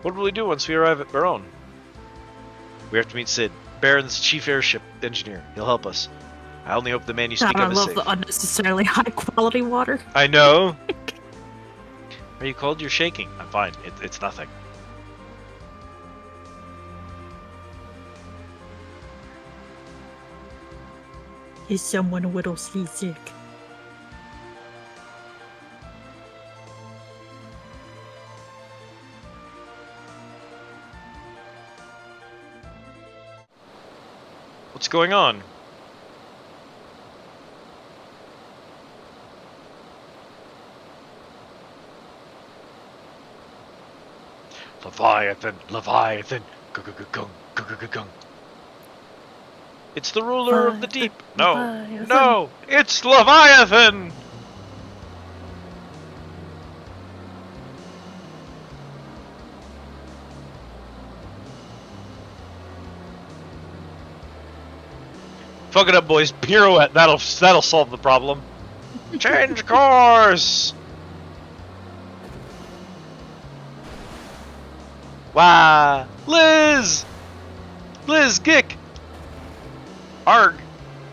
What will we do once we arrive at Baron? We have to meet Sid, Baron's chief airship engineer. He'll help us. I only hope the man you speak God, I of is love safe. the unnecessarily high quality water. I know. Are you cold? You're shaking. I'm fine. It's nothing. Is someone a little seasick? What's going on? Leviathan, Leviathan, gung. It's the ruler of the deep. No, Leviathan. no, it's Leviathan. Fuck it up, boys. Pirouette. That'll solve the problem. Change course. Wow. Liz! Liz, Gick! Arg!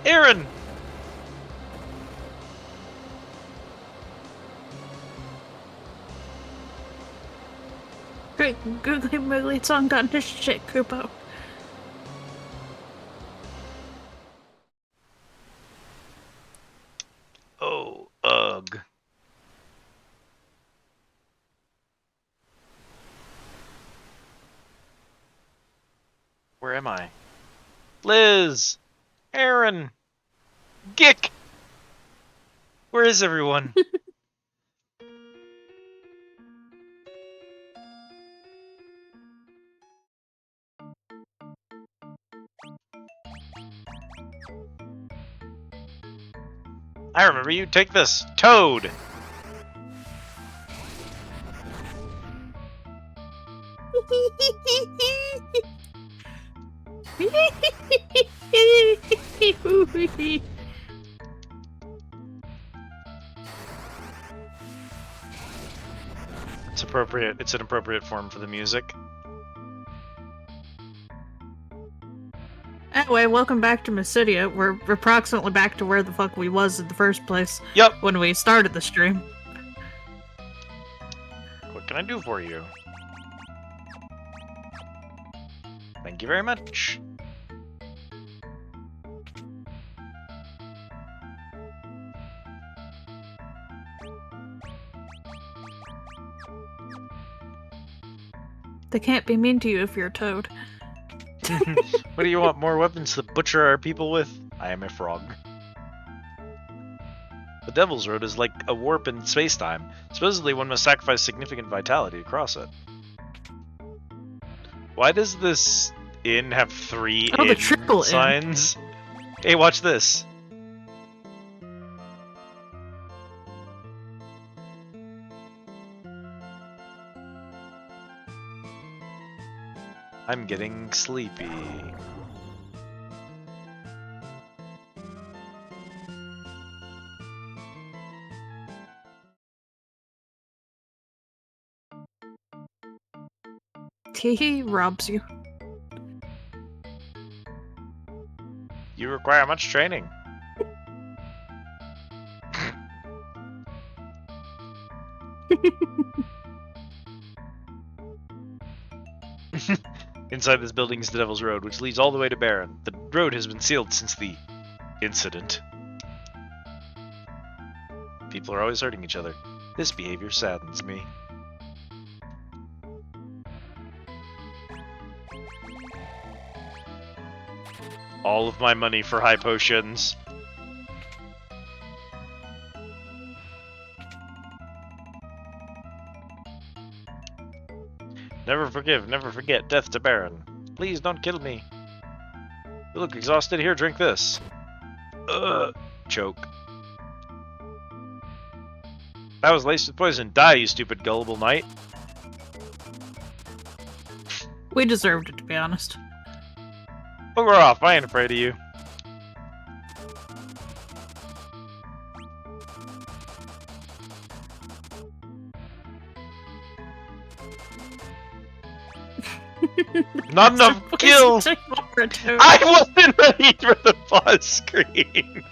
Aaron! Great googly moogly song done this shit, Kupo. Oh, ugh. Where am I? Liz! Aaron! Gick! Where is everyone? I remember you. Take this. Toad! It's appropriate. It's an appropriate form for the music. Anyway, welcome back to Mysidia. We're approximately back to where the fuck we was in the first place Yep. when we started the stream. What can I do for you? Thank you very much. They can't be mean to you if you're a toad. What do you want? More weapons to butcher our people with? I am a frog. The Devil's Road is like a warp in space-time. Supposedly one must sacrifice significant vitality to cross it. Why does this inn have 3 Oh, the inn triple inn. signs? Hey, watch this. I'm getting sleepy. He robs you. You require much training. Inside this building is the Devil's Road, which leads all the way to Baron. The road has been sealed since the incident. People are always hurting each other. This behavior saddens me. All of my money for high potions. Never forgive, never forget. Death to Baron. Please don't kill me. You look exhausted. Here, drink this. Choke. That was laced with poison. Die, you stupid gullible knight. We deserved it, to be honest. Booger off, I ain't afraid of you. Not enough kills! I wasn't ready for the pause screen!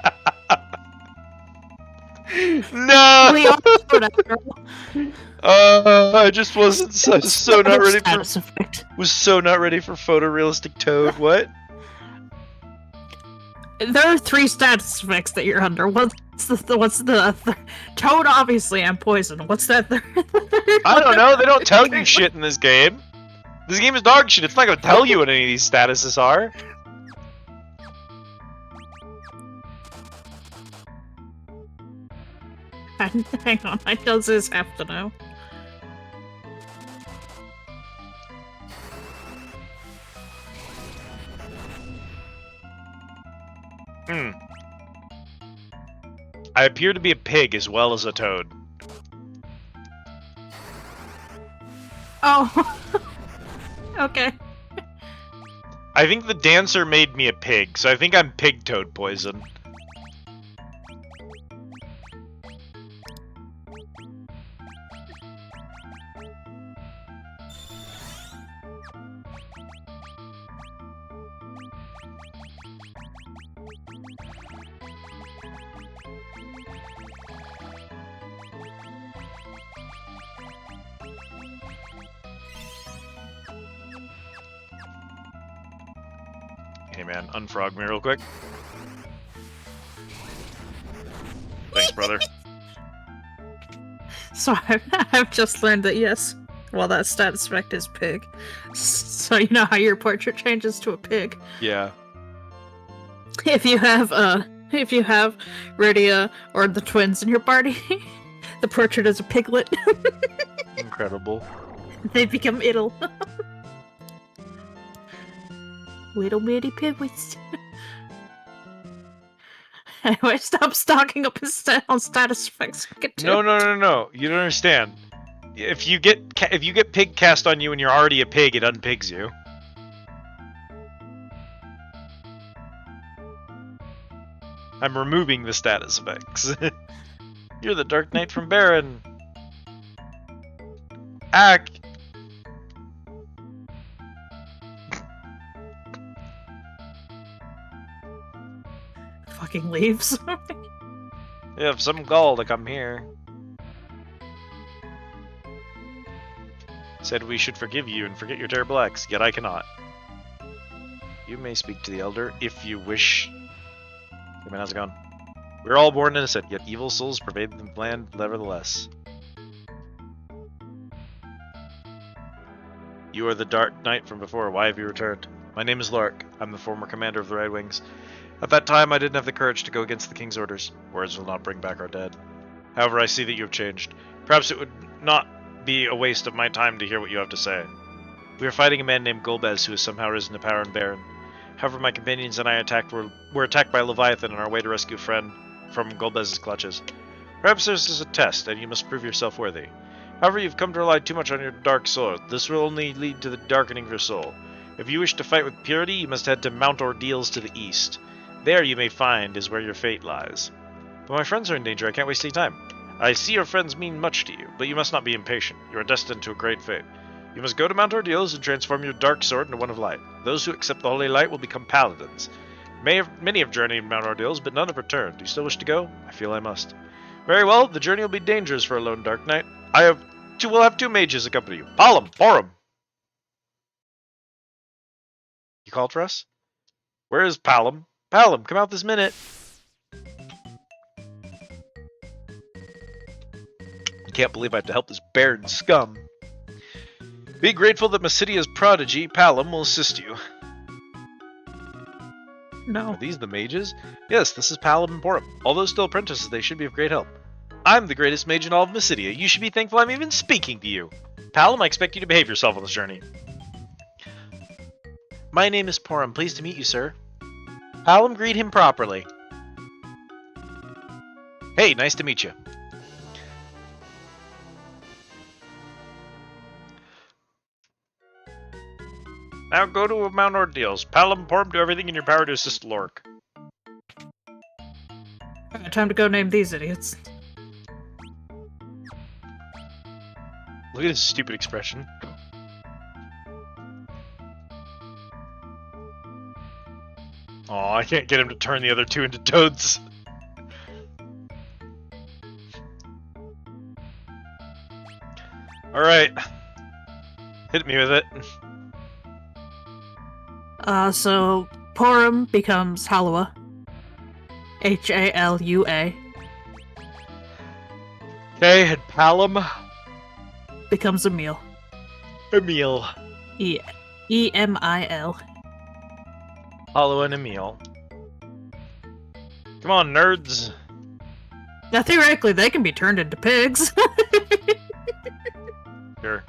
No! We all whatever. I just wasn't so not ready for status effect. was so not ready for photorealistic Toad. What? There are 3 status effects that you're under. What's the Toad obviously and poison. What's that third? I don't know. They don't tell you shit in this game. This game is dog shit. It's not gonna tell you what any of these statuses are. Hang on, I just have to know. I appear to be a pig as well as a toad. Oh. Okay. I think the dancer made me a pig, so I think I'm pig toad poison. Hey man, unfrog me real quick. Thanks, brother. So I've just learned that yes, well that status effect is pig. So you know how your portrait changes to a pig. Yeah. If you have Rydia or the twins in your party, the portrait is a piglet. Incredible. They become iddle. Little bitty piglets. Anyway, stop stocking up his on status effects. No. You don't understand. If you get pig cast on you and you're already a pig, it unpigs you. I'm removing the status effects. You're the Dark Knight from Baron. Ack. Fucking leaves. You have some gall to come here. Said we should forgive you and forget your terrible acts, yet I cannot. You may speak to the Elder if you wish. Hey man, how's it going? We're all born innocent, yet evil souls pervade the land nevertheless. You are the Dark Knight from before. Why have you returned? My name is Lark. I'm the former commander of the Red Wings. At that time, I didn't have the courage to go against the King's orders. Words will not bring back our dead. However, I see that you have changed. Perhaps it would not be a waste of my time to hear what you have to say. We are fighting a man named Golbez who has somehow risen to power in Baron. However, my companions and I were attacked by Leviathan on our way to rescue a friend from Golbez's clutches. Perhaps this is a test, and you must prove yourself worthy. However, you've come to rely too much on your dark soul. This will only lead to the darkening of your soul. If you wish to fight with purity, you must head to Mount Ordeals to the east. There you may find is where your fate lies. But my friends are in danger, I can't waste any time. I see your friends mean much to you, but you must not be impatient. You are destined to a great fate. You must go to Mount Ordeals and transform your dark sword into one of light. Those who accept the holy light will become paladins. Many have journeyed to Mount Ordeals, but none have returned. Do you still wish to go? I feel I must. Very well, the journey will be dangerous for a lone dark knight. We'll have 2 mages accompany you. Palom, Porum! You called for us? Where is Palom? Palom, come out this minute! I can't believe I have to help this Baron scum. Be grateful that Massidia's prodigy, Palom, will assist you. No. Are these the mages? Yes, this is Palom and Porum. Although still apprentices, they should be of great help. I'm the greatest mage in all of Massidia. You should be thankful I'm even speaking to you. Palom, I expect you to behave yourself on this journey. My name is Porum. Pleased to meet you, sir. Palom, greet him properly. Hey, nice to meet you. Now go to Mount Ordeals. Palom Porm, do everything in your power to assist Lork. Alright, time to go name these idiots. Look at his stupid expression. Aw, I can't get him to turn the other two into toads. Alright. Hit me with it. So Porum becomes Halua. Halua Okay, and Palom. becomes Emil. Emil. Emil. Hollow and Emil. Come on, nerds. Now theoretically they can be turned into pigs. Sure.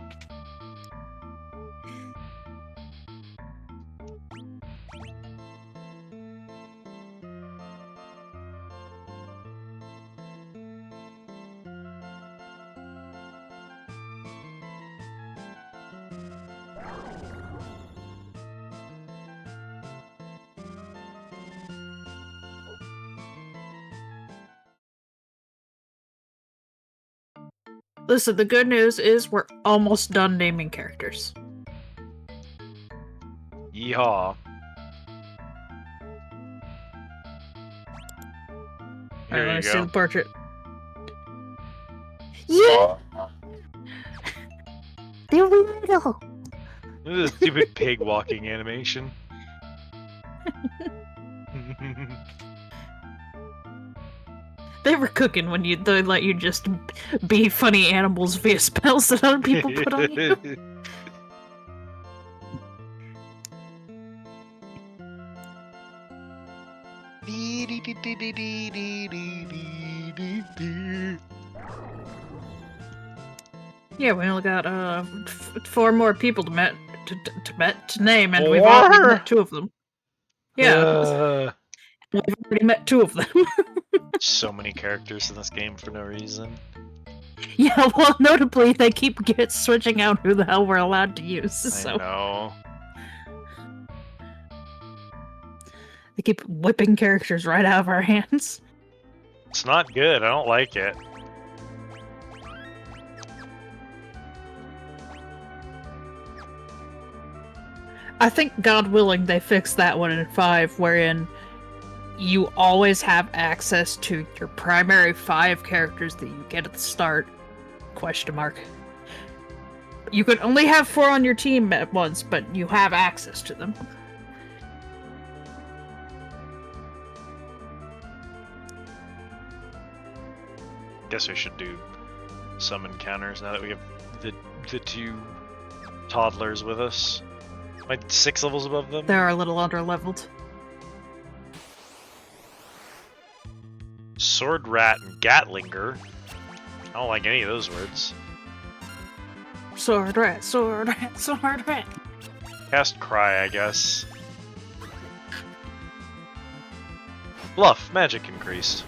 Listen, the good news is we're almost done naming characters. Yeehaw. Here Alright, you let's see go. the portrait. Yeah! They're little. Look at this stupid pig walking animation. They were cooking when they let you just be funny animals via spells that other people put on you. Yeah, we only got 4 more people to name, and we've already Four? met 2 of them. Yeah, we've already met 2 of them. So many characters in this game for no reason. Yeah, well, notably, they keep switching out who the hell we're allowed to use. I So know. they keep whipping characters right out of our hands. It's not good. I don't like it. I think, God willing, they fix that one in 5, wherein you always have access to your primary 5 characters that you get at the start. Question mark. You can only have 4 on your team at once, but you have access to them. Guess we should do some encounters now that we have the 2 toddlers with us. Am I 6 levels above them? They're a little under-leveled. Sword Rat and Gatlinger. I don't like any of those words. Sword rat, sword rat, sword rat. Cast Cry, I guess. Bluff, magic increased.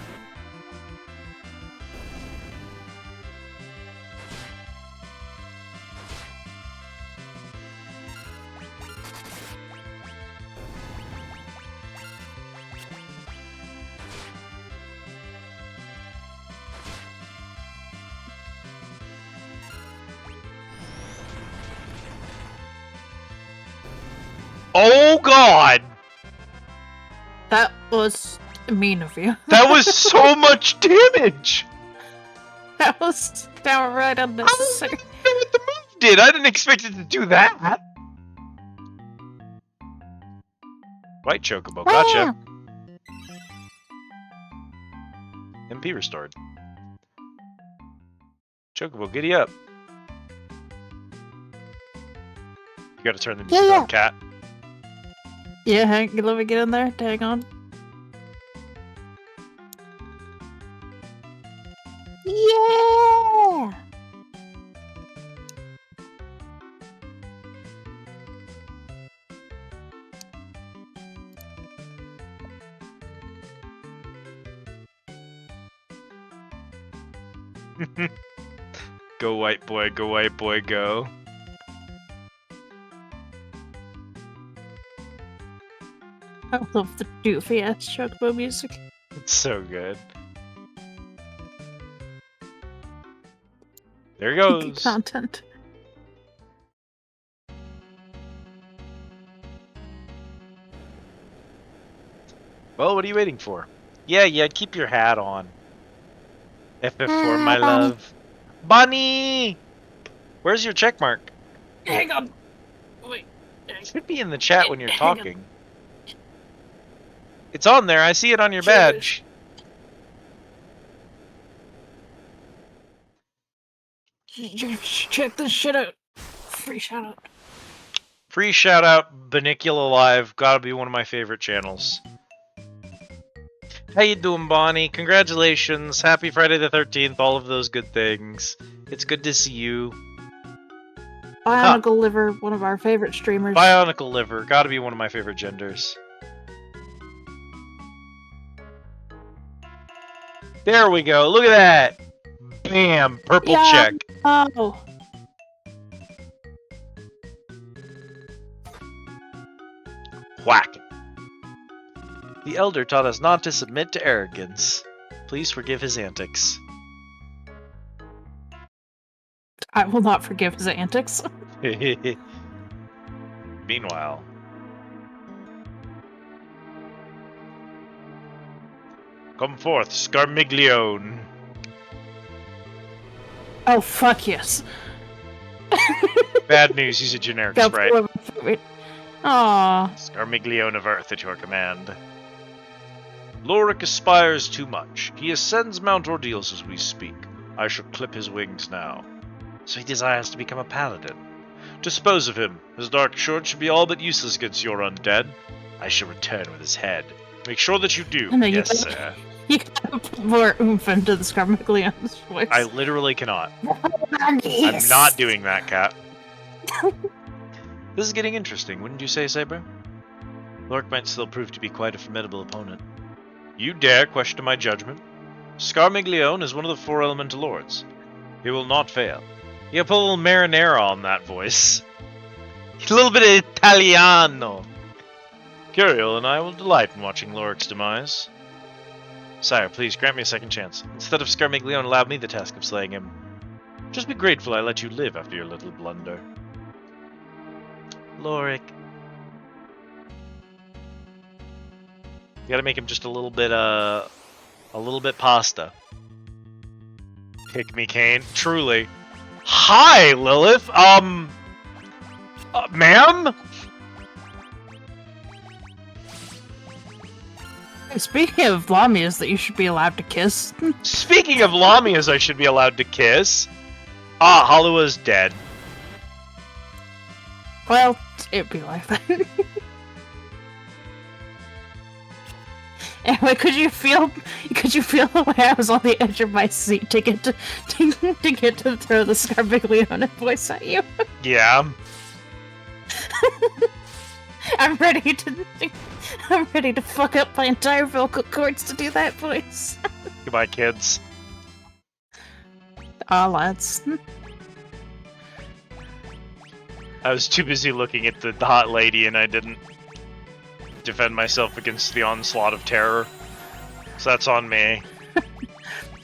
Oh god! That was mean of you. That was so much damage! That was downright unnecessary. I don't know what the move did. I didn't expect it to do that. White Chocobo, gotcha. MP restored. Chocobo, giddy up. You gotta turn the music Yeah. on, cat. Yeah, let me get in there. Hang on. Yeah! Go white boy, go white boy, go. I love the doofy ass Chocobo music. It's so good. There goes. Content. Well, what are you waiting for? Yeah, keep your hat on. FF4, my love. Bunny! Where's your check mark? Hang on. Wait. It should be in the chat when you're talking. It's on there. I see it on your badge. Check this shit out. Free shout out. Free shout out, Banicula Live. Gotta be one of my favorite channels. How you doing, Bonnie? Congratulations. Happy Friday the 13th. All of those good things. It's good to see you. Bionicle Liver, one of our favorite streamers. Bionicle Liver. Gotta be one of my favorite genders. There we go. Look at that. Bam. Purple check. Oh. Whack. The Elder taught us not to submit to arrogance. Please forgive his antics. I will not forgive his antics. Meanwhile... Come forth, Scarmiglione. Oh, fuck yes. Bad news, he's a generic sprite. Aww. Scarmiglione of Earth at your command. Lorik aspires too much. He ascends Mount Ordeals as we speak. I shall clip his wings now. So he desires to become a paladin. Dispose of him. His dark sword should be all but useless against your undead. I shall return with his head. Make sure that you do. No, yes, sir. You gotta put more oomph into the Scarmiglione's voice. I literally cannot. I'm not doing that, cat. This is getting interesting, wouldn't you say, Saber? Lorik might still prove to be quite a formidable opponent. You dare question my judgment? Scarmiglione is one of the 4 elemental lords. He will not fail. You put a little marinara on that voice. A little bit of Italiano. Curiel and I will delight in watching Lorik's demise. Sire, please grant me a second chance. Instead of Scarmiglione, allow me the task of slaying him. Just be grateful I let you live after your little blunder. Lorik. You gotta make him just a little bit pasta. Pick me, Kane. Truly. Hi, Lilith. Ma'am? Speaking of Lamias that you should be allowed to kiss. Speaking of Lamias I should be allowed to kiss. Ah, Holua's dead. Well, it'd be like that. Anyway, could you feel the way I was on the edge of my seat to get to throw the Scarmiglione voice at you? Yeah. I'm ready to fuck up my entire vocal cords to do that voice. Goodbye, kids. Aw, lads. I was too busy looking at the hot lady and I didn't defend myself against the onslaught of terror. So that's on me.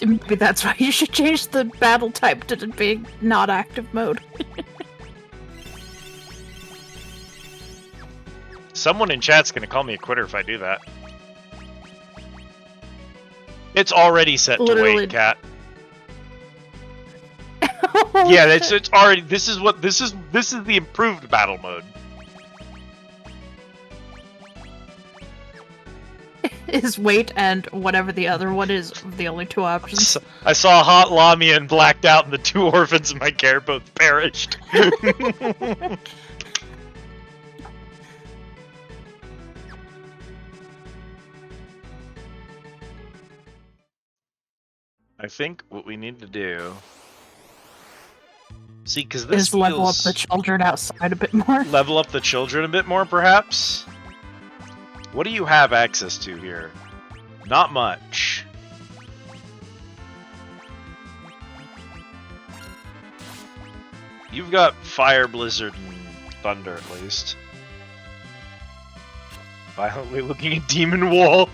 Maybe that's why you should change the battle type to being not active mode. Someone in chat's gonna call me a quitter if I do that. It's already set to wait, cat. Yeah, it's already. This is the improved battle mode. Is wait and whatever the other one is the only 2 options. I saw a hot Lamia and blacked out, and the 2 orphans in my care both perished. I think what we need to do... See, because this is level up the children outside a bit more. Level up the children a bit more, perhaps? What do you have access to here? Not much. You've got Fire, Blizzard, and Thunder, at least. Violently looking at Demon Wall.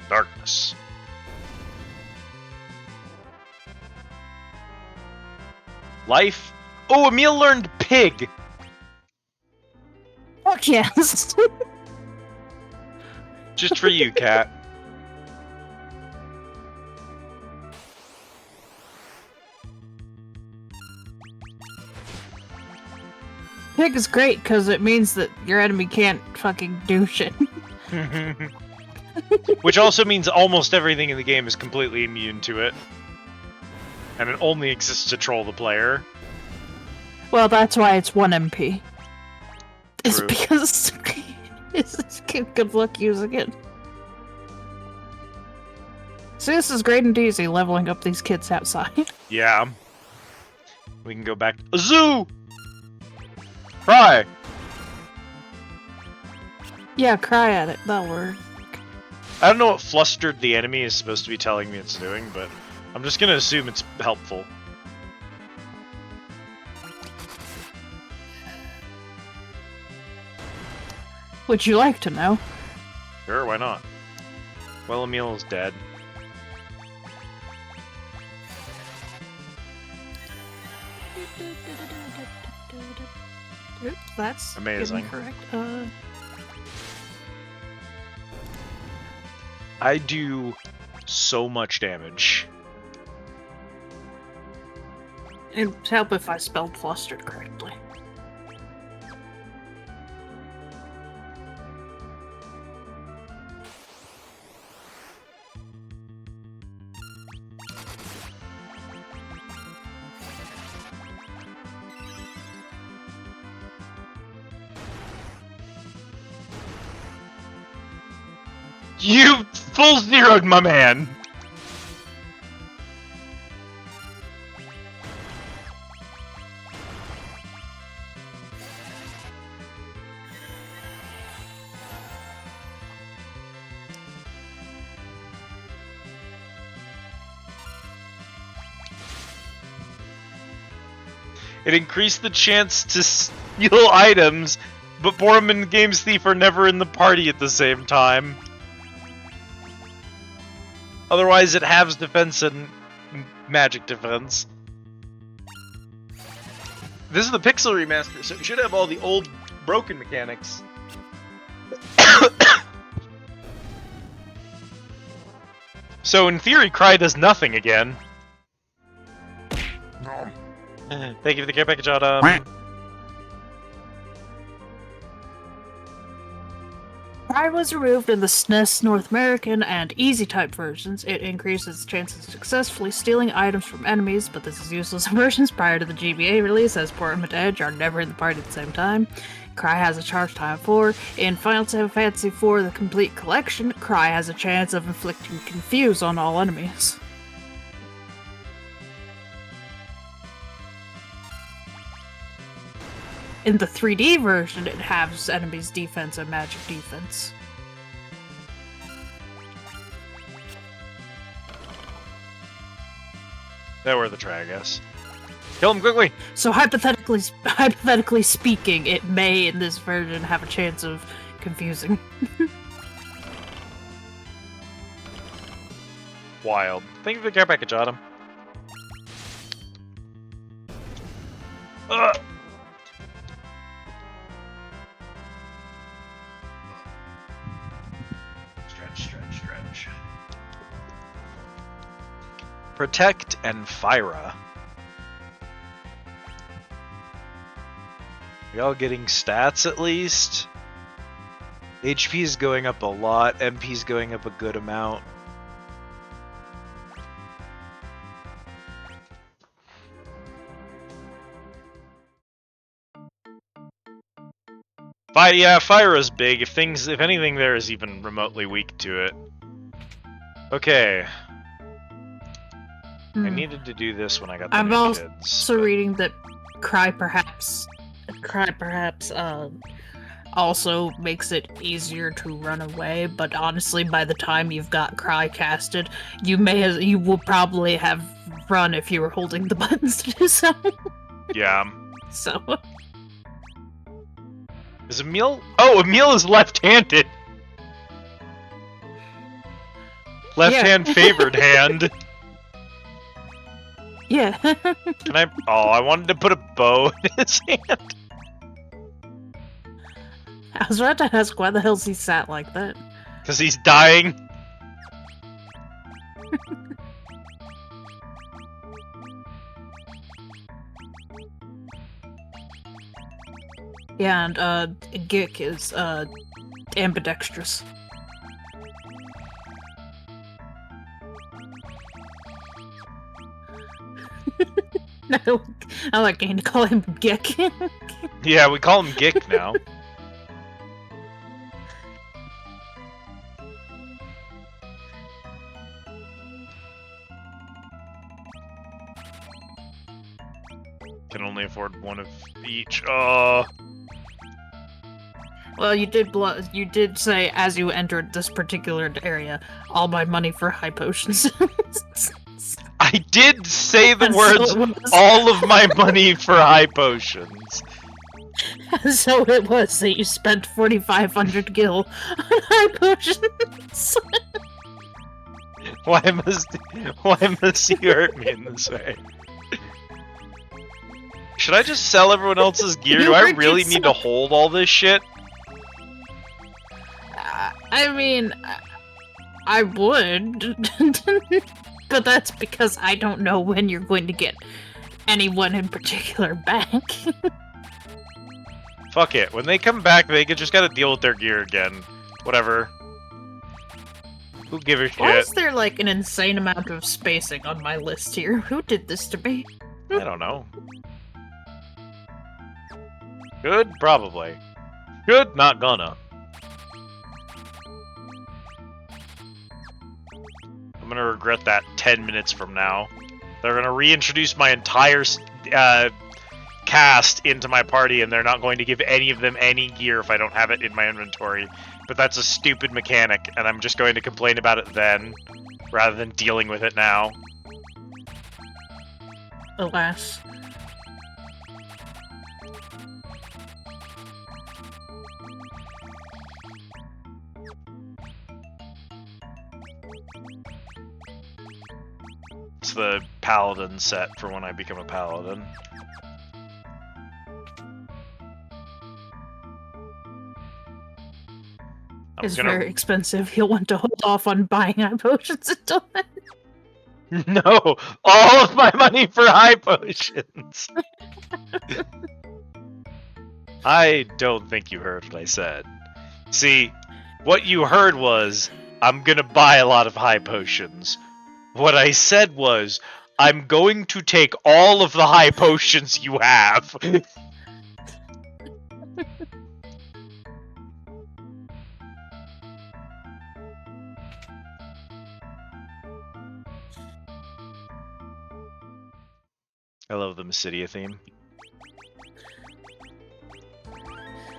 Darkness. Life. Oh, Emil learned pig. Fuck yes. Just for you, Cat. Pig is great because it means that your enemy can't fucking do shit. Which also means almost everything in the game is completely immune to it. And it only exists to troll the player. Well, that's why it's 1 MP. It's True. because it's good luck using it. See, this is great and easy, leveling up these kids outside. Yeah. We can go back. Zoo! Cry! Yeah, cry at it. That'll work. I don't know what flustered the enemy is supposed to be telling me it's doing, but I'm just gonna assume it's helpful. Would you like to know? Sure, why not? Well, Emil is dead. Oop, that's Amazing. incorrect. I do so much damage. It'd help if I spelled flustered correctly. You full zeroed my man! It increased the chance to steal items, but Borum and Games Thief are never in the party at the same time. Otherwise, it halves defense and magic defense. This is the Pixel remaster, so it should have all the old broken mechanics. So in theory, Cry does nothing again. Thank you for the care package, Autumn. Cry was removed in the SNES North American and Easy type versions. It increases chances of successfully stealing items from enemies, but this is useless in versions prior to the GBA release, as Borum and Edge are never in the party at the same time. Cry has a charge time 4. In Final Fantasy IV The Complete Collection, Cry has a chance of inflicting Confuse on all enemies. In the 3D version, it halves enemies' defense and magic defense. There were the try, I guess. Kill him quickly! So hypothetically speaking, it may in this version have a chance of confusing. Wild. Thank you for the care package, Autumn. Ugh. Stretch. Protect and Fyra. We all getting stats at least? HP is going up a lot, MP is going up a good amount. Yeah, Fyra's big. If anything there is even remotely weak to it. Okay. I needed to do this when I got the I'm new also kids. But... reading that Cry perhaps also makes it easier to run away, but honestly, by the time you've got Cry casted, you will probably have run if you were holding the buttons to do so. Yeah. So, Is Emil? Oh, Emil is left-handed. Left-hand favored hand. yeah. Can I? Oh, I wanted to put a bow in his hand. I was about to ask why the hell's he sat like that. Because he's dying. Yeah, and Gick is ambidextrous. I like getting to call him Gick. Yeah, we call him Gick now. Can only afford one of each. Oh. Well, you did say as you entered this particular area, all my money for high potions. I did say the And so words, it was- all of my money for high potions. So it was that you spent 4,500 gil on high potions. Why must you hurt me in this way? Should I just sell everyone else's gear? You Do I hurt really need to yourself. hold all this shit? I mean, I would, but that's because I don't know when you're going to get anyone in particular back. Fuck it. When they come back, they just gotta deal with their gear again. Whatever. Who give a Why shit? is there like an insane amount of spacing on my list here? Who did this to me? I don't know. Good? Probably. Good? Not gonna. I'm gonna regret that 10 minutes from now. They're gonna reintroduce my entire cast into my party, and they're not going to give any of them any gear if I don't have it in my inventory. But that's a stupid mechanic, and I'm just going to complain about it then, rather than dealing with it now. Alas. It's the paladin set for when I become a paladin. It's very expensive. You'll want to hold off on buying high potions until then. No! All of my money for high potions! I don't think you heard what I said. See, what you heard was, I'm gonna buy a lot of high potions. What I said was, I'm going to take all of the high potions you have. I love the Mysidia theme.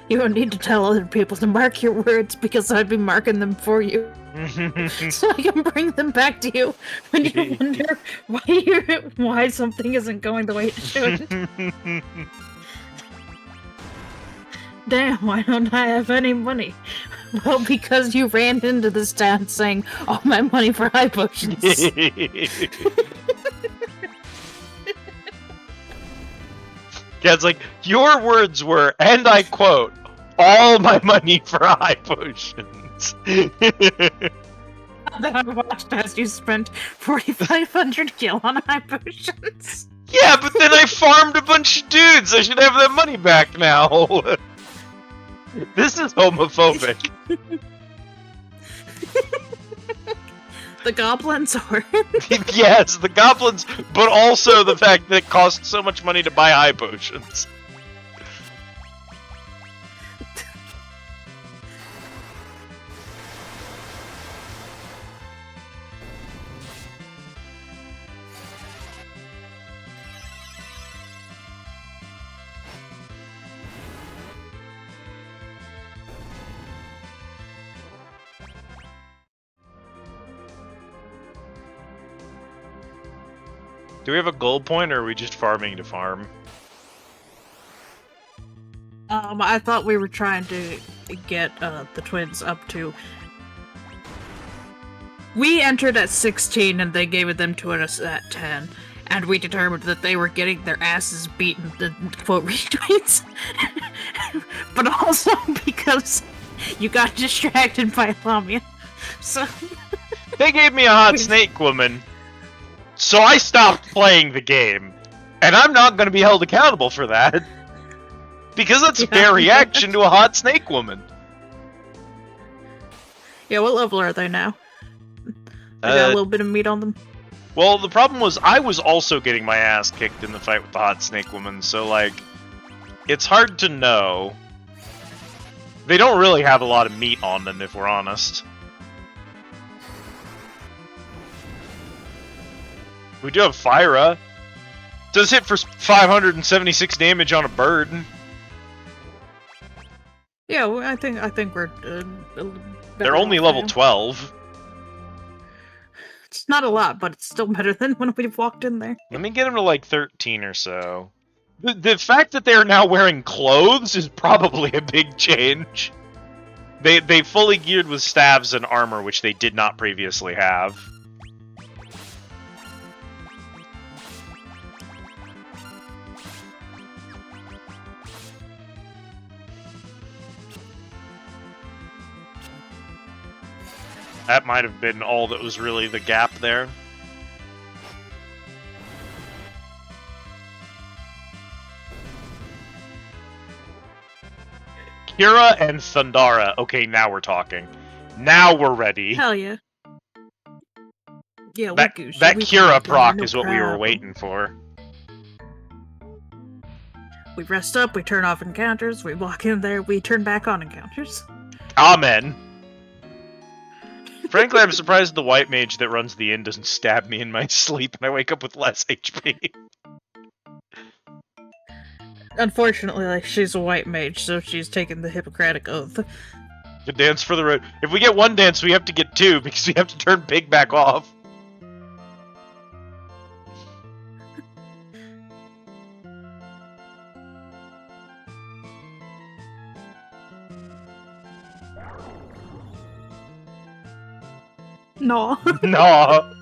You don't need to tell other people to mark your words because I'd be marking them for you. So I can bring them back to you when you wonder why something isn't going the way it should. Damn, why don't I have any money? Well, because you ran into this town saying, all my money for high potions. Yeah, it's like, your words were, and I quote, all my money for high potions. Then I watched as you spent 4,500 gil on high potions. Yeah, but then I farmed a bunch of dudes. I should have that money back now. This is homophobic. The goblins or Yes, the goblins, but also the fact that it costs so much money to buy high potions. Do we have a goal point, or are we just farming to farm? I thought we were trying to get the twins up to... We entered at 16 and they gave them to us at 10. And we determined that they were getting their asses beaten, the quote retweets. But also because you got distracted by Lamia. So... They gave me a hot snake woman, so I stopped playing the game. And I'm not going to be held accountable for that. Because that's a fair reaction to a hot snake woman. Yeah, what level are they now? They got a little bit of meat on them. Well, the problem was I was also getting my ass kicked in the fight with the hot snake woman, so, like, it's hard to know. They don't really have a lot of meat on them, if we're honest. We do have Fyra. Does hit for 576 damage on a bird. Yeah, well, I think we're. They're only level 12. It's not a lot, but it's still better than when we walked in there. Let me get them to like 13 or so. The fact that they're now wearing clothes is probably a big change. They fully geared with staves and armor, which they did not previously have. That might have been all that was really the gap there. Kira and Thundara. Okay, now we're talking. Now we're ready. Hell yeah. Yeah, That Kira proc is what we were waiting for. We rest up, we turn off encounters, we walk in there, we turn back on encounters. Amen. Frankly, I'm surprised the white mage that runs the inn doesn't stab me in my sleep and I wake up with less HP. Unfortunately, like, she's a white mage, so she's taken the Hippocratic Oath. The dance for the road. If we get one dance, we have to get two because we have to turn Pig back off. No. No.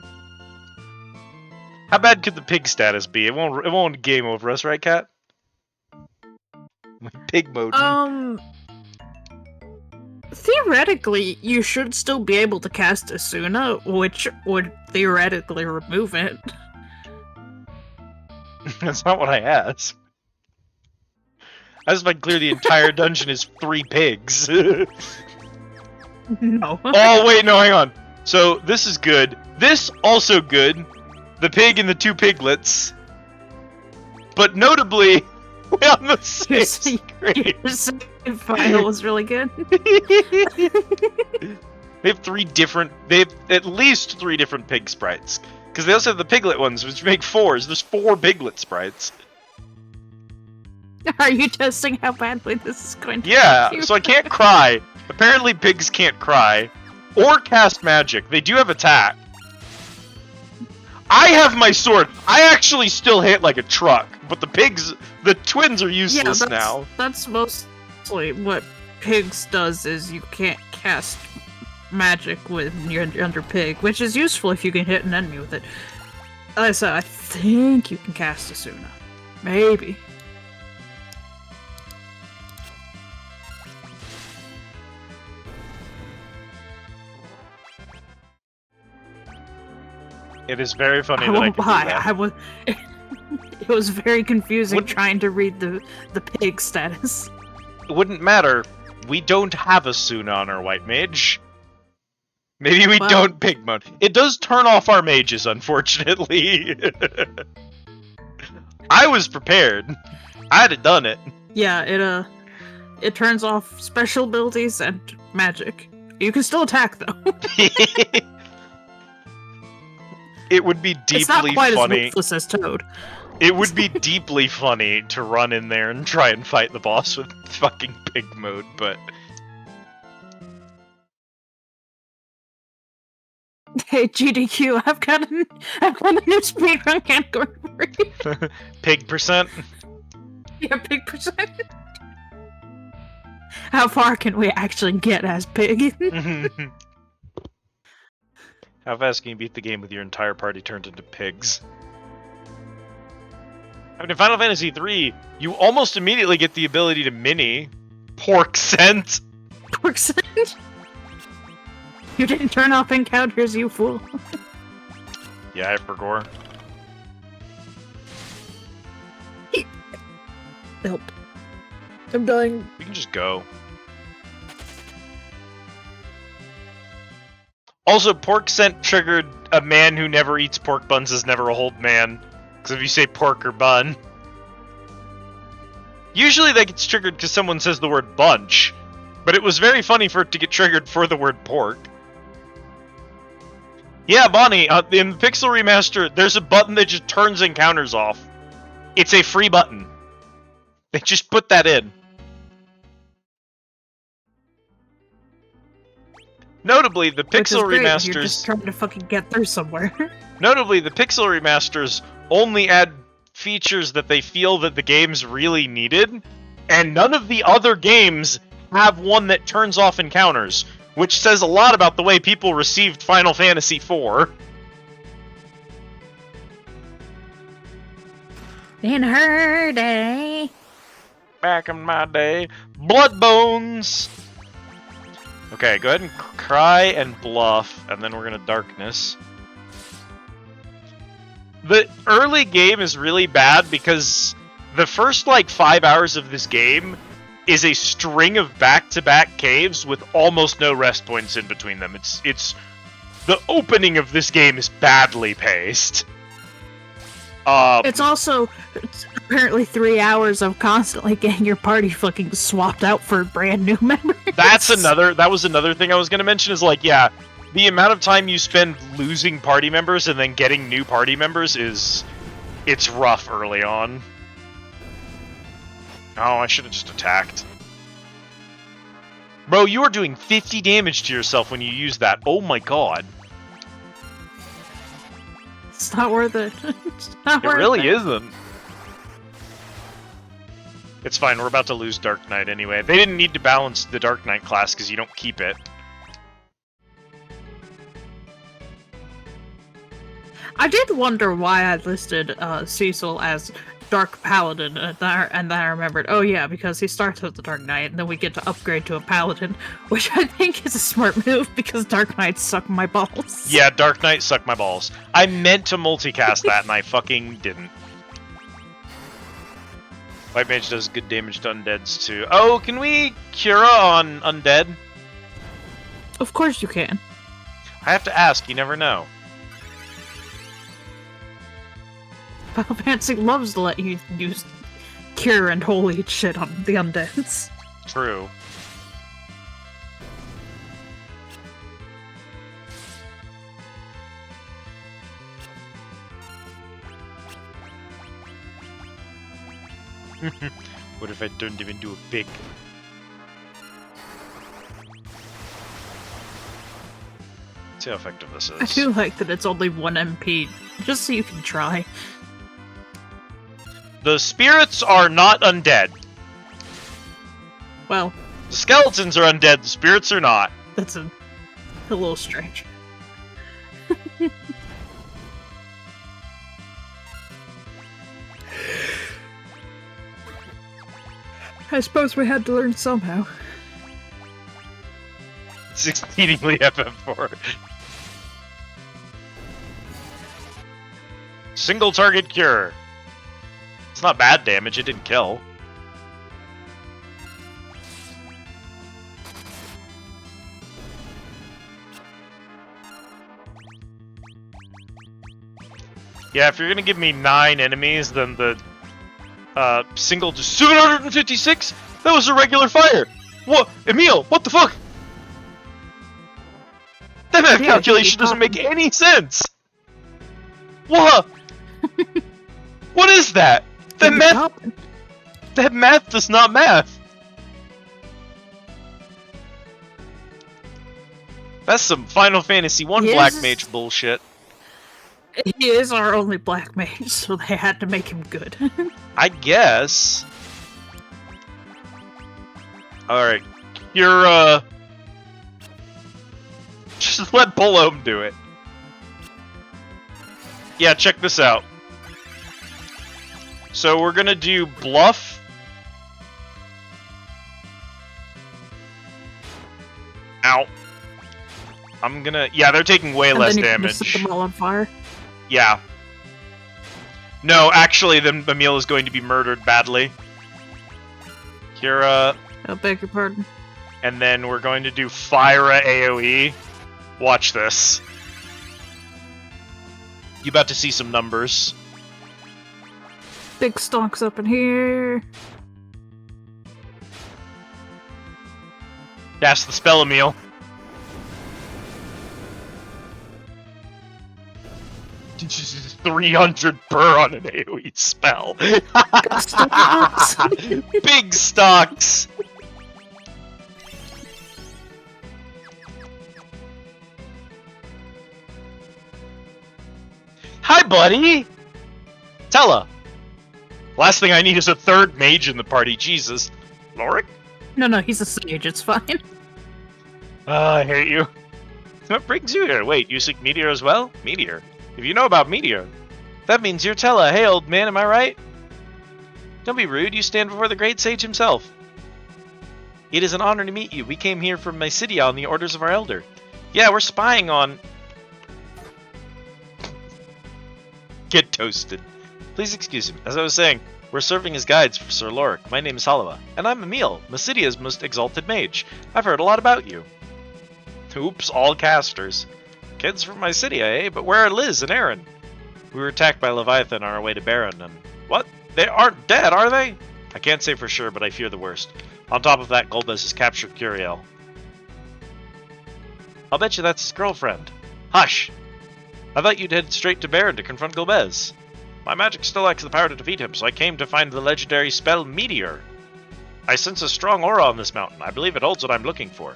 How bad could the pig status be? It won't game over us, right, Cat? Pig mode. Theoretically, you should still be able to cast Asuna, which would theoretically remove it. That's not what I asked. I just might clear the entire dungeon as 3 pigs. No. Oh, wait, no, hang on. So, this is good. This, also good. The pig and the 2 piglets. But notably, we're on the same screen. Your second file was really good. They have at least 3 different pig sprites. Because they also have the piglet ones, which make 4s. There's 4 piglet sprites. Are you testing how badly this is going to Yeah, you? so I can't cry. Apparently pigs can't cry. Or cast magic. They do have attack. I have my sword. I actually still hit like a truck. But the twins are useless now. That's mostly what pigs does, is you can't cast magic when you're under pig, which is useful if you can hit an enemy with it. Like I said, I think you can cast Asuna. Maybe. It is very funny I that I won't can do lie. that. I was. It was very confusing trying to read the pig status. It wouldn't matter. We don't have a Suna on our white mage. Maybe we don't pig mode. It does turn off our mages, unfortunately. I was prepared. I'd have done it. Yeah, it turns off special abilities and magic. You can still attack though. It would be It's not deeply quite funny. as ruthless as Toad. It would be deeply funny to run in there and try and fight the boss with fucking pig mode, but Hey GDQ, I've got a new speedrun category for you. Pig percent. Yeah, pig percent. How far can we actually get as pig? How fast can you beat the game with your entire party turned into pigs? I mean, in Final Fantasy III, you almost immediately get the ability to mini pork scent. Pork scent? You didn't turn off encounters, you fool. Yeah, Hypergore. Help. I'm dying. We can just go. Also, pork scent triggered a man who never eats pork buns is never a old man. Because if you say pork or bun... Usually that gets triggered because someone says the word bunch. But it was very funny for it to get triggered for the word pork. Yeah, Bonnie, in the Pixel Remaster, there's a button that just turns encounters off. It's a free button. They just put that in. Notably, the Pixel Remasters... You're just trying to fucking get through somewhere. Notably, the Pixel Remasters only add features that they feel that the games really needed, and none of the other games have one that turns off encounters, which says a lot about the way people received Final Fantasy IV. In her day. Back in my day. Blood bones! Okay, go ahead and cry and bluff, and then we're gonna darkness. The early game is really bad because the first, 5 hours of this game is a string of back-to-back caves with almost no rest points in between them. It's the opening of this game is badly paced. It's also apparently 3 hours of constantly getting your party fucking swapped out for brand new members. That was another thing I was gonna mention is the amount of time you spend losing party members and then getting new party members it's rough early on. Oh, I should have just attacked. Bro, you are doing 50 damage to yourself when you use that. Oh my god. It's not worth it. It really isn't. It's fine, we're about to lose Dark Knight anyway. They didn't need to balance the Dark Knight class because you don't keep it. I did wonder why I listed Cecil as Dark Paladin, and then I remembered, oh yeah, because he starts with the Dark Knight, and then we get to upgrade to a Paladin, which I think is a smart move, because Dark Knights suck my balls. Yeah, Dark Knight suck my balls. I meant to multicast that, and I fucking didn't. White Mage does good damage to undeads, too. Oh, can we Cura on undead? Of course you can. I have to ask, you never know. Final Fantasy loves to let you use cure and holy shit on the undeads. True. What if I turned him into a pig? See how effective this is. I do like that it's only 1 MP, just so you can try. The spirits are not undead. Well, The skeletons are undead, the spirits are not. that's a little strange. I suppose we had to learn somehow. It's exceedingly FF4. Single target cure. It's not bad damage, it didn't kill. Yeah, if you're gonna give me 9 enemies, then the single just 756? That was a regular fire! What? Emil, what the fuck? That math calculation doesn't make any sense! What? What is that? That math does not math! That's some Final Fantasy 1 Black Mage bullshit. He is our only black mage, so they had to make him good. I guess. Alright. You're, just let Bolome do it. Yeah, check this out. So we're gonna do Bluff. Ow. I'm gonna... Yeah, they're taking way less damage. Set them all on fire. Yeah. No, actually, then Emil is going to be murdered badly. Kira... I beg your pardon. And then we're going to do Fyra AoE. Watch this. You about to see some numbers. Big stonks up in here. That's the spell, Emil. Just 300 per on an AoE spell. Big stocks. Hi, buddy! Tella! Last thing I need is a third mage in the party, Jesus. Lorik? No, he's a sage, it's fine. I hate you. What brings you here? Wait, you seek Meteor as well? Meteor? If you know about Meteor, that means you're Tella. Hey, old man, am I right? Don't be rude, you stand before the great sage himself. It is an honor to meet you. We came here from Mysidia on the orders of our elder. Yeah, we're spying on... Get toasted. Please excuse me. As I was saying, we're serving as guides for Sir Lorik. My name is Halawa, and I'm Emil, Mysidia's most exalted mage. I've heard a lot about you. Oops, all casters. Kids from Mysidia, eh? But where are Liz and Aaron? We were attacked by Leviathan on our way to Baron, and... What? They aren't dead, are they? I can't say for sure, but I fear the worst. On top of that, Golbez has captured Curiel. I'll bet you that's his girlfriend. Hush! I thought you'd head straight to Baron to confront Golbez. My magic still lacks the power to defeat him, so I came to find the legendary spell Meteor. I sense a strong aura on this mountain. I believe it holds what I'm looking for.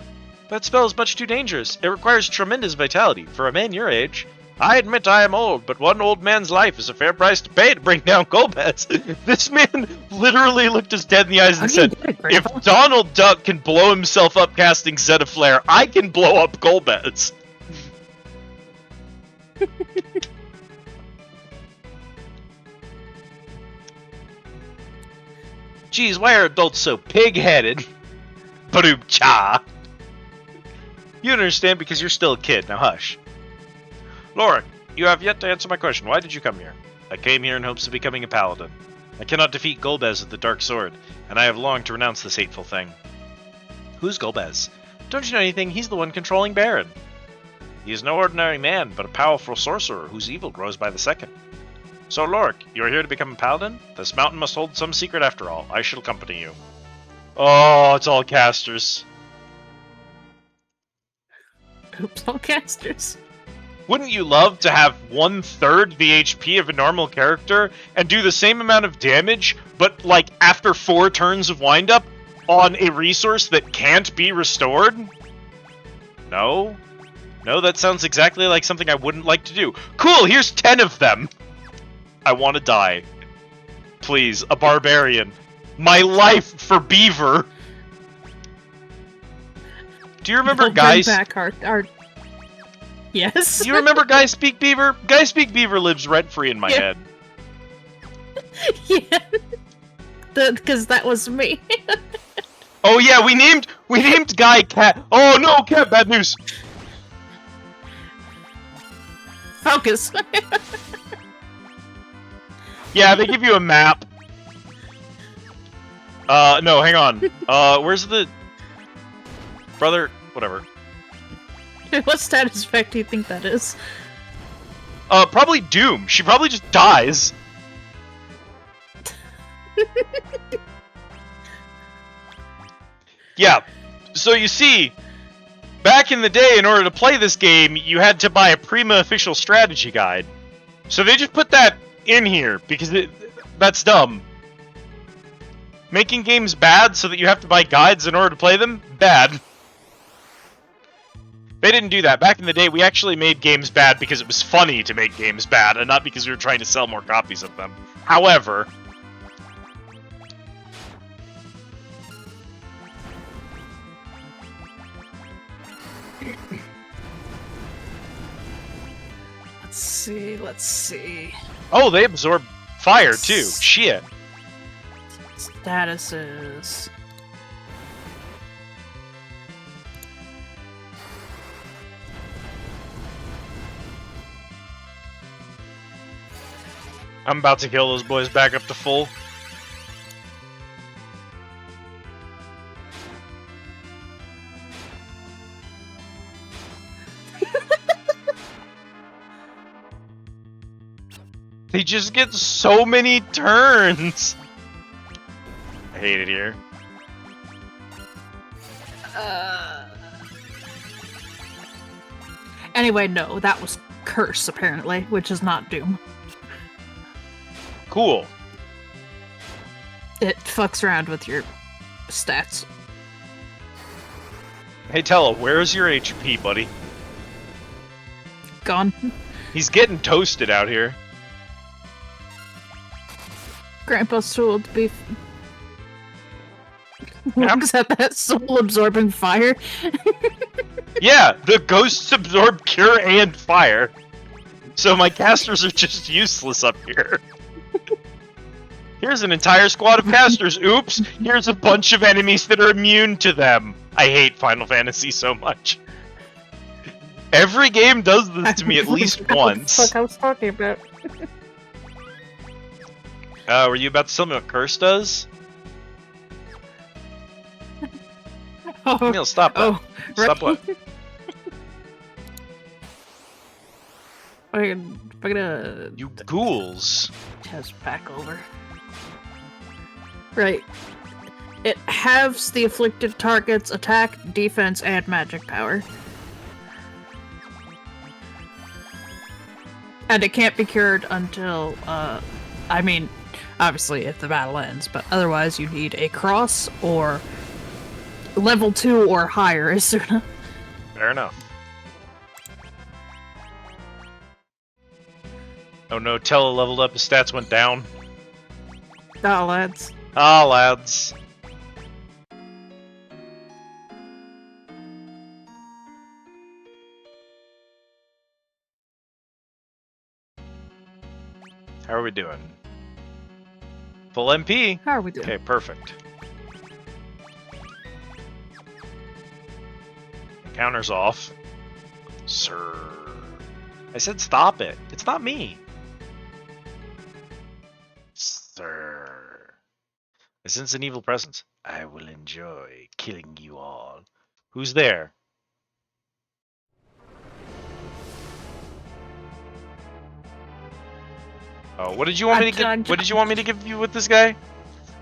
That spell is much too dangerous. It requires tremendous vitality. For a man your age, I admit I am old, but one old man's life is a fair price to pay to bring down Golbez. This man literally looked us dead in the eyes and said, if Donald Duck can blow himself up casting Zetaflare, I can blow up Golbez. Geez, why are adults so pig-headed? Badoop-cha. You understand because you're still a kid. Now hush. Lorik, you have yet to answer my question. Why did you come here? I came here in hopes of becoming a paladin. I cannot defeat Golbez with the Dark Sword, and I have longed to renounce this hateful thing. Who's Golbez? Don't you know anything? He's the one controlling Baron. He is no ordinary man, but a powerful sorcerer whose evil grows by the second. So, Lorik, you are here to become a paladin? This mountain must hold some secret after all. I shall accompany you. Oh, it's all casters. Oops, all casters. Wouldn't you love to have 1/3 the HP of a normal character and do the same amount of damage, but like after 4 turns of windup on a resource that can't be restored? No? No, that sounds exactly like something I wouldn't like to do. Cool, here's 10 of them! I want to die. Please, a barbarian. My life for Beaver! Do you remember guys? Back our... Yes. Do you remember Guy Speak Beaver? Guy Speak Beaver lives rent-free in my head. Yeah. Because that was me. Oh yeah, we named Guy Cat. Oh no, Cat, bad news. Focus. Yeah, they give you a map. No, hang on. Where's the brother? Whatever. What status effect do you think that is? Probably Doom. She probably just dies. Yeah. So you see, back in the day, in order to play this game, you had to buy a Prima official strategy guide. So they just put that in here because that's dumb. Making games bad so that you have to buy guides in order to play them? Bad. They didn't do that. Back in the day, we actually made games bad because it was funny to make games bad, and not because we were trying to sell more copies of them. However... Let's see. Oh, they absorb fire, too. Shit. Statuses. I'm about to kill those boys back up to full. They just get so many turns. I hate it here. Anyway, no, that was Curse, apparently, which is not Doom. Cool. It fucks around with your stats. Hey, Tella, where's your HP, buddy? Gone. He's getting toasted out here. Grandpa's soul to be... Looks at that soul-absorbing fire. Yeah, the ghosts absorb cure and fire. So my casters are just useless up here. Here's an entire squad of casters. Oops, here's a bunch of enemies that are immune to them. I hate Final Fantasy so much. Every game does this to me at least once. What the fuck I was talking about. Were you about to tell me what Curse does? Oh, Neil, stop that. oh, Stop right. what? I'm gonna You ghouls. test back over. Right. It halves the afflicted target's attack, defense, and magic power. And it can't be cured until, I mean, obviously if the battle ends, but otherwise you need a cross or level 2 or higher as soon. Fair enough. Oh no, Tella leveled up, his stats went down. Oh, lads. Ah, lads. How are we doing? Full MP? How are we doing? Okay, perfect. Counter's off. Sir. I said stop it. It's not me. Sir. I sense an evil presence. I will enjoy killing you all. Who's there? Oh, what did you want me to give? What did you want me to give you with this guy?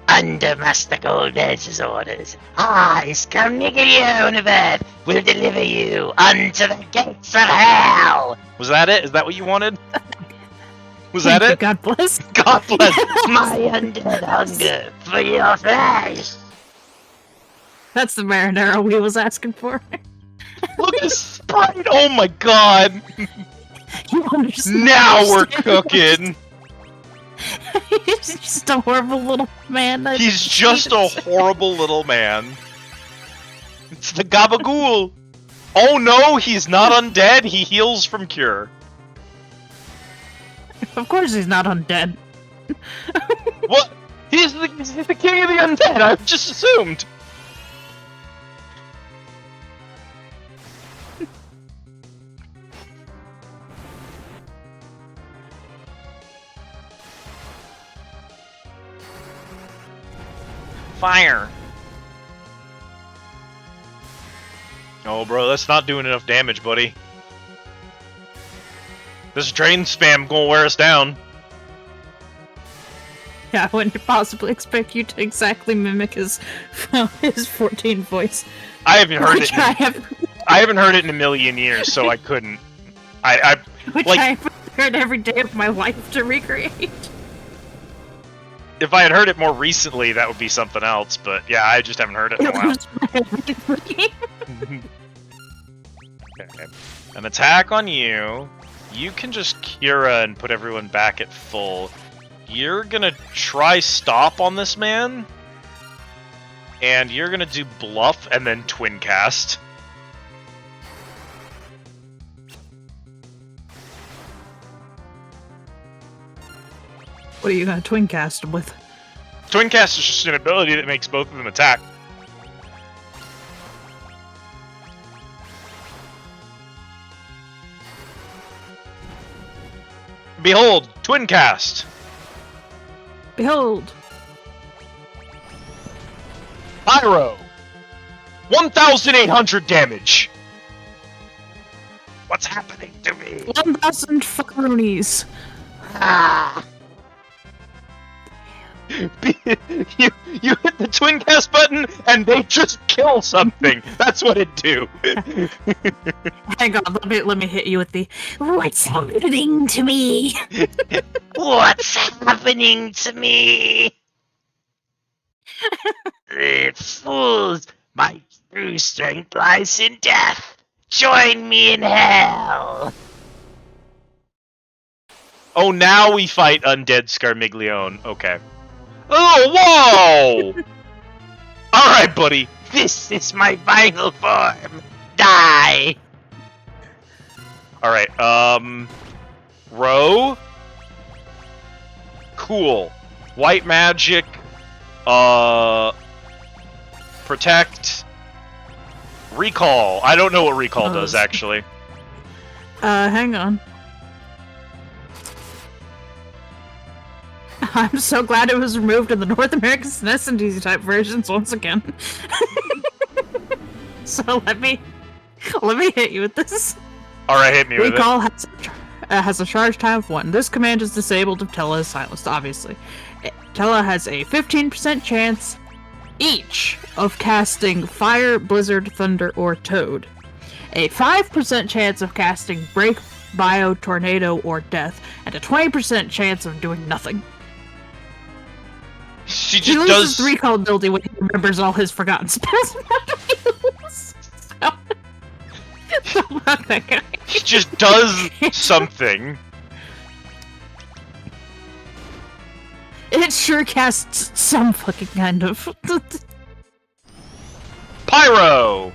Under Master Golden's orders, I, Scumnigger Universe, will deliver you unto the gates of hell! Was that it? Is that what you wanted? Was that Thank you, it? God bless. God bless. My undead hunger for your flesh! That's the marinara we was asking for. Look at his sprite. Oh my god. You understand? Now we're cooking. He's just a horrible little man. that He's just a horrible little man. It's the Gabagool. Oh no, he's not undead. He heals from cure. Of course he's not undead. What? He's the king of the undead. I've just assumed. Fire. Oh, bro, that's not doing enough damage, buddy. This drain spam gonna wear us down. Yeah, I wouldn't possibly expect you to exactly mimic his 14 voice. I haven't heard Which it. I I haven't heard it in a million years, so I couldn't. which like- I have heard every day of my life to recreate. If I had heard it more recently, that would be something else. But yeah, I just haven't heard it in a while. Okay. An attack on you. You can just Cura and put everyone back at full. You're gonna try stop on this man. And you're gonna do bluff and then twin cast. What are you gonna twin cast him with? Twin cast is just an ability that makes both of them attack. Behold, twin cast. Behold! Pyro. 1,800 damage. What's happening to me? 1,000 fuckaroonies. Ah! you hit the twin cast button and they just kill something. That's what it do. Hang on, let me hit you with the what's happening to me? What's happening to me? Fools! My true strength lies in death. Join me in hell. Oh, now we fight undead Scarmiglione. Okay. Oh, whoa! Alright, buddy. This is my final form. Die. Alright, Row. Cool. White magic. Protect. Recall. I don't know what recall does, actually. Hang on. I'm so glad it was removed in the North American SNES and DZ type versions once again. So let me hit you with this. Alright, hit me with it. Recall has a charge time of 1. This command is disabled if Tella is silenced, obviously. Tella has a 15% chance each of casting Fire, Blizzard, Thunder, or Toad. A 5% chance of casting Break, Bio, Tornado, or Death, and a 20% chance of doing nothing. She He just loses does. the recall ability when he remembers all his forgotten spells. So fuck that guy. He just does something. It sure casts some fucking kind of. Pyro!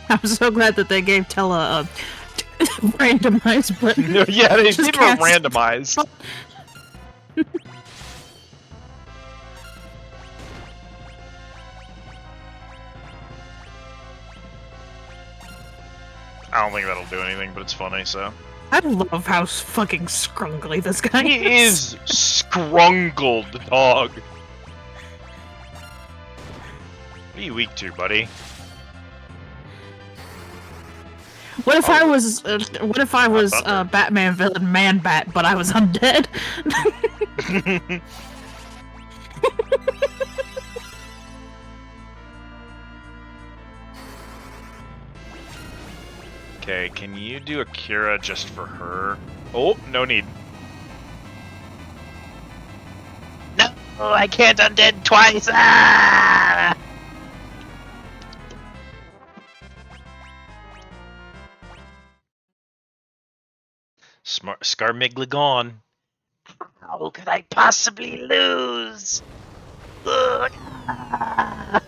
I'm so glad that they gave Tella a randomized button. Yeah, they Just gave her cast- randomized. I don't think that'll do anything, but it's funny, so. I love how fucking scrungly this guy He is scrungled, dog. What are you weak to, buddy? What if I was Batman villain Man Bat, but I was undead? Okay, can you do a Cura just for her? Oh, no need. No, I can't undead twice. Ah! Scarmiglione. How could I possibly lose? Ugh. Ah.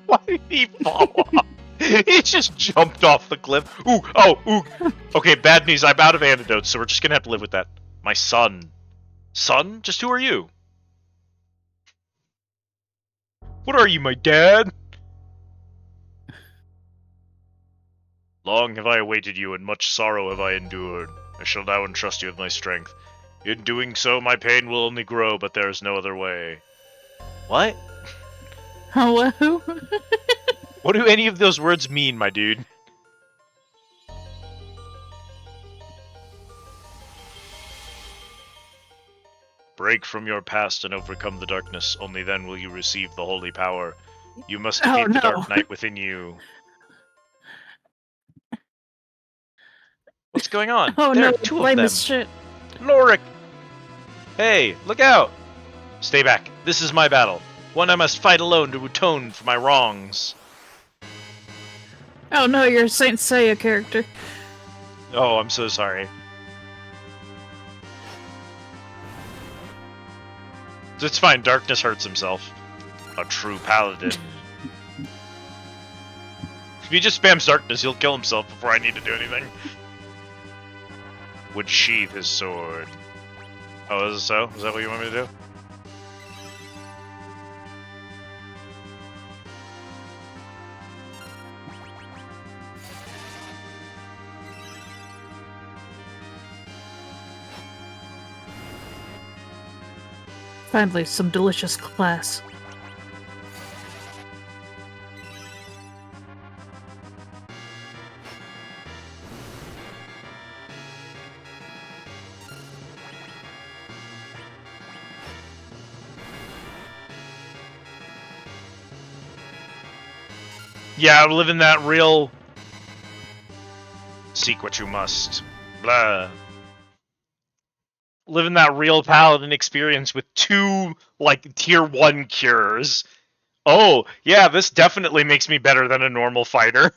Why did he fall off? He just jumped off the cliff. Ooh, oh, ooh. Okay, bad news. I'm out of antidotes, so we're just gonna have to live with that. My son. Son? Just who are you? What are you, my dad? Long have I awaited you, and much sorrow have I endured. I shall now entrust you with my strength. In doing so, my pain will only grow, but there is no other way. What? Oh, who? What do any of those words mean, my dude? Break from your past and overcome the darkness. Only then will you receive the holy power. You must defeat the dark knight within you. What's going on? Oh There no, are two lame of them. as shit. Lorik! Hey, look out! Stay back. This is my battle. One I must fight alone to atone for my wrongs. Oh no, you're a Saint Seiya character. Oh, I'm so sorry. It's fine, Darkness hurts himself. A true paladin. If he just spams Darkness, he'll kill himself before I need to do anything. Would sheathe his sword. Oh, is it so? Is that what you want me to do? Finally, some delicious class. Yeah, living that real... Seek what you must. Blah. Living that real paladin experience with 2, like, tier 1 cures. Oh, yeah, this definitely makes me better than a normal fighter.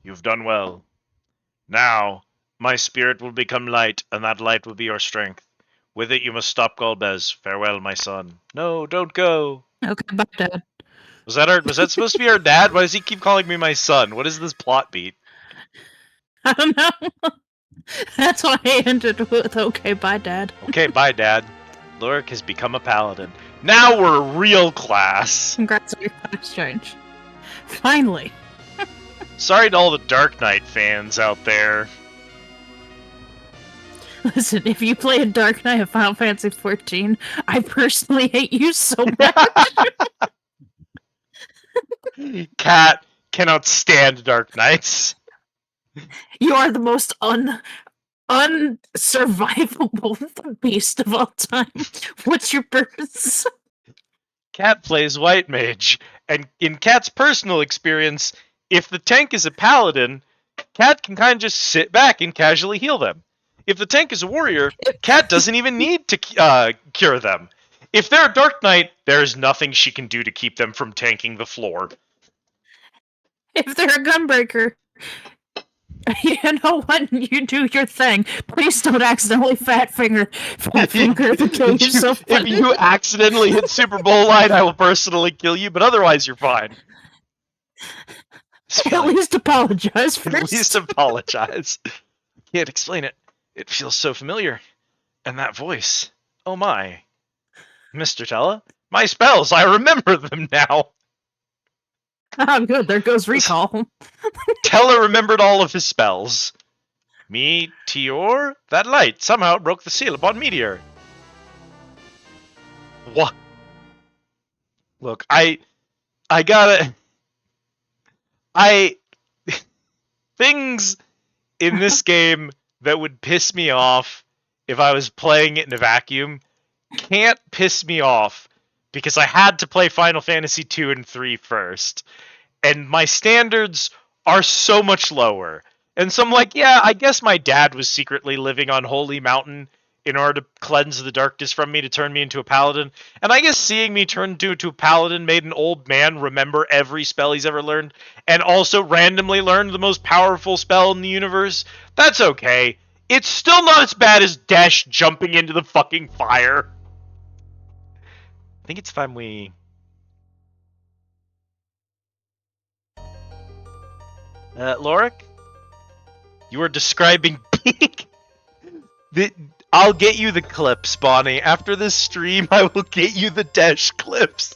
You've done well. Now, my spirit will become light, and that light will be your strength. With it you must stop Golbez. Farewell, my son. No, don't go. Okay, bye, Dad. Was that supposed to be our dad? Why does he keep calling me my son? What is this plot beat? I don't know. That's why I ended with okay, bye, Dad. Okay, bye, Dad. Lorik has become a paladin. Now we're a real class. Congrats on your class change. Finally. Sorry to all the Dark Knight fans out there. Listen, if you play a Dark Knight of Final Fantasy XIV, I personally hate you so much. Cat cannot stand Dark Knights. You are the most unsurvivable beast of all time. What's your purpose? Cat plays White Mage, and in Cat's personal experience, if the tank is a paladin, Cat can kind of just sit back and casually heal them. If the tank is a warrior, Cat doesn't even need to cure them. If they're a Dark Knight, there's nothing she can do to keep them from tanking the floor. If they're a gunbreaker, you know what? You do your thing. Please don't accidentally fat finger to kill yourself. If you accidentally hit Super Bowl line, I will personally kill you, but otherwise you're fine. At least apologize first. At least apologize. Can't explain it. It feels so familiar. And that voice. Oh my. Mr. Tella? My spells! I remember them now! Oh, good. There goes recall. Tella remembered all of his spells. Meteor? That light somehow broke the seal upon Meteor. What? Look, I gotta... Things in this game that would piss me off if I was playing it in a vacuum can't piss me off because I had to play Final Fantasy 2 and 3 first. And my standards are so much lower. And so I'm like, yeah, I guess my dad was secretly living on Holy Mountain in order to cleanse the darkness from me to turn me into a paladin. And I guess seeing me turn into a paladin made an old man remember every spell he's ever learned and also randomly learned the most powerful spell in the universe. That's okay. It's still not as bad as Desh jumping into the fucking fire. I think it's time we... Lorik? You were describing peak? I'll get you the clips, Bonnie. After this stream, I will get you the Desh clips.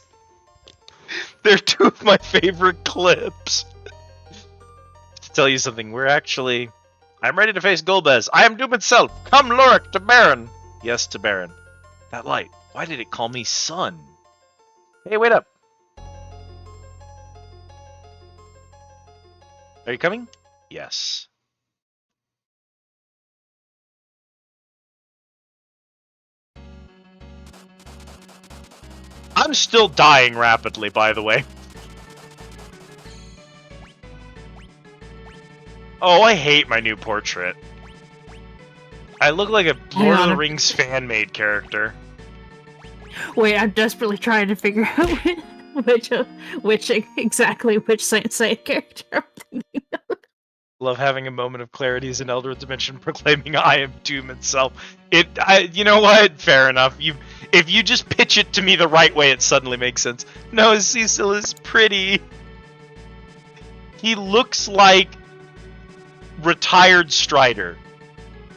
They're 2 of my favorite clips. To tell you something, I'm ready to face Golbez. I am Doom itself. Come, Lorik, to Baron. Yes, to Baron. That light. Why did it call me son? Hey, wait up. Are you coming? Yes. I'm still dying rapidly, by the way. Oh, I hate my new portrait. I look like a Lord of the Rings fan-made character. Wait, I'm desperately trying to figure out which Saint Seiya character I'm thinking of. Love having a moment of clarity as an elder dimension proclaiming I am Doom itself. You know what? Fair enough. If you just pitch it to me the right way, it suddenly makes sense. No, Cecil is pretty. He looks like retired Strider.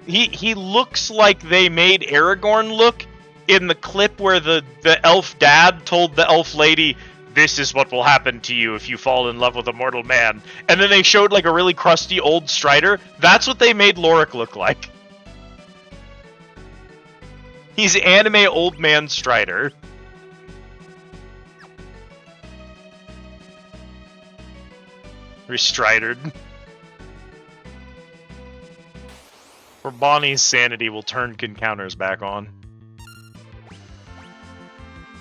He looks like they made Aragorn look in the clip where the elf dad told the elf lady, "This is what will happen to you if you fall in love with a mortal man." And then they showed like a really crusty old Strider. That's what they made Lorik look like. He's anime old man Strider. Restridered. For Bonnie's sanity will turn encounters back on.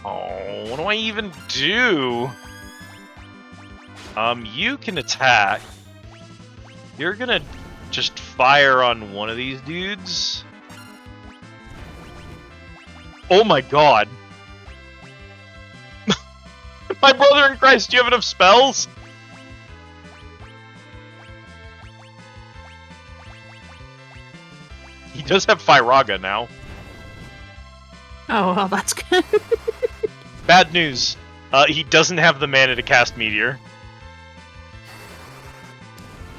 Oh, what do I even do? You can attack. You're gonna just fire on one of these dudes. Oh my god. My brother in Christ, do you have enough spells? He does have Firaga now. Oh, well, that's good. Bad news. He doesn't have the mana to cast Meteor.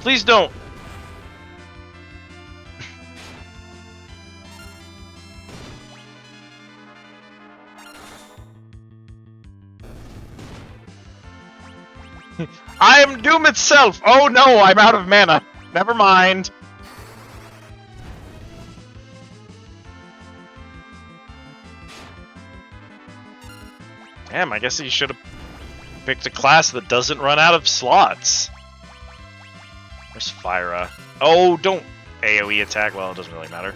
Please don't. I am Doom itself! Oh no, I'm out of mana. Never mind. Damn, I guess he should have picked a class that doesn't run out of slots. Where's Fyra? Oh, don't AoE attack. Well, it doesn't really matter.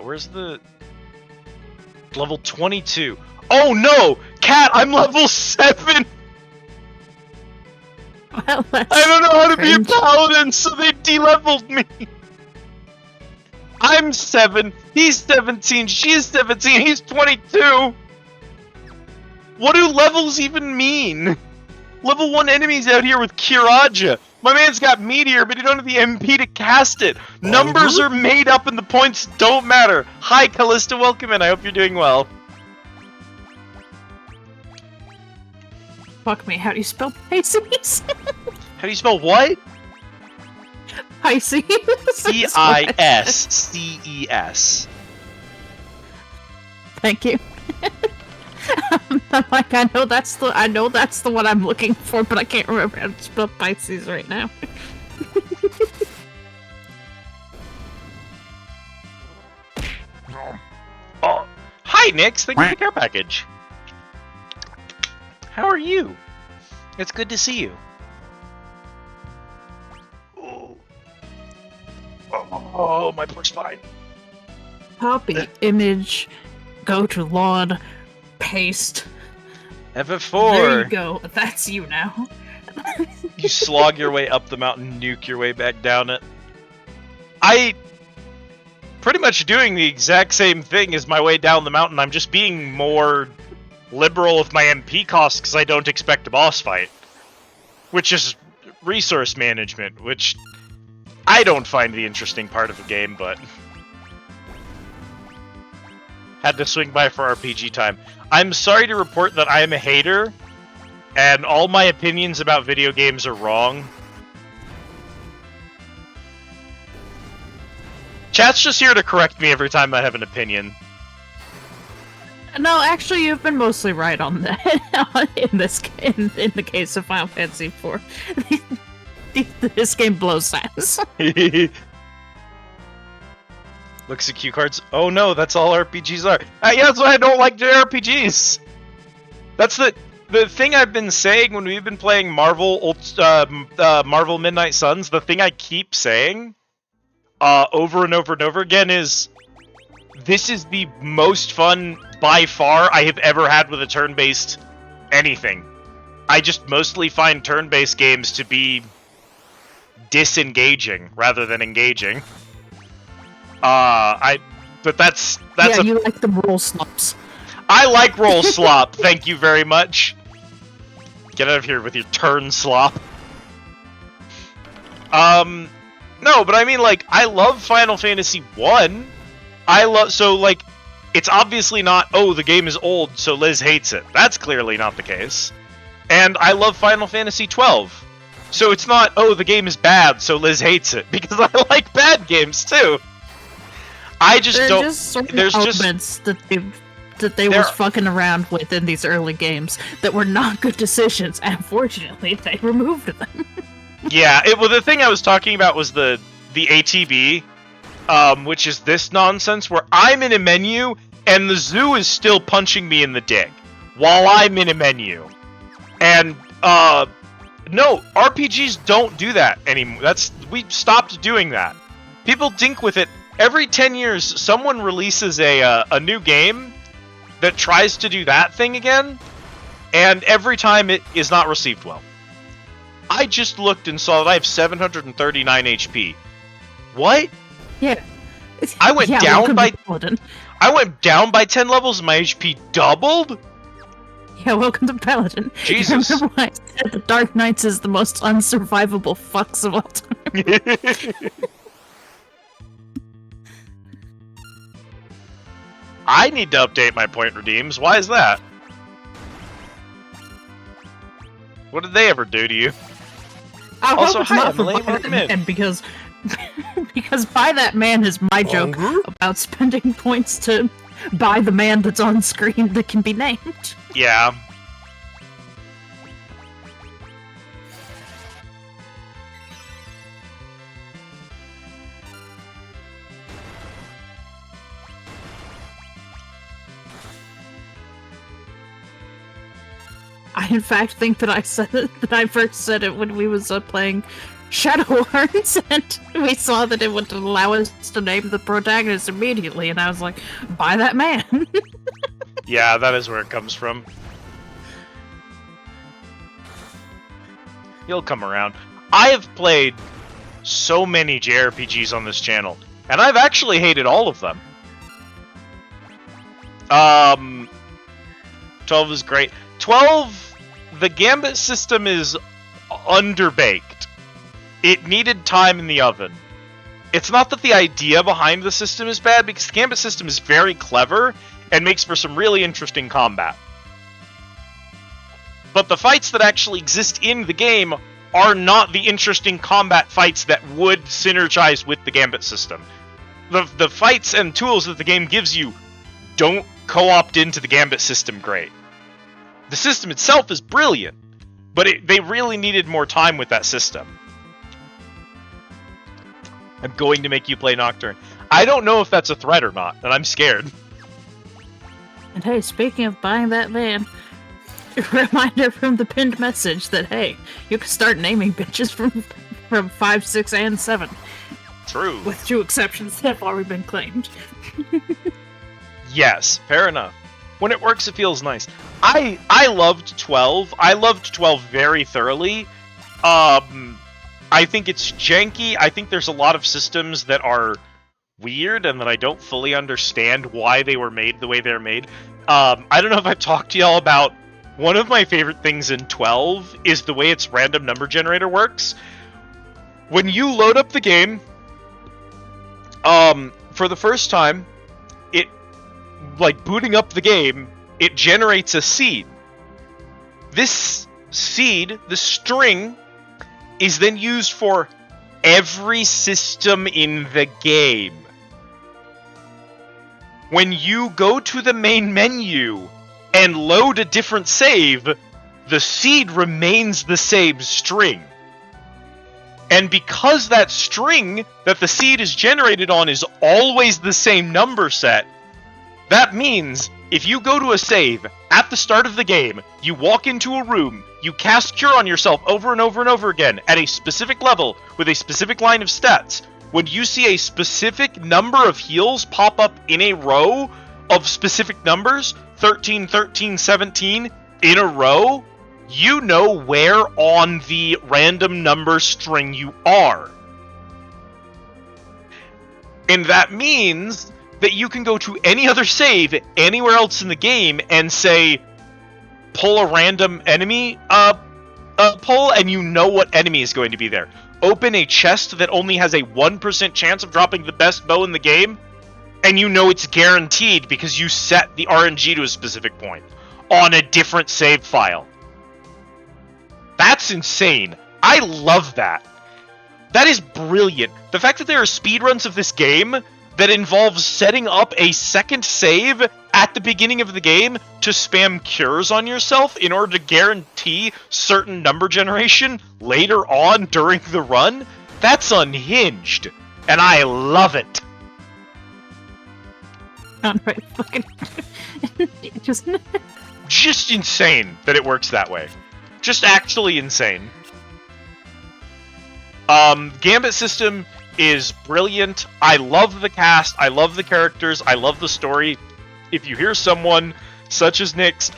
Where's the... Level 22. Oh no! Cat, I'm level 7! Well, I don't know how to be a cringe. paladin, so they de-leveled me! I'm 7, he's 17, she's 17, he's 22! What do levels even mean? Level 1 enemies out here with Kiraja. My man's got Meteor, but he don't have the MP to cast it. Numbers are made up and the points don't matter. Hi, Callista, welcome in. I hope you're doing well. Fuck me, how do you spell Pisces? How do you spell what? Pisces. Pisces. Thank you. I'm like, I know that's the one I'm looking for, but I can't remember how to spell Pisces right now. Oh, hi, Nix. Thank you for the care package. How are you? It's good to see you. Oh, my poor spine. Copy, image, go to Laud, paste. FF4. There you go. That's you now. You slog your way up the mountain, nuke your way back down it. I pretty much doing the exact same thing as my way down the mountain. I'm just being more liberal with my MP costs because I don't expect a boss fight. Which is resource management, which I don't find the interesting part of the game, but had to swing by for RPG time. I'm sorry to report that I am a hater, and all my opinions about video games are wrong. Chat's just here to correct me every time I have an opinion. No, actually, you've been mostly right on that. in the case of Final Fantasy IV, this game blows ass. Looks at cue cards. Oh no, that's all RPGs are. Yeah, that's why I don't like JRPGs. That's the thing I've been saying when we've been playing Marvel Midnight Suns. The thing I keep saying, over and over and over again is, this is the most fun by far I have ever had with a turn-based anything. I just mostly find turn-based games to be disengaging rather than engaging. But that's yeah, you like the roll slops. I like roll slop. Thank you very much. Get out of here with your turn slop. No, but I mean, like, I love Final Fantasy 1. It's obviously not, oh, the game is old, so Liz hates it. That's clearly not the case. And I love Final Fantasy 12. So it's not, oh, the game is bad, so Liz hates it. Because I like bad games, too. I just don't... Just certain elements that they was fucking around with in these early games that were not good decisions, and fortunately, they removed them. Yeah, well, the thing I was talking about was the ATB, which is this nonsense where I'm in a menu and the zoo is still punching me in the dick while I'm in a menu. And, no, RPGs don't do that anymore. We stopped doing that. People dink with it. Every 10 years, someone releases a new game that tries to do that thing again, and every time it is not received well. I just looked and saw that I have 739 HP. What? Yeah. I went down by 10 levels and my HP doubled? Yeah, welcome to Paladin. Jesus. Remember when I said the Dark Knights is the most unsurvivable fucks of all time? I need to update my point redeems. Why is that? What did they ever do to you? Also, hi, Emily. Welcome in. And because buy that man is my joke about spending points to buy the man that's on screen that can be named. Yeah. I in fact think that I first said it when we was playing Shadowhearts, and we saw that it would allow us to name the protagonist immediately, and I was like, buy that man. Yeah, that is where it comes from. He'll come around. I have played so many JRPGs on this channel, and I've actually hated all of them. 12 is great. 12, the Gambit system is underbaked. It needed time in the oven. It's not that the idea behind the system is bad, because the Gambit system is very clever and makes for some really interesting combat. But the fights that actually exist in the game are not the interesting combat fights that would synergize with the Gambit system. The fights and tools that the game gives you don't co-opt into the Gambit system great. The system itself is brilliant, but they really needed more time with that system. I'm going to make you play Nocturne. I don't know if that's a threat or not, and I'm scared. And hey, speaking of buying that van, reminder from the pinned message that, hey, you can start naming bitches from 5, 6, and 7. True. With 2 exceptions that have already been claimed. Yes, fair enough. When it works, it feels nice. I loved 12. I loved 12 very thoroughly. I think it's janky. I think there's a lot of systems that are weird and that I don't fully understand why they were made the way they're made. I don't know if I've talked to y'all about one of my favorite things in 12 is the way its random number generator works. When you load up the game, for the first time, booting up the game, it generates a seed. This seed, the string, is then used for every system in the game. When you go to the main menu and load a different save, the seed remains the same string. And because that string that the seed is generated on is always the same number set, that means if you go to a save at the start of the game, you walk into a room, you cast Cure on yourself over and over and over again at a specific level with a specific line of stats, when you see a specific number of heals pop up in a row of specific numbers, 13, 13, 17, in a row, you know where on the random number string you are. And that means that you can go to any other save anywhere else in the game and say, pull a random enemy pull, and you know what enemy is going to be there. Open a chest that only has a 1% chance of dropping the best bow in the game, and you know it's guaranteed because you set the RNG to a specific point on a different save file. That's insane. I love that. That is brilliant. The fact that there are speedruns of this game that involves setting up a second save at the beginning of the game to spam cures on yourself in order to guarantee certain number generation later on during the run, that's unhinged. And I love it. Downright fucking... Just insane that it works that way. Just actually insane. Gambit system is brilliant. I love the cast. I love the characters. I love the story. If you hear someone such as Nyx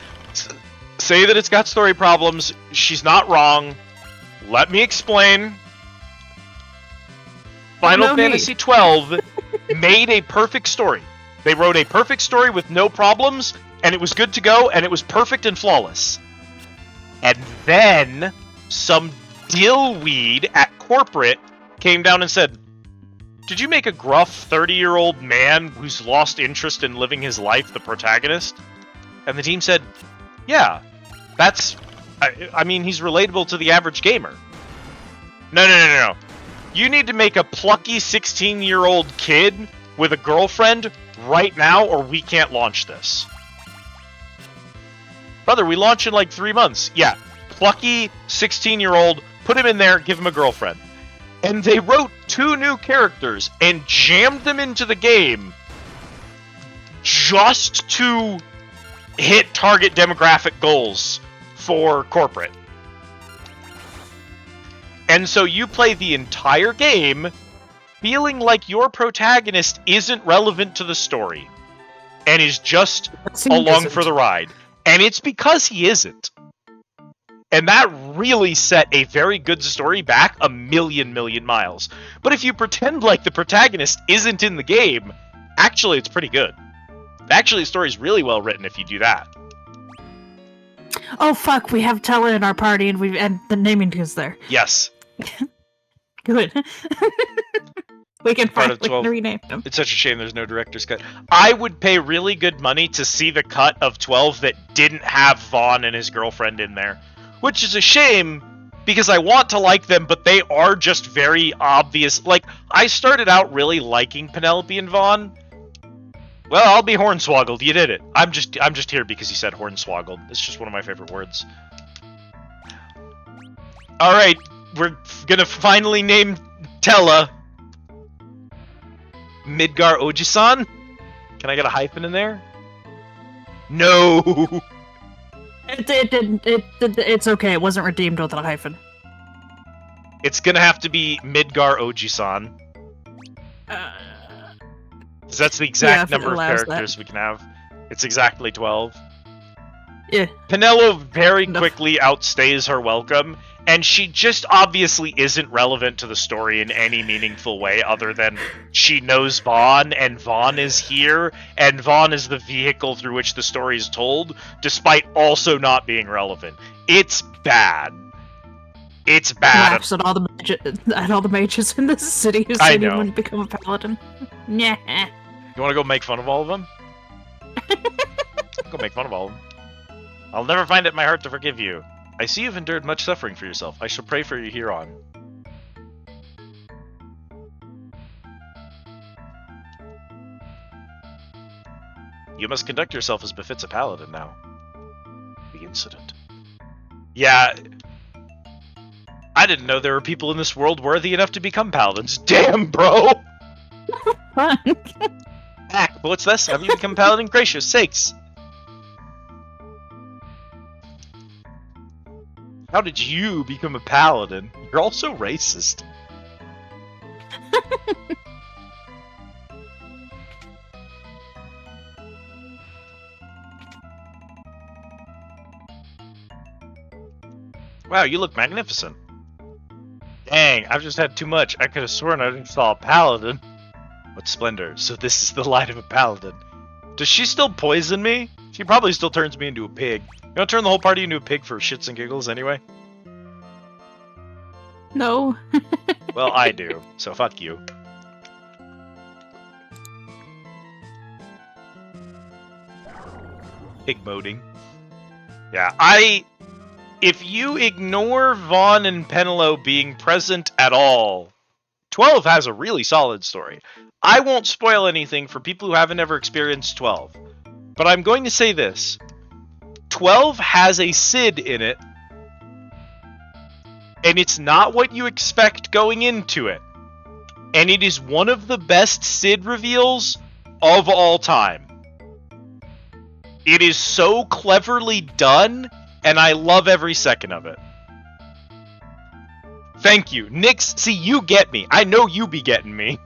say that it's got story problems, she's not wrong. Let me explain. Final Fantasy XII made a perfect story. They wrote a perfect story with no problems, and it was good to go, and it was perfect and flawless. And then some dillweed at corporate came down and said, did you make a gruff 30-year-old man who's lost interest in living his life the protagonist? And the team said, yeah, that's... I mean, he's relatable to the average gamer. No. You need to make a plucky 16-year-old kid with a girlfriend right now, or we can't launch this. Brother, we launch in like 3 months. Yeah, plucky 16-year-old, put him in there, give him a girlfriend. And they wrote 2 new characters and jammed them into the game just to hit target demographic goals for corporate. And so you play the entire game feeling like your protagonist isn't relevant to the story and is just along for the ride. And it's because he isn't. And that really set a very good story back a million miles. But if you pretend like the protagonist isn't in the game, actually it's pretty good. Actually, the story's really well written if you do that. Oh fuck, we have Tella in our party and the naming is there. Yes. Good. We can Part of finally 12. rename them. It's such a shame there's no director's cut. I would pay really good money to see the cut of 12 that didn't have Vaughn and his girlfriend in there. Which is a shame, because I want to like them, but they are just very obvious. Like, I started out really liking Penelope and Vaughn. Well, I'll be hornswoggled. You did it. I'm just here because you said hornswoggled. It's just one of my favorite words. All right, we're gonna finally name Tella Midgar Ojisan. Can I get a hyphen in there? No. It's okay. It wasn't redeemed with a hyphen. It's gonna have to be Midgar Ojisan. 'Cause that's the exact number of characters we can have. It's exactly 12. Yeah. Penelo very quickly outstays her welcome, and she just obviously isn't relevant to the story in any meaningful way other than she knows Vaughn, and Vaughn is here, and Vaughn is the vehicle through which the story is told, despite also not being relevant. It's bad. It's bad. Laughs at all the mages in this city who I said he know. wouldn't become a paladin. Yeah. You want to go make fun of all of them? Go make fun of all of them. I'll never find it in my heart to forgive you. I see you've endured much suffering for yourself. I shall pray for you hereon. You must conduct yourself as befits a paladin now. The incident. Yeah. I didn't know there were people in this world worthy enough to become paladins. Damn, bro! Fun. Heck, what's this? Have you become paladin? Gracious sakes! How did you become a paladin? You're also racist. Wow, you look magnificent. Dang, I've just had too much. I could have sworn I didn't saw a paladin. What splendor. So this is the light of a paladin. Does she still poison me? She probably still turns me into a pig. You want to turn the whole party into a pig for shits and giggles anyway? No. Well, I do, so fuck you. Pig moding. Yeah, if you ignore Vaughn and Penelope being present at all, 12 has a really solid story. I won't spoil anything for people who haven't ever experienced 12, but I'm going to say this. 12 has a Cid in it, and it's not what you expect going into it. And it is one of the best Cid reveals of all time. It is so cleverly done, and I love every second of it. Thank you. Nix, see, you get me. I know you be getting me.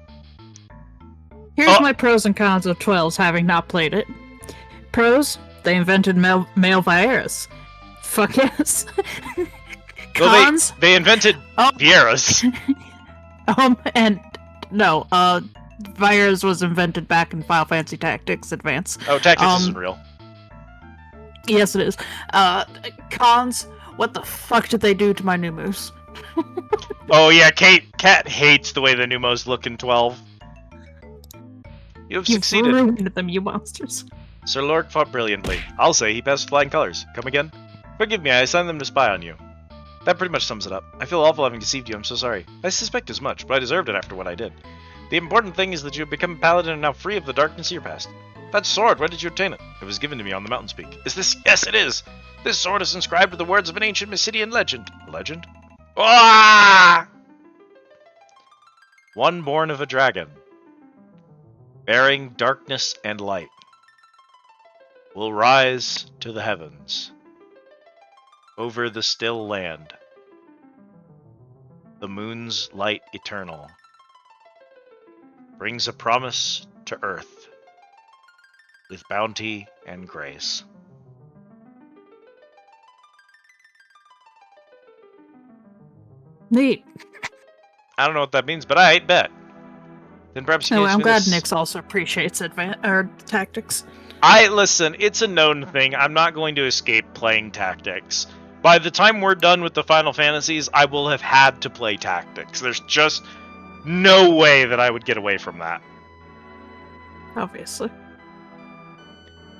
Here's my pros and cons of 12s, having not played it. Pros, they invented male virus. Fuck yes. Cons, well, they invented Vieras. and no, virus was invented back in Final Fantasy Tactics Advance. Oh, Tactics isn't real. Yes, it is. Cons, what the fuck did they do to my new moves? Oh yeah, Kat hates the way the Numos look in 12. You've succeeded. You've ruined them, you monsters. Sir Lork fought brilliantly. I'll say he passed flying colors. Come again? Forgive me, I assigned them to spy on you. That pretty much sums it up. I feel awful having deceived you, I'm so sorry. I suspect as much, but I deserved it after what I did. The important thing is that you have become a paladin and now free of the darkness of your past. That sword, where did you obtain it? It was given to me on the mountain's peak. Is this? Yes, it is! This sword is inscribed with the words of an ancient Mysidian legend. Legend? Ah! One born of a dragon, bearing darkness and light, will rise to the heavens, over the still land, the moon's light eternal, brings a promise to earth, with bounty and grace. Neat. I don't know what that means, but I bet. Then perhaps you No, can I'm glad this. Nix also appreciates tactics. Listen, it's a known thing. I'm not going to escape playing tactics. By the time we're done with the Final Fantasies, I will have had to play tactics. There's just no way that I would get away from that. Obviously.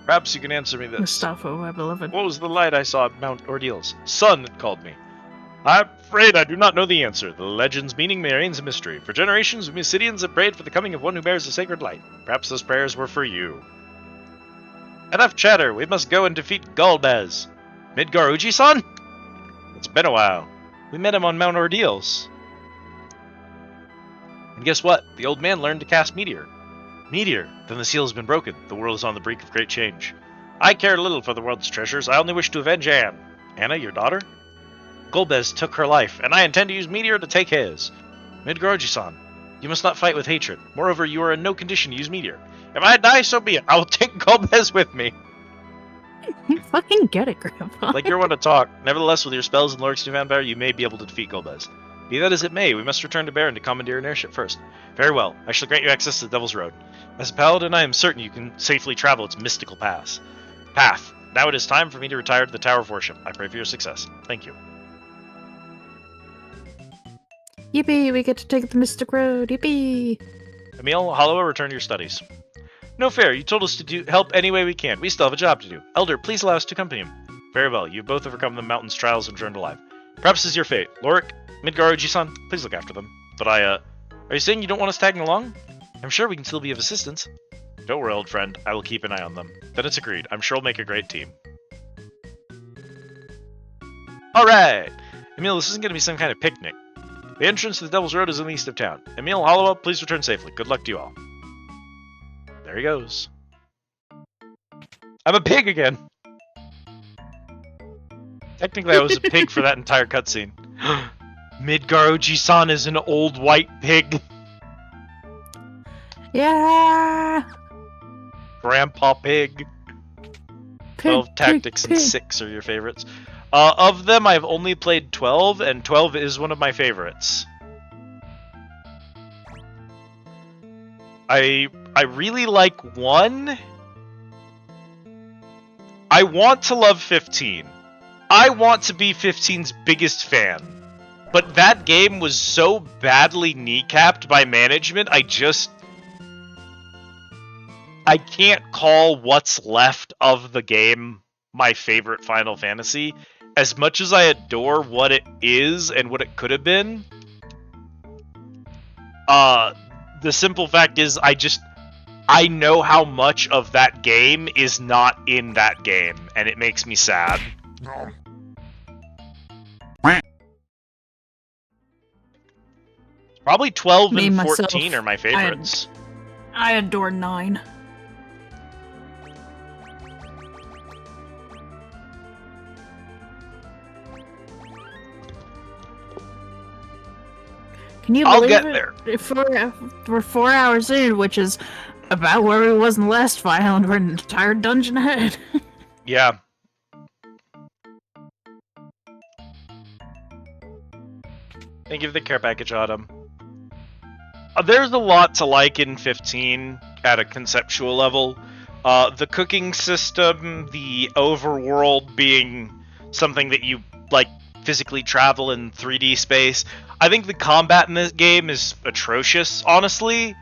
Perhaps you can answer me this. Mustafa, my beloved. What was the light I saw at Mount Ordeals? Sun, it called me. I'm afraid I do not know the answer. The legend's meaning remains a mystery. For generations, Mysidians have prayed for the coming of one who bears the sacred light. Perhaps those prayers were for you. Enough chatter. We must go and defeat Golbez. Midgar Uji-san? It's been a while. We met him on Mount Ordeals. And guess what? The old man learned to cast Meteor. Meteor? Then the seal has been broken. The world is on the brink of great change. I care little for the world's treasures. I only wish to avenge Anne. Anna, your daughter? Golbez took her life, and I intend to use Meteor to take his. Midgar-Uji-san, you must not fight with hatred. Moreover, you are in no condition to use Meteor. If I die, so be it. I will take Golbez with me. You fucking get it, Grandpa. Like you're one to talk. Nevertheless, with your spells and Lorik's new vampire, you may be able to defeat Golbez. Be that as it may, we must return to Baron to commandeer an airship first. Very well. I shall grant you access to the Devil's Road. As a paladin, I am certain you can safely travel its mystical path. Now it is time for me to retire to the Tower of Worship. I pray for your success. Thank you. Yippee, we get to take the Mystic Road. Yippee. Emil, Hollow, return to your studies. No fair. You told us to help any way we can. We still have a job to do. Elder, please allow us to accompany him. Very well. You both overcome the mountain's trials and returned alive. Perhaps this is your fate. Lorik, Midgar-Uji-san, please look after them. But are you saying you don't want us tagging along? I'm sure we can still be of assistance. Don't worry, old friend. I will keep an eye on them. Then it's agreed. I'm sure we'll make a great team. Alright! Emil, this isn't going to be some kind of picnic. The entrance to the Devil's Road is in the east of town. Emil, Hollowell, please return safely. Good luck to you all. There he goes. I'm a pig again! Technically, I was a pig for that entire cutscene. Midgar-Uji-san is an old white pig. Yeah! Grandpa Pig. 12 Tactics and 6 are your favorites. Of them, I've only played 12, and 12 is one of my favorites. I really like 1. I want to love 15. I want to be 15's biggest fan. But that game was so badly kneecapped by management, I can't call what's left of the game my favorite Final Fantasy. As much as I adore what it is and what it could have been, the simple fact is I know how much of that game is not in that game, and it makes me sad. Probably 12 Me, and myself, 14 are my favorites. I adore 9. Can you I'll believe get it? there. We're 4 hours in, which is about where we was in the last final, and we're an entire dungeon ahead. Yeah. Thank you for the care package, Autumn. There's a lot to like in 15 at a conceptual level. The cooking system, the overworld being something that you, like, physically travel in 3D space. I think the combat in this game is atrocious, honestly.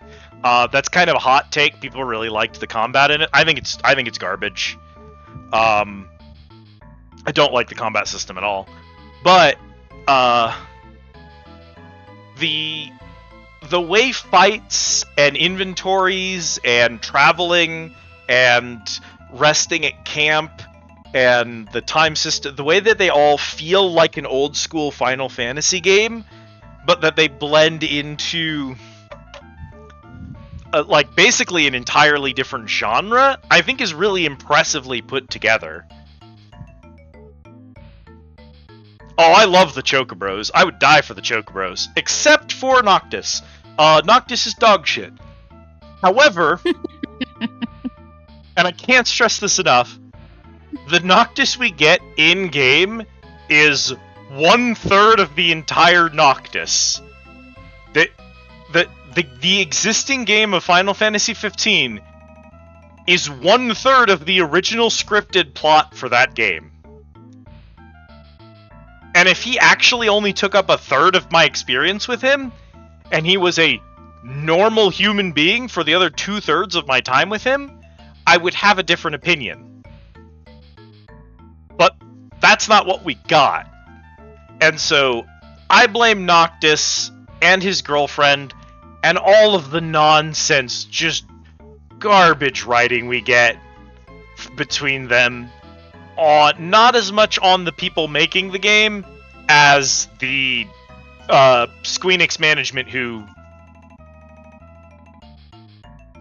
That's kind of a hot take. People really liked the combat in it. I think it's garbage. I don't like the combat system at all. But the way fights and inventories and traveling and resting at camp and the time system, the way that they all feel like an old school Final Fantasy game, but that they blend into like basically an entirely different genre, I think is really impressively put together. Oh, I love the Chocobros. I would die for the Chocobros. Except for Noctis. Noctis is dog shit. However, and I can't stress this enough, the Noctis we get in-game is 1/3 of the entire Noctis. The existing game of Final Fantasy 15 is 1/3 of the original scripted plot for that game. And if he actually only took up 1/3 of my experience with him, and he was a normal human being for the other 2/3 of my time with him, I would have a different opinion. But that's not what we got. And so, I blame Noctis and his girlfriend and all of the nonsense, just garbage writing we get between them, not as much on the people making the game as the Squeenix management who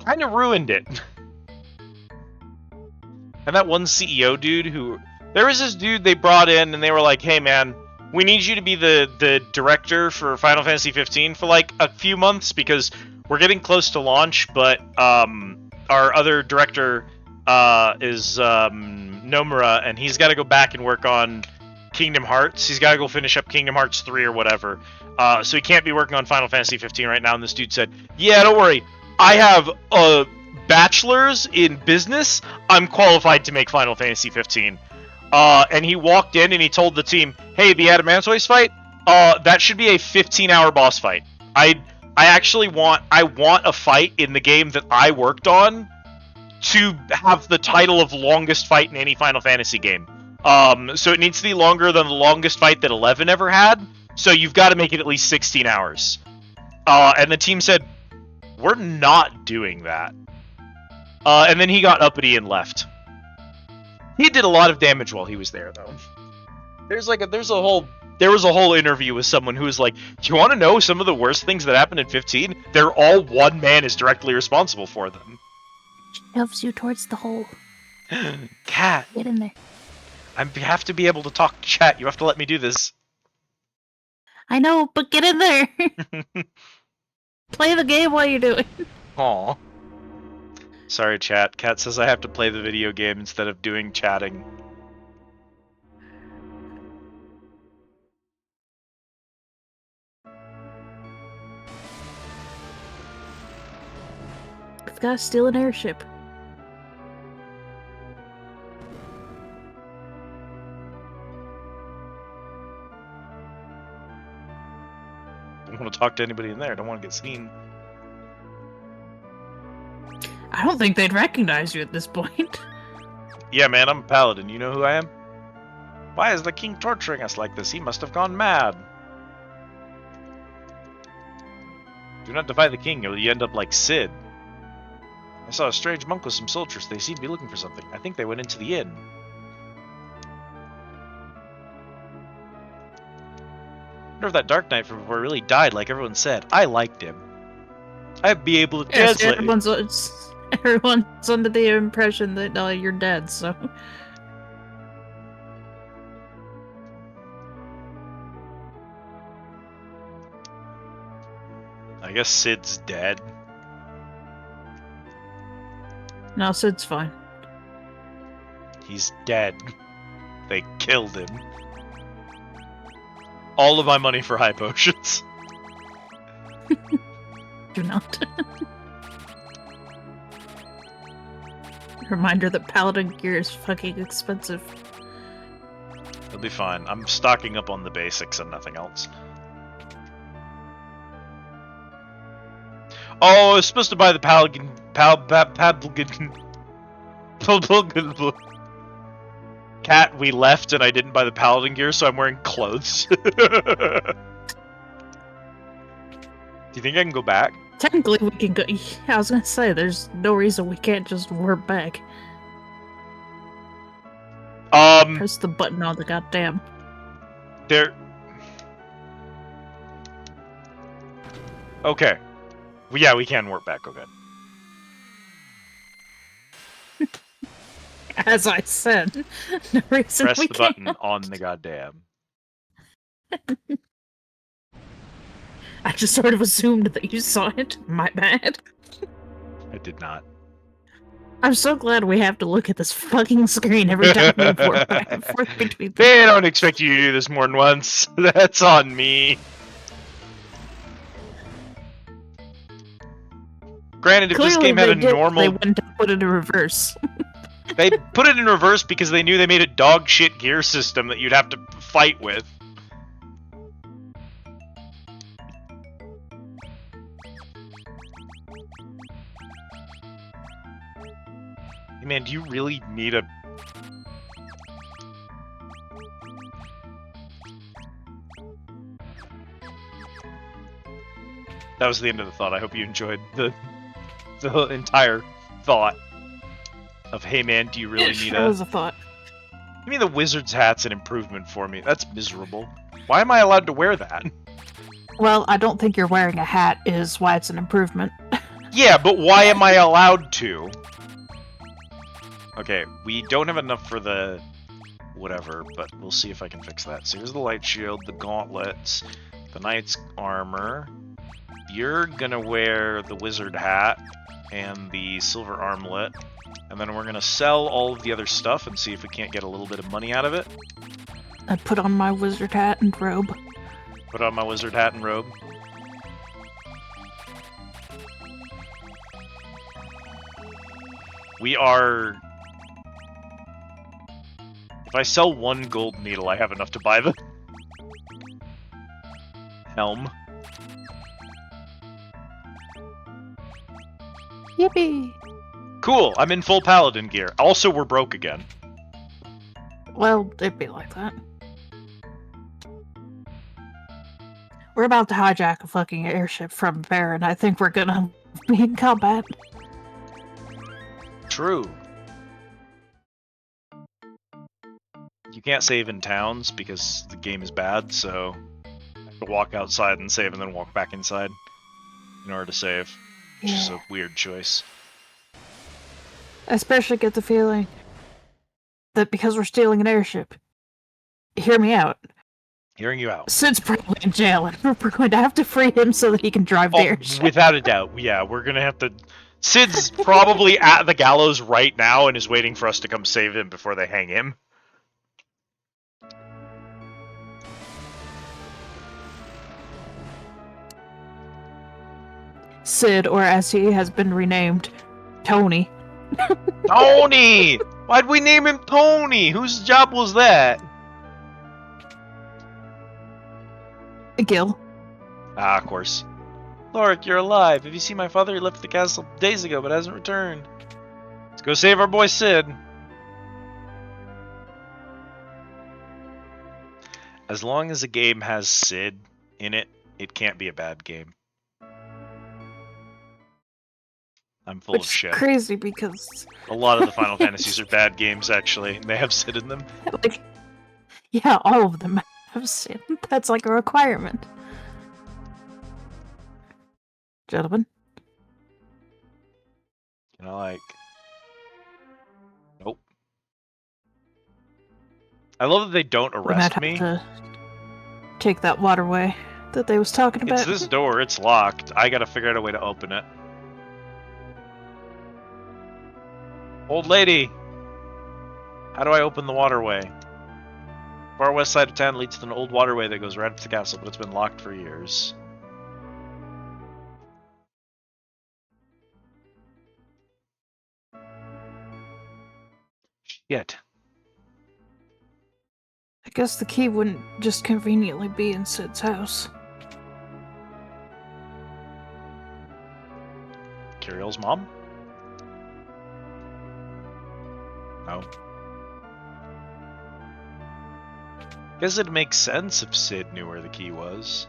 kind of ruined it. And that one CEO dude who... There was this dude they brought in and they were like, hey man, we need you to be the director for Final Fantasy 15 for like a few months because we're getting close to launch, but our other director is Nomura, and he's got to go back and work on Kingdom Hearts. He's got to go finish up Kingdom Hearts 3 or whatever. So he can't be working on Final Fantasy 15 right now. And this dude said, yeah, don't worry. I have a bachelor's in business. I'm qualified to make Final Fantasy 15. And he walked in and he told the team, hey, the Adamantoise fight, that should be a 15-hour boss fight. I want a fight in the game that I worked on to have the title of longest fight in any Final Fantasy game. So it needs to be longer than the longest fight that 11 ever had. So you've got to make it at least 16 hours. And the team said, we're not doing that. And then he got uppity and left. He did a lot of damage while he was there, though. There was a whole interview with someone who was like, do you want to know some of the worst things that happened in 15? They're all one man is directly responsible for them. Shoves you towards the hole. Cat, Get in there. I have to be able to talk to chat. You have to let me do this. I know, but get in there. Play the game while you do it. Aw. Sorry, chat. Cat says I have to play the video game instead of doing chatting. the guy steal an airship. Don't want to talk to anybody in there. Don't want to get seen. I don't think they'd recognize you at this point. Yeah, man, I'm a paladin. You know who I am? Why is the king torturing us like this? He must have gone mad. Do not defy the king, or you end up like Sid. I saw a strange monk with some soldiers. They seem to be looking for something. I think they went into the inn. I wonder if that Dark Knight from before really died like everyone said. I liked him. I'd be able to Yes, translate. everyone's under the impression that you're dead, so... I guess Sid's dead. No, Sid's fine. He's dead. They killed him. All of my money for high potions. Do not. Reminder that paladin gear is fucking expensive. It'll be fine. I'm stocking up on the basics and nothing else. Oh, I was supposed to buy the paladin cat we left, and I didn't buy the paladin gear, so I'm wearing clothes. Do you think I can go back? Technically, we can go. Yeah, I was gonna say, there's no reason we can't just warp back. Press the button on the goddamn. There. Okay. Well, yeah, we can warp back. Okay. As I said, no reason Press we the can't. button on the goddamn. I just sort of assumed that you saw it. My bad. I did not. I'm so glad we have to look at this fucking screen every time we warp back and forth between them. They don't expect you to do this more than once. That's on me. Granted, if this Clearly game had they a did, normal... They went to put it in reverse. They put it in reverse because they knew they made a dog shit gear system that you'd have to fight with. Hey man, do you really need a... That was the end of the thought. I hope you enjoyed the entire thought of, hey man, do you really need Sure was a thought. Give me the wizard's hat's an improvement for me. That's miserable. Why am I allowed to wear that? Well, I don't think you're wearing a hat is why it's an improvement. Yeah, but why am I allowed to? Okay, we don't have enough for the whatever, but we'll see if I can fix that. So here's the light shield, the gauntlets, the knight's armor. You're gonna wear the wizard hat and the silver armlet, and then we're gonna sell all of the other stuff and see if we can't get a little bit of money out of it. I put on my wizard hat and robe. Put on my wizard hat and robe. We are... If I sell one gold needle, I have enough to buy the helm. Yippee! Cool, I'm in full paladin gear. Also, we're broke again. Well, it'd be like that. We're about to hijack a fucking airship from Baron. I think we're gonna be in combat. True. You can't save in towns because the game is bad, so I have to walk outside and save and then walk back inside in order to save, which is a weird choice. I especially get the feeling that because we're stealing an airship, hear me out. Hearing you out. Sid's probably in jail, and we're going to have to free him so that he can drive the airship. Without a doubt, yeah, we're gonna have to... Sid's probably at the gallows right now and is waiting for us to come save him before they hang him. Sid, or as he has been renamed, Tony. Tony! Why'd we name him Tony? Whose job was that? Gil. Ah, of course. Lorik, you're alive. Have you seen my father? He left the castle days ago, but hasn't returned. Let's go save our boy Sid. As long as a game has Sid in it, it can't be a bad game. I'm full Which of is shit. crazy because, A lot of the Final Fantasies are bad games, actually. And they have Sid in them. like, yeah, all of them have Sid. That's like a requirement. Gentlemen. You know, like... Nope. I love that they don't We might arrest have me. to take that waterway that they was talking about. It's this door, it's locked. I gotta figure out a way to open it. Old lady! How do I open the waterway? Far west side of town leads to an old waterway that goes right up to the castle, but it's been locked for years. Shit. I guess the key wouldn't just conveniently be in Sid's house. Kiriel's mom? No. Guess it makes sense if Sid knew where the key was.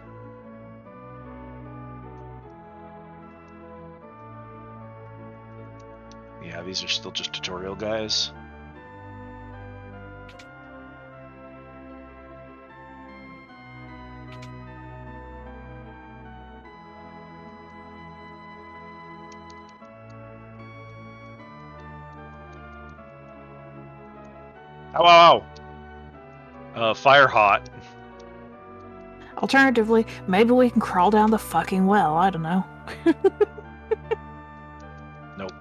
Yeah, these are still just tutorial guys. Ow, ow, ow. Fire hot. Alternatively, maybe we can crawl down the fucking well, I don't know. Nope.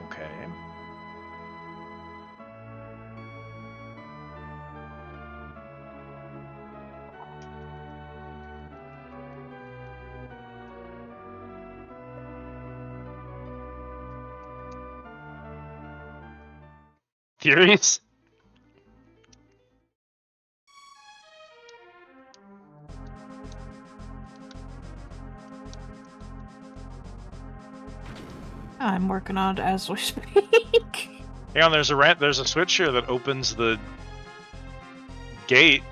Okay. Theories? I'm working on it as we speak. Hang on, there's a switch here that opens the gate.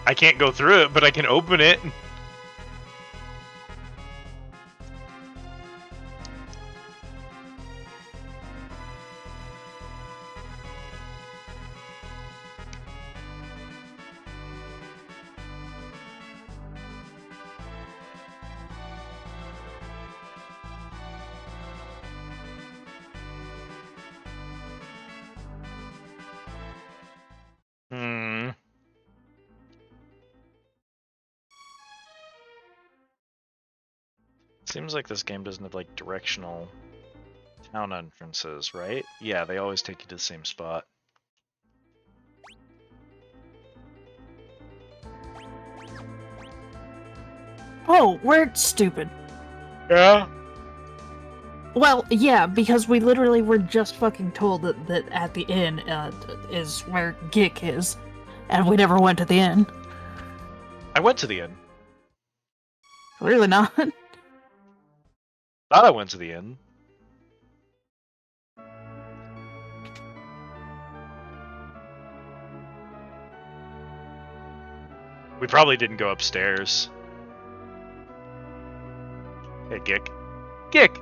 I can't go through it, but I can open it. Hmm. Seems like this game doesn't have like directional town entrances, right? Yeah, they always take you to the same spot. Oh, we're stupid. Yeah. Well, yeah, because we literally were just fucking told that at the inn is where Gick is, and we never went to the inn. I went to the inn. Clearly not. Thought I went to the inn. We probably didn't go upstairs. Hey, Gick. Gick!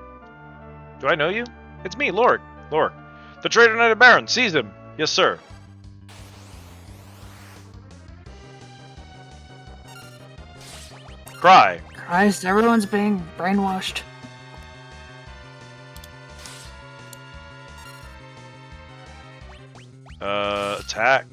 Do I know you? It's me, Lorik. Lorik. The traitor knight of Baron. Seize him. Yes, sir. Cry. Christ, everyone's being brainwashed. Attack.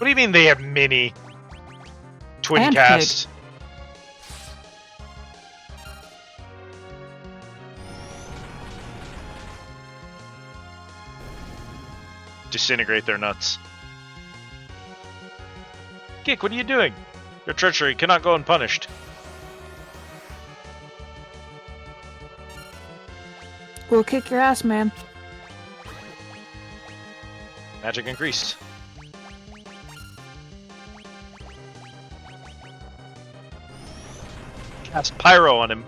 What do you mean they have mini? Twin And cast. Disintegrate their nuts. Geek, what are you doing? Your treachery cannot go unpunished. We'll kick your ass, man. Magic increased. Cast Pyro on him.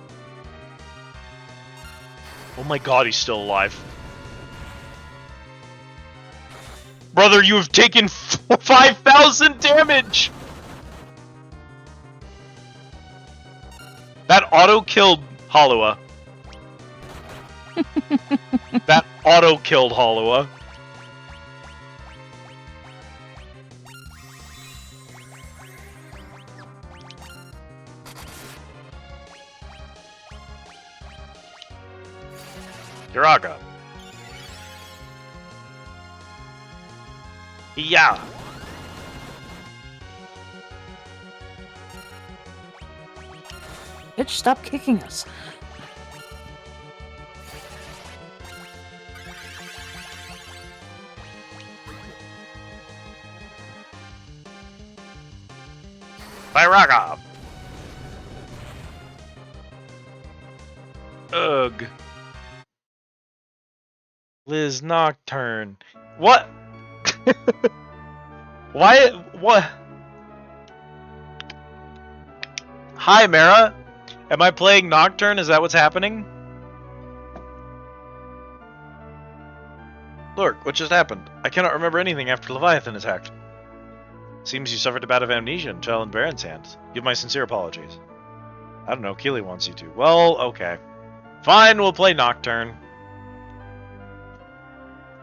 Oh my god, he's still alive. Brother, you have taken 5,000 damage! That auto-killed Hollowa. That auto-killed Hollowa. Uraga. Yeah. Bitch, stop kicking us. Uraga. Ugh. Liz Nocturne. What? Why? What? Hi, Mara. Am I playing Nocturne? Is that what's happening? Lurk, what just happened? I cannot remember anything after Leviathan attacked. Seems you suffered a bout of amnesia and fell in Baron's hands. Give my sincere apologies. I don't know, Keely wants you to. Well, okay. Fine, we'll play Nocturne.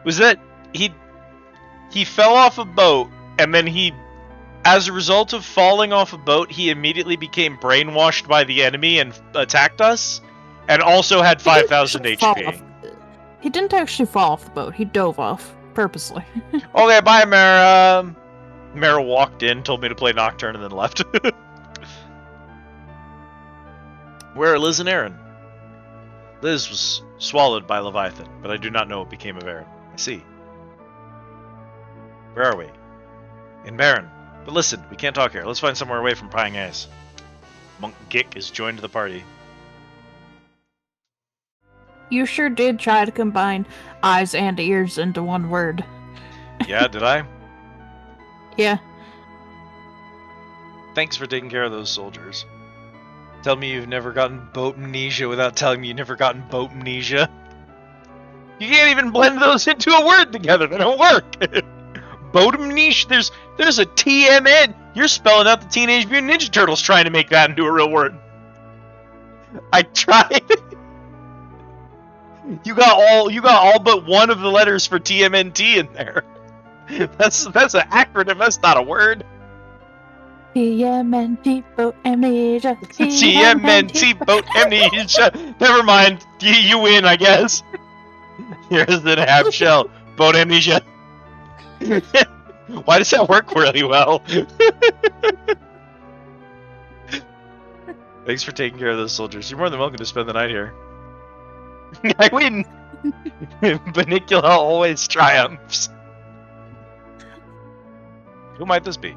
Was that... He fell off a boat, and then he... As a result of falling off a boat, he immediately became brainwashed by the enemy and attacked us? And also had 5,000 HP. He didn't actually fall off the boat. He dove off, purposely. Okay, bye, Mara. Mara walked in, told me to play Nocturne, and then left. Where are Liz and Aaron? Liz was swallowed by Leviathan, but I do not know what became of Aaron. I see. Where are we? In Baron. But listen, we can't talk here. Let's find somewhere away from prying eyes. Monk Gick has joined the party. You sure did try to combine eyes and ears into one word. Yeah, did I? Yeah. Thanks for taking care of those soldiers. Tell me you've never gotten boat amnesia without telling me you've never gotten boat amnesia. You can't even blend those into a word together. They don't work. Boat amnesia? There's a TMN. You're spelling out the Teenage Mutant Ninja Turtles trying to make that into a real word. I tried. You got all but one of the letters for TMNT in there. That's an acronym. That's not a word. TMNT boat amnesia. TMNT boat amnesia. Never mind. You win, I guess. Here's the half shell. Boat amnesia. Why does that work really well? Thanks for taking care of those soldiers. You're more than welcome to spend the night here. I win! Banicula always triumphs. Who might this be?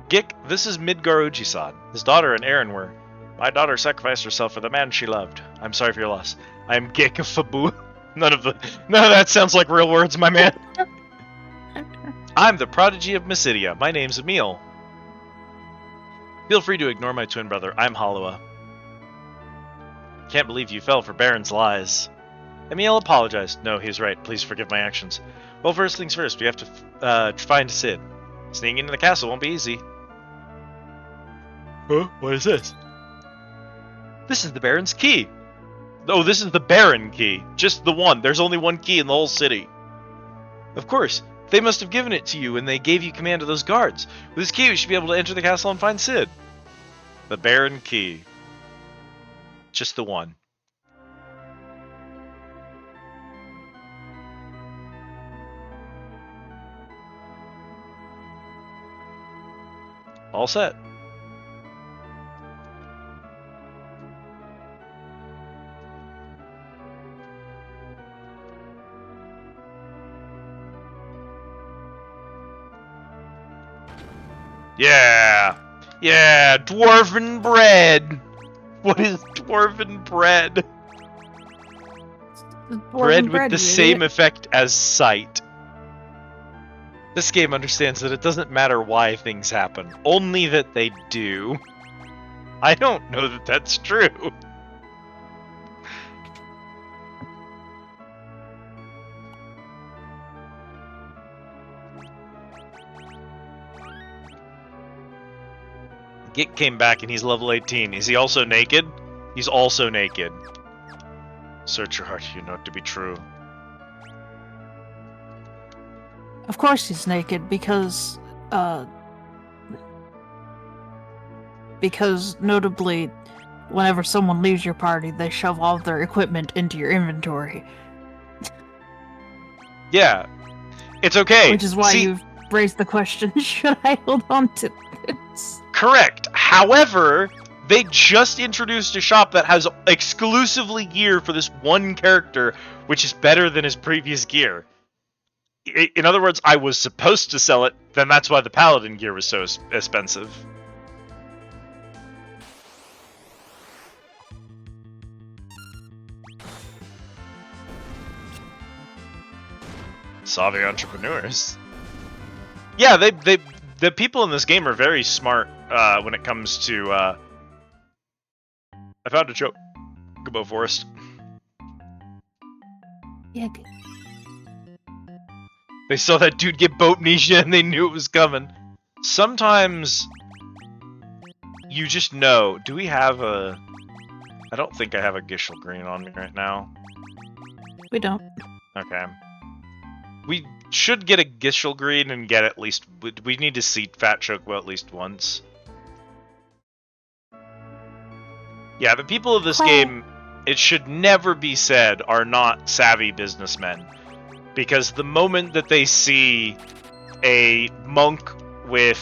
Gick, this is Midgar Uji-san. His daughter and Aaron were. My daughter sacrificed herself for the man she loved. I'm sorry for your loss. I am Gick of Fabu. None of that sounds like real words, my man. I'm the prodigy of Mysidia. My name's Emil. Feel free to ignore my twin brother. I'm Hollowa. Can't believe you fell for Baron's lies. Emil apologized. No, he's right. Please forgive my actions. Well, first things first, we have to find Sid. Sneaking into the castle won't be easy. Huh? What is this? This is the Baron's key. Oh, this is the Baron key. Just the one. There's only one key in the whole city. Of course. They must have given it to you when they gave you command of those guards. With this key, we should be able to enter the castle and find Sid. The Baron key. Just the one. All set. Yeah! Yeah! Dwarven bread! What is dwarven bread? Bread with the same effect as sight. This game understands that it doesn't matter why things happen, only that they do. I don't know that that's true. Git came back and he's level 18. Is he also naked? He's also naked. Search your heart, you know it to be true. Of course he's naked because notably, whenever someone leaves your party, they shove all of their equipment into your inventory. Yeah. It's okay. Which is why See, you've raised the question, should I hold on to this? correct. However, they just introduced a shop that has exclusively gear for this one character, which is better than his previous gear. In other words, I was supposed to sell it, then that's why the Paladin gear was so expensive. Savvy entrepreneurs. Yeah, the people in this game are very smart when it comes to. I found a chocobo forest. Yeah. They saw that dude get boat amnesia and they knew it was coming. Sometimes you just know. Do we have a? I don't think I have a Gishel Green on me right now. We don't. Okay. We should get a Gishel Green and get at least... We need to see Fat Chocobo at least once. Yeah, the people of this game, it should never be said, are not savvy businessmen. Because the moment that they see a monk with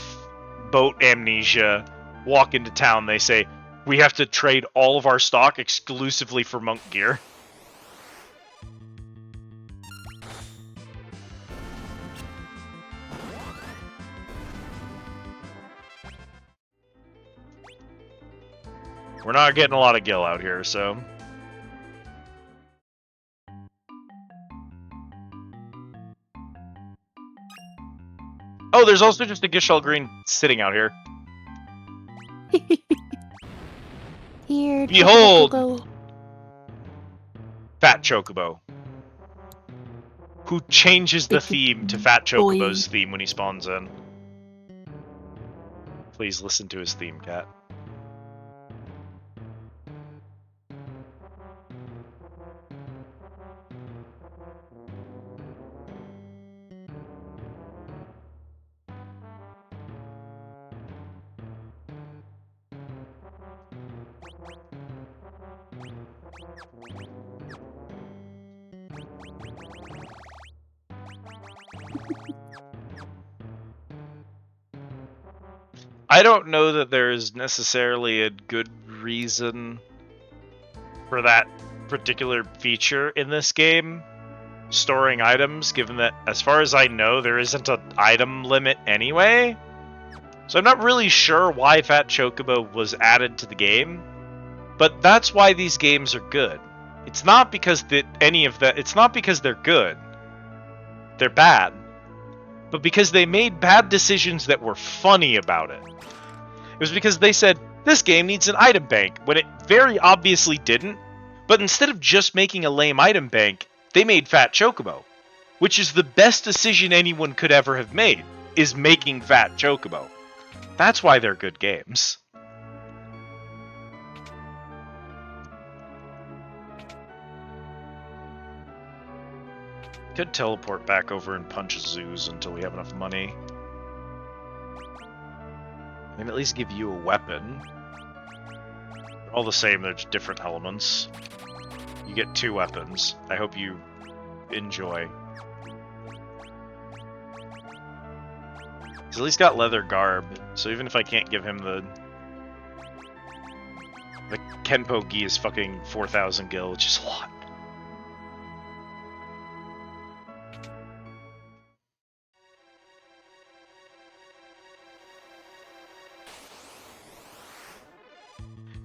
boat amnesia walk into town, they say, we have to trade all of our stock exclusively for monk gear. We're not getting a lot of gil out here, so... Oh, there's also just a Gishel Green sitting out here. Here, Behold! Chocobo. Fat Chocobo. Who changes the theme to Fat Chocobo's theme when he spawns in. Please listen to his theme, cat. I don't know that there's necessarily a good reason for that particular feature in this game, storing items, given that, as far as I know, there isn't an item limit anyway. So I'm not really sure why Fat Chocobo was added to the game, but that's why these games are good. It's not because it's not because they're good. They're bad. But because they made bad decisions that were funny about it. It was because they said, this game needs an item bank, when it very obviously didn't. But instead of just making a lame item bank, they made Fat Chocobo. Which is the best decision anyone could ever have made, is making Fat Chocobo. That's why they're good games. Could teleport back over and punch zoos until we have enough money. And at least give you a weapon. They're all the same, they're just different elements. You get 2 weapons. I hope you enjoy. He's at least got leather garb, so even if I can't give him the Kenpo Gi is fucking 4,000 gil, which is a lot.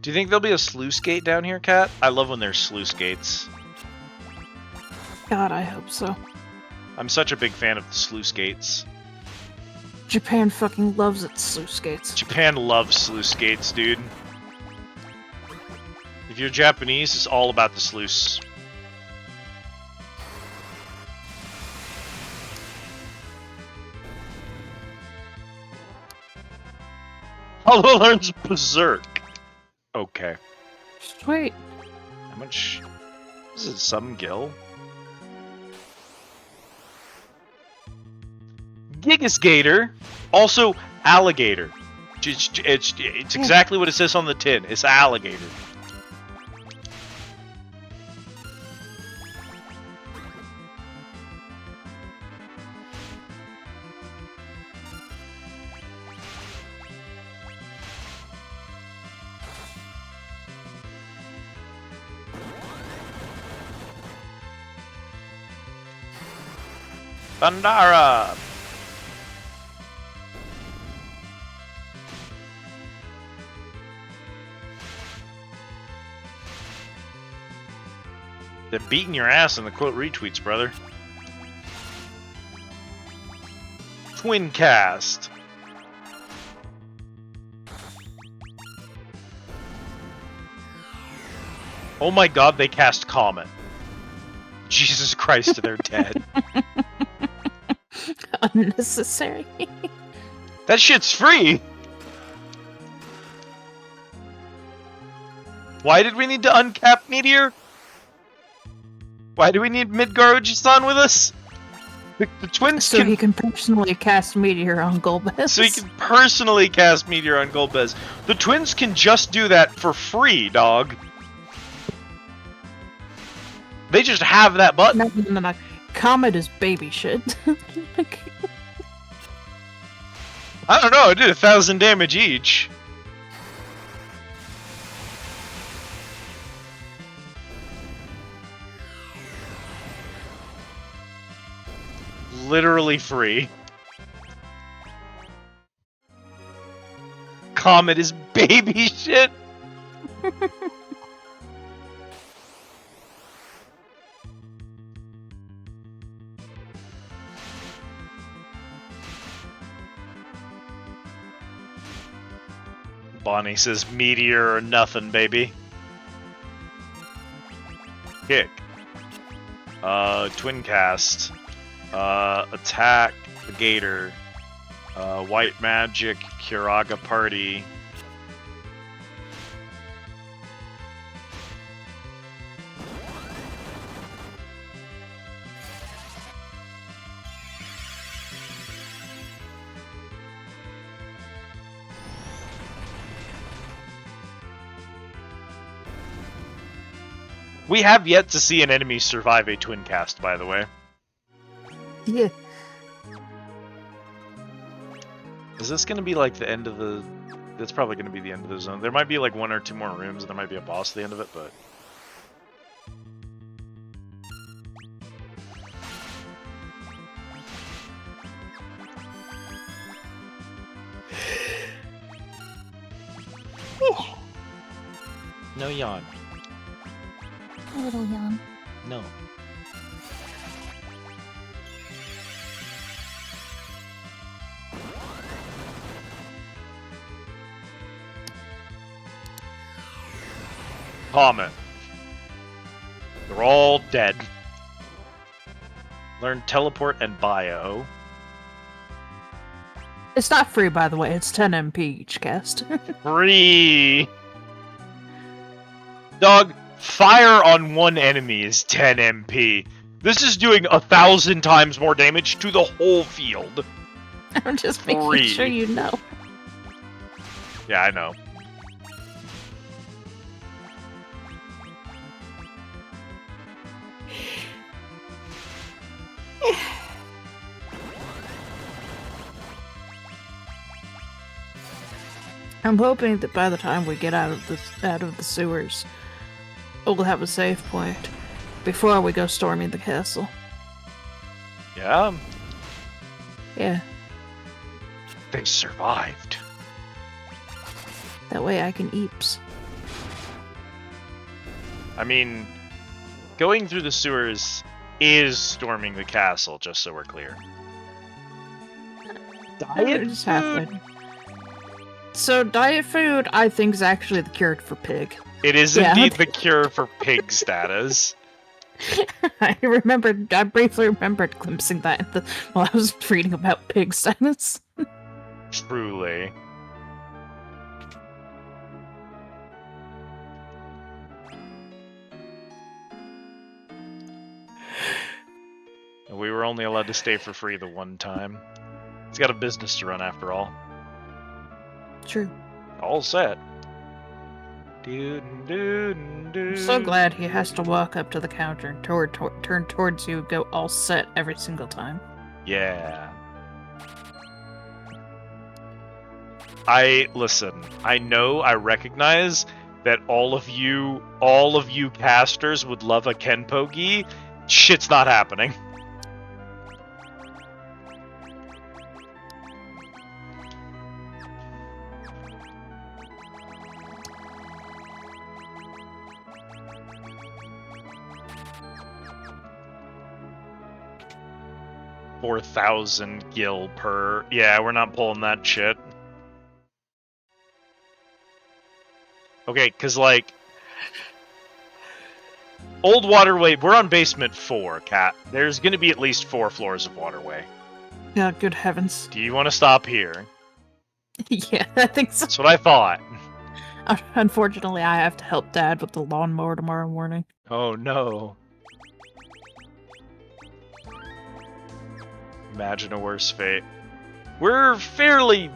Do you think there'll be a sluice gate down here, Kat? I love when there's sluice gates. God, I hope so. I'm such a big fan of the sluice gates. Japan fucking loves its sluice gates. Japan loves sluice gates, dude. If you're Japanese, it's all about the sluice. Hollow learns Berserk. Okay. Sweet. How much? Is it some gil? Gigasgator, also alligator. It's exactly what it says on the tin. It's alligator. Thundara! They're beating your ass in the quote retweets, brother. Twin cast. Oh my god, they cast Comet. Jesus Christ, they're dead. Unnecessary. That shit's free! Why did we need to uncap Meteor? Why do we need Midgar Oji-san with us? The twins So he can personally cast Meteor on Golbez. So he can personally cast Meteor on Golbez. The twins can just do that for free, dog. They just have that button. No. Comet is baby shit. I don't know, it did 1,000 damage each. Literally free. Comet is baby shit. Bonnie says meteor or nothing, baby. Kick. Twin cast. Attack the gator. White magic, Kiraga party. We have yet to see an enemy survive a twin cast, by the way. Yeah. Is this going to be like the end of the... That's probably going to be the end of the zone. There might be like 1 or 2 more rooms, and there might be a boss at the end of it, but... No yawn. A little yawn. No. Comet. They're all dead. Learn teleport and bio. It's not free, by the way. It's 10 MP each cast. Free. Dog, fire on one enemy is 10 MP. This is doing 1,000 times more damage to the whole field. I'm just making Free. sure you know. Yeah, I know. I'm hoping that by the time we get out of the sewers, we'll have a save point before we go storming the castle. Yeah, Yeah, they survived. that way I can eeps. I mean, going through the sewers is storming the castle, just so we're clear. Diet Just food? halfway. So diet food, I think, is actually the cure for pig. It is Yeah. indeed the cure for pig status. I briefly remembered glimpsing that while I was reading about pig status. Truly. We were only allowed to stay for free the one time. He's got a business to run after all. True. All set. I'm so glad he has to walk up to the counter and turn towards you, go all set every single time. Yeah. Listen, I recognize that all of you casters would love a Kenpogi. Shit's not happening. $4,000 gil per. Yeah, we're not pulling that shit. Okay, because, like, old waterway, we're on basement 4, Cat. There's gonna be at least 4 floors of waterway. Yeah, good heavens. Do you want to stop here? Yeah, I think so. That's what I thought. Unfortunately, I have to help Dad with the lawnmower tomorrow morning. Oh no. Imagine a worse fate. We're fairly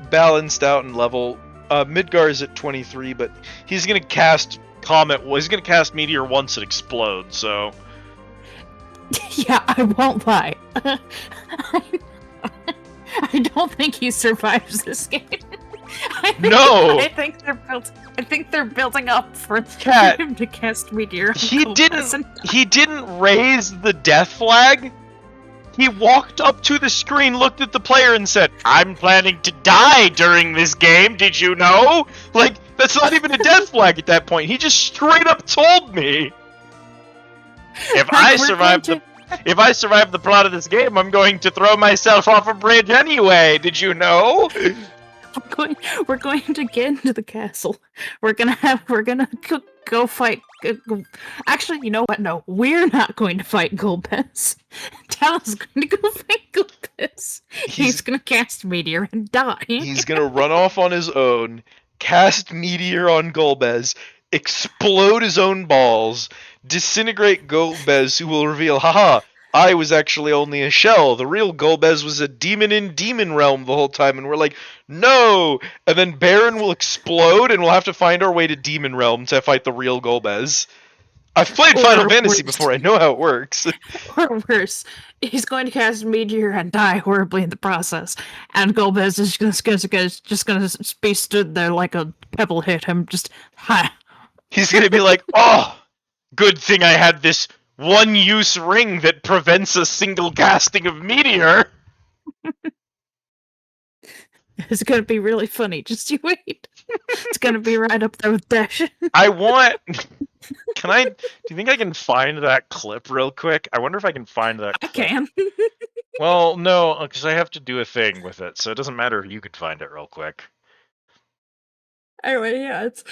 balanced out in level. Midgar's at 23, but he's gonna cast Comet. Well, he's gonna cast Meteor once it explodes, so. Yeah, I won't lie. I don't think he survives this game. No! I think they're building up for Cat, him to cast Meteor. He didn't raise the death flag. He walked up to the screen, looked at the player, and said, "I'm planning to die during this game, did you know?" Like, that's not even a death flag at that point. He just straight up told me. If I survive the plot of this game, I'm going to throw myself off a bridge anyway, did you know? We're going to get into the castle. We're gonna go fight. Actually, you know what? No, we're not going to fight Golbez. Tal's going to go fight Golbez. He's gonna cast Meteor and die. He's gonna run off on his own, cast Meteor on Golbez, explode his own balls, disintegrate Golbez, who will reveal, haha, I was actually only a shell. The real Golbez was a demon in Demon Realm the whole time. And we're like, no! And then Baron will explode and we'll have to find our way to Demon Realm to fight the real Golbez. I've played Final Fantasy before, I know how it works. Or worse, he's going to cast Meteor and die horribly in the process. And Golbez is just gonna be stood there like a pebble hit him, just, ha! He's gonna be like, oh, good thing I had this one-use ring that prevents a single casting of Meteor. It's gonna be really funny, just you wait. It's gonna be right up there with Dash. I want... Do you think I can find that clip real quick? I wonder if I can find that clip. I can. Well, no, because I have to do a thing with it, so it doesn't matter if you could find it real quick. Anyway, yeah, it's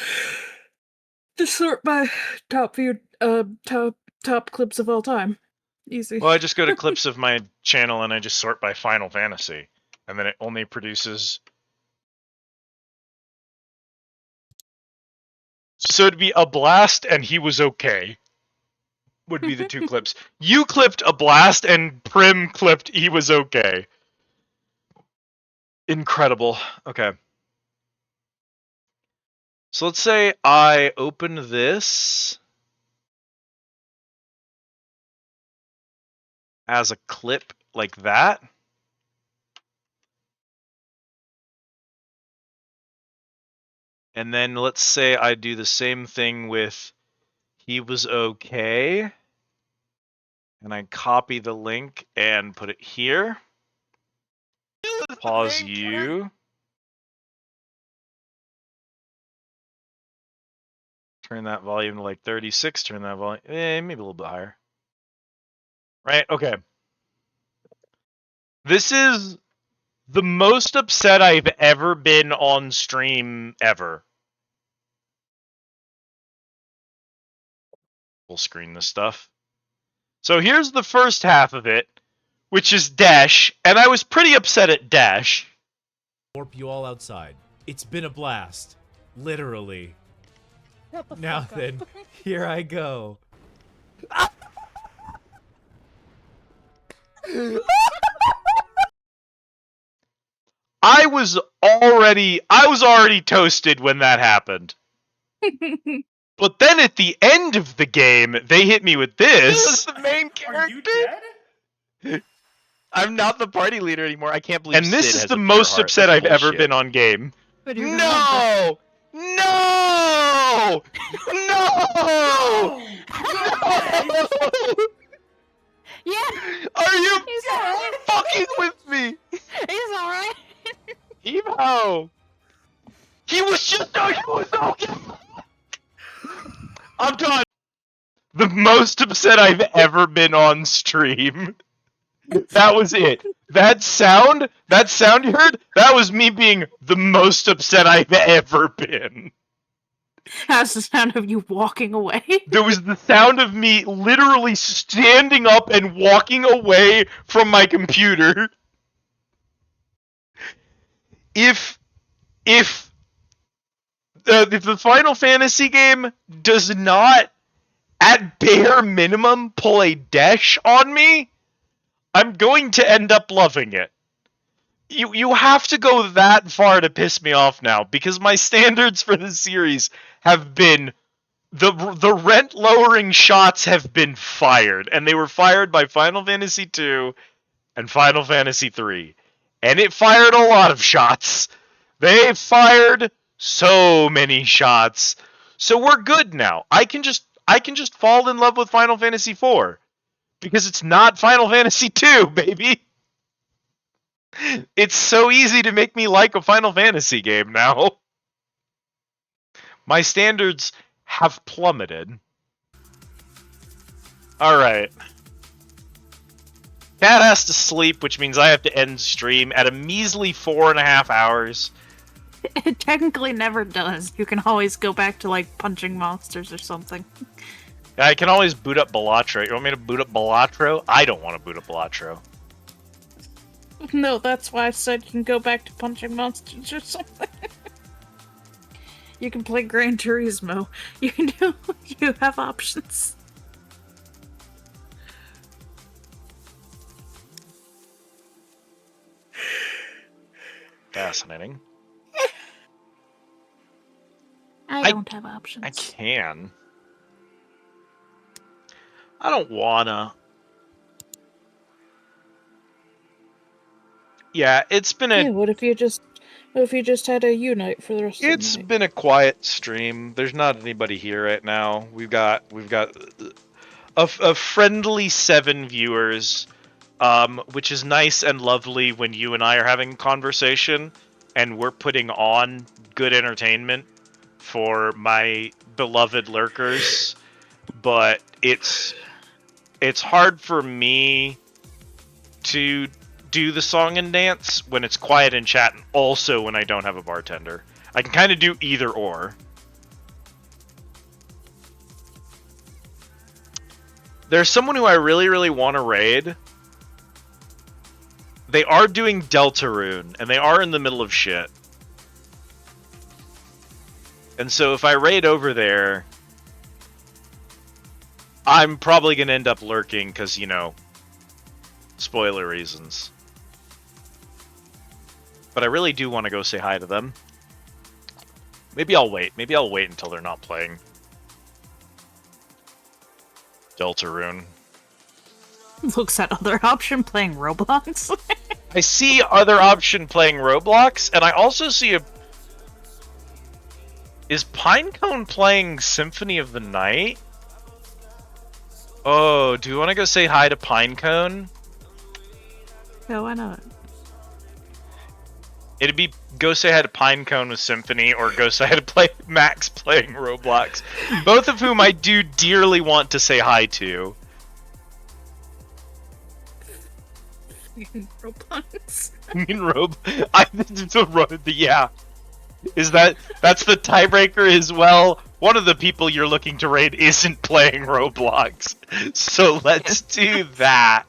just sort by top view, top clips of all time. Easy. Well, I just go to clips of my channel and I just sort by Final Fantasy, and then it only produces... So it'd be a blast and he was okay. Would be the two clips. You clipped a blast and Prim clipped he was okay. Incredible. Okay. So let's say I open this as a clip like that. And then let's say I do the same thing with he was okay. And I copy the link and put it here. Pause you. Turn that volume to like 36. Turn that volume, maybe a little bit higher. Right? Okay. This is the most upset I've ever been on stream ever. Full screen this stuff. So here's the first half of it, which is Dash, and I was pretty upset at Dash. Warp you all outside. It's been a blast. Literally. Now then, here I go. I was already toasted when that happened. But then at the end of the game, they hit me with this. This is the main character. Are you dead? I'm not the party leader anymore. I can't believe. And this Sid is has the a pure most heart. upset That's I've ever bullshit. been on game. No! No! No! Yeah, Are you he's alright. fucking with me? He's alright. Evo! He was just okay. I'm done. The most upset I've ever been on stream. That was it. That sound you heard, that was me being the most upset I've ever been. That's the sound of you walking away. There was the sound of me literally standing up and walking away from my computer. If the Final Fantasy game does not, at bare minimum, pull a dash on me, I'm going to end up loving it. You have to go that far to piss me off now, because my standards for the series have been the rent lowering shots have been fired, and they were fired by Final Fantasy 2 and Final Fantasy 3. And it fired a lot of shots. They fired so many shots. So we're good now. I can just fall in love with Final Fantasy 4 because it's not Final Fantasy 2, baby. It's so easy to make me like a Final Fantasy game now. My standards have plummeted. Alright. Cat has to sleep, which means I have to end stream at a measly 4.5 hours. It technically never does. You can always go back to, like, punching monsters or something. I can always boot up Balatro. You want me to boot up Balatro? I don't want to boot up Balatro. No, that's why I said you can go back to punching monsters or something. You can play Gran Turismo. You have options. Fascinating. I don't have options. I can. I don't wanna. Yeah, it's been a What if you just had a unite for the rest of the it's night? been a quiet stream. There's not anybody here right now. We've got a friendly 7 viewers, which is nice and lovely when you and I are having a conversation and we're putting on good entertainment for my beloved lurkers. But it's hard for me to do the song and dance when it's quiet in chat and also when I don't have a bartender. I can kind of do either or. There's someone who I really, really want to raid. They are doing Deltarune, and they are in the middle of shit. And so if I raid over there, I'm probably going to end up lurking because, you know, spoiler reasons. But I really do want to go say hi to them. Maybe I'll wait. Maybe I'll wait until they're not playing Deltarune. Looks at other option playing Roblox. I see other option playing Roblox, and I also see Is Pinecone playing Symphony of the Night? Oh, do you want to go say hi to Pinecone? Yeah, why not? It'd be go say hi to Pinecone with Symphony, or go say hi to play Max playing Roblox. Both of whom I do dearly want to say hi to. Roblox. Yeah. That's the tiebreaker as well? One of the people you're looking to raid isn't playing Roblox. So let's do that.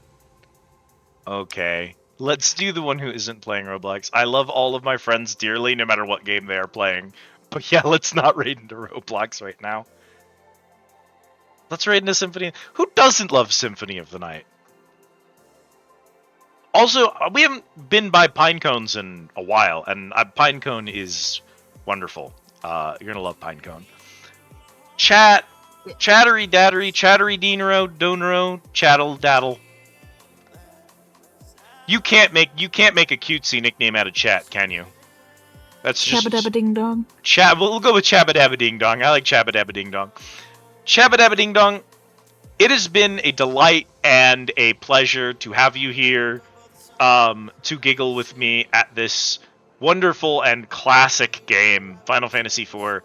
Okay. Let's do the one who isn't playing Roblox. I love all of my friends dearly, no matter what game they are playing. But yeah, let's not raid into Roblox right now. Let's raid into Symphony. Who doesn't love Symphony of the Night? Also, we haven't been by Pinecones in a while, and Pinecone is wonderful. You're gonna love Pinecone. Chat, chattery daddery, chattery deanero, donero, chattel daddle. You can't make a cutesy nickname out of chat, can you? That's just Shabba dabba ding dong. We'll go with Chabba Dabba Ding Dong. I like Chabba Dabba Ding Dong. Chabba Dabba Ding Dong. It has been a delight and a pleasure to have you here, to giggle with me at this wonderful and classic game, Final Fantasy IV,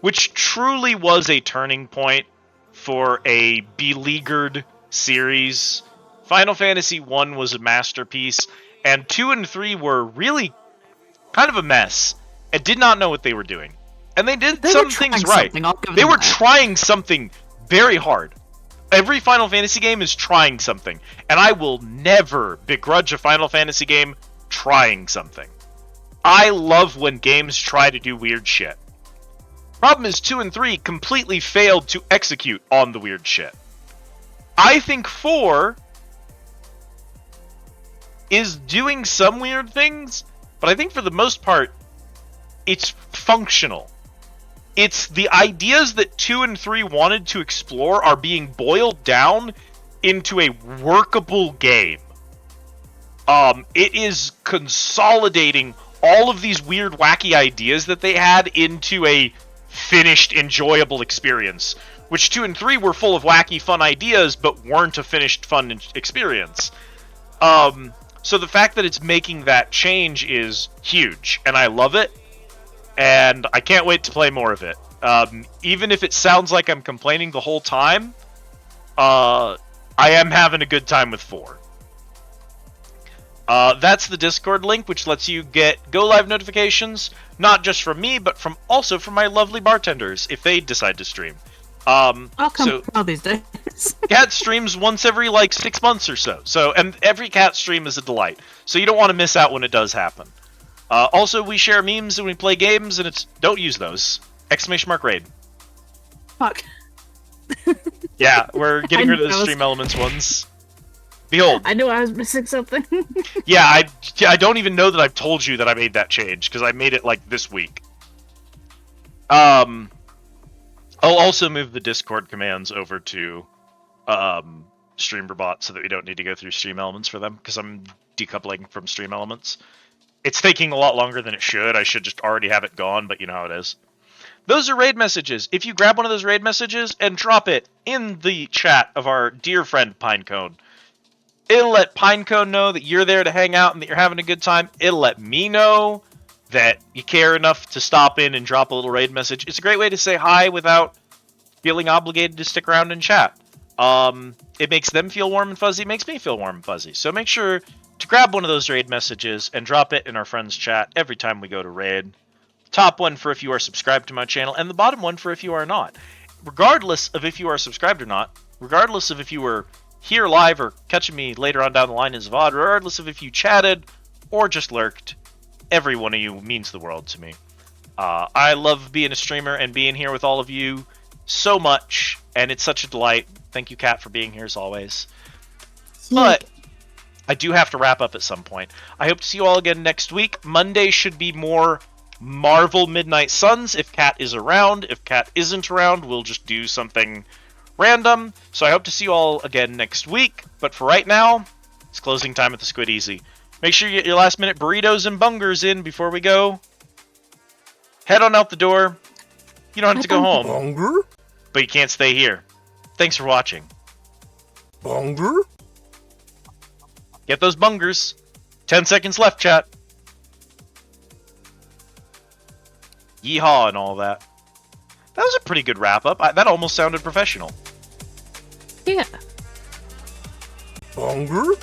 which truly was a turning point for a beleaguered series. Final Fantasy I was a masterpiece, and 2 and 3 were really kind of a mess and did not know what they were doing. And they did some things right. They were trying something very hard. Every Final Fantasy game is trying something, and I will never begrudge a Final Fantasy game trying something. I love when games try to do weird shit. Problem is 2 and 3 completely failed to execute on the weird shit. I think 4 is doing some weird things, but I think for the most part, it's functional. It's the ideas that 2 and 3 wanted to explore are being boiled down into a workable game. It is consolidating all of these weird, wacky ideas that they had into a finished, enjoyable experience. Which 2 and 3 were full of wacky, fun ideas, but weren't a finished, fun experience. So the fact that it's making that change is huge, and I love it, and I can't wait to play more of it. Even if it sounds like I'm complaining the whole time, I am having a good time with 4. That's the Discord link, which lets you get go-live notifications, not just from me, but also from my lovely bartenders, if they decide to stream. I'll come all these days. Cat streams once every, 6 months or so. And every cat stream is a delight. So you don't want to miss out when it does happen. Also, we share memes and we play games, and it's... Don't use those. ! Raid. Fuck. Yeah, we're getting rid of the stream elements ones. Behold. I knew I was missing something. Yeah, I don't even know that I've told you that I made that change, because I made it, this week. I'll also move the Discord commands over to StreamerBot so that we don't need to go through stream elements for them, because I'm decoupling from stream elements. It's taking a lot longer than it should. I should just already have it gone, but you know how it is. Those are raid messages. If you grab one of those raid messages and drop it in the chat of our dear friend Pinecone, it'll let Pinecone know that you're there to hang out and that you're having a good time. It'll let me know that you care enough to stop in and drop a little raid message. It's a great way to say hi without feeling obligated to stick around and chat. It makes them feel warm and fuzzy. It makes me feel warm and fuzzy. So make sure to grab one of those raid messages and drop it in our friends chat every time we go to raid. Top one for if you are subscribed to my channel, and the bottom one for if you are not. Regardless of if you are subscribed or not, regardless of if you were here live or catching me later on down the line as VOD, regardless of if you chatted or just lurked, every one of you means the world to me. I love being a streamer and being here with all of you so much, and it's such a delight. Thank you, Kat, for being here as always. But I do have to wrap up at some point. I hope to see you all again next week. Monday should be more Marvel Midnight Suns if Kat is around. If Kat isn't around, we'll just do something random. So I hope to see you all again next week. But for right now, it's closing time at the Squid Easy. Make sure you get your last minute burritos and bungers in before we go. Head on out the door. You don't have to go home, Bonger? but you can't stay here. Thanks for watching. Bonger? Get those bungers. 10 seconds left, chat. Yeehaw and all that. That was a pretty good wrap-up. That almost sounded professional. Yeah. Bonger?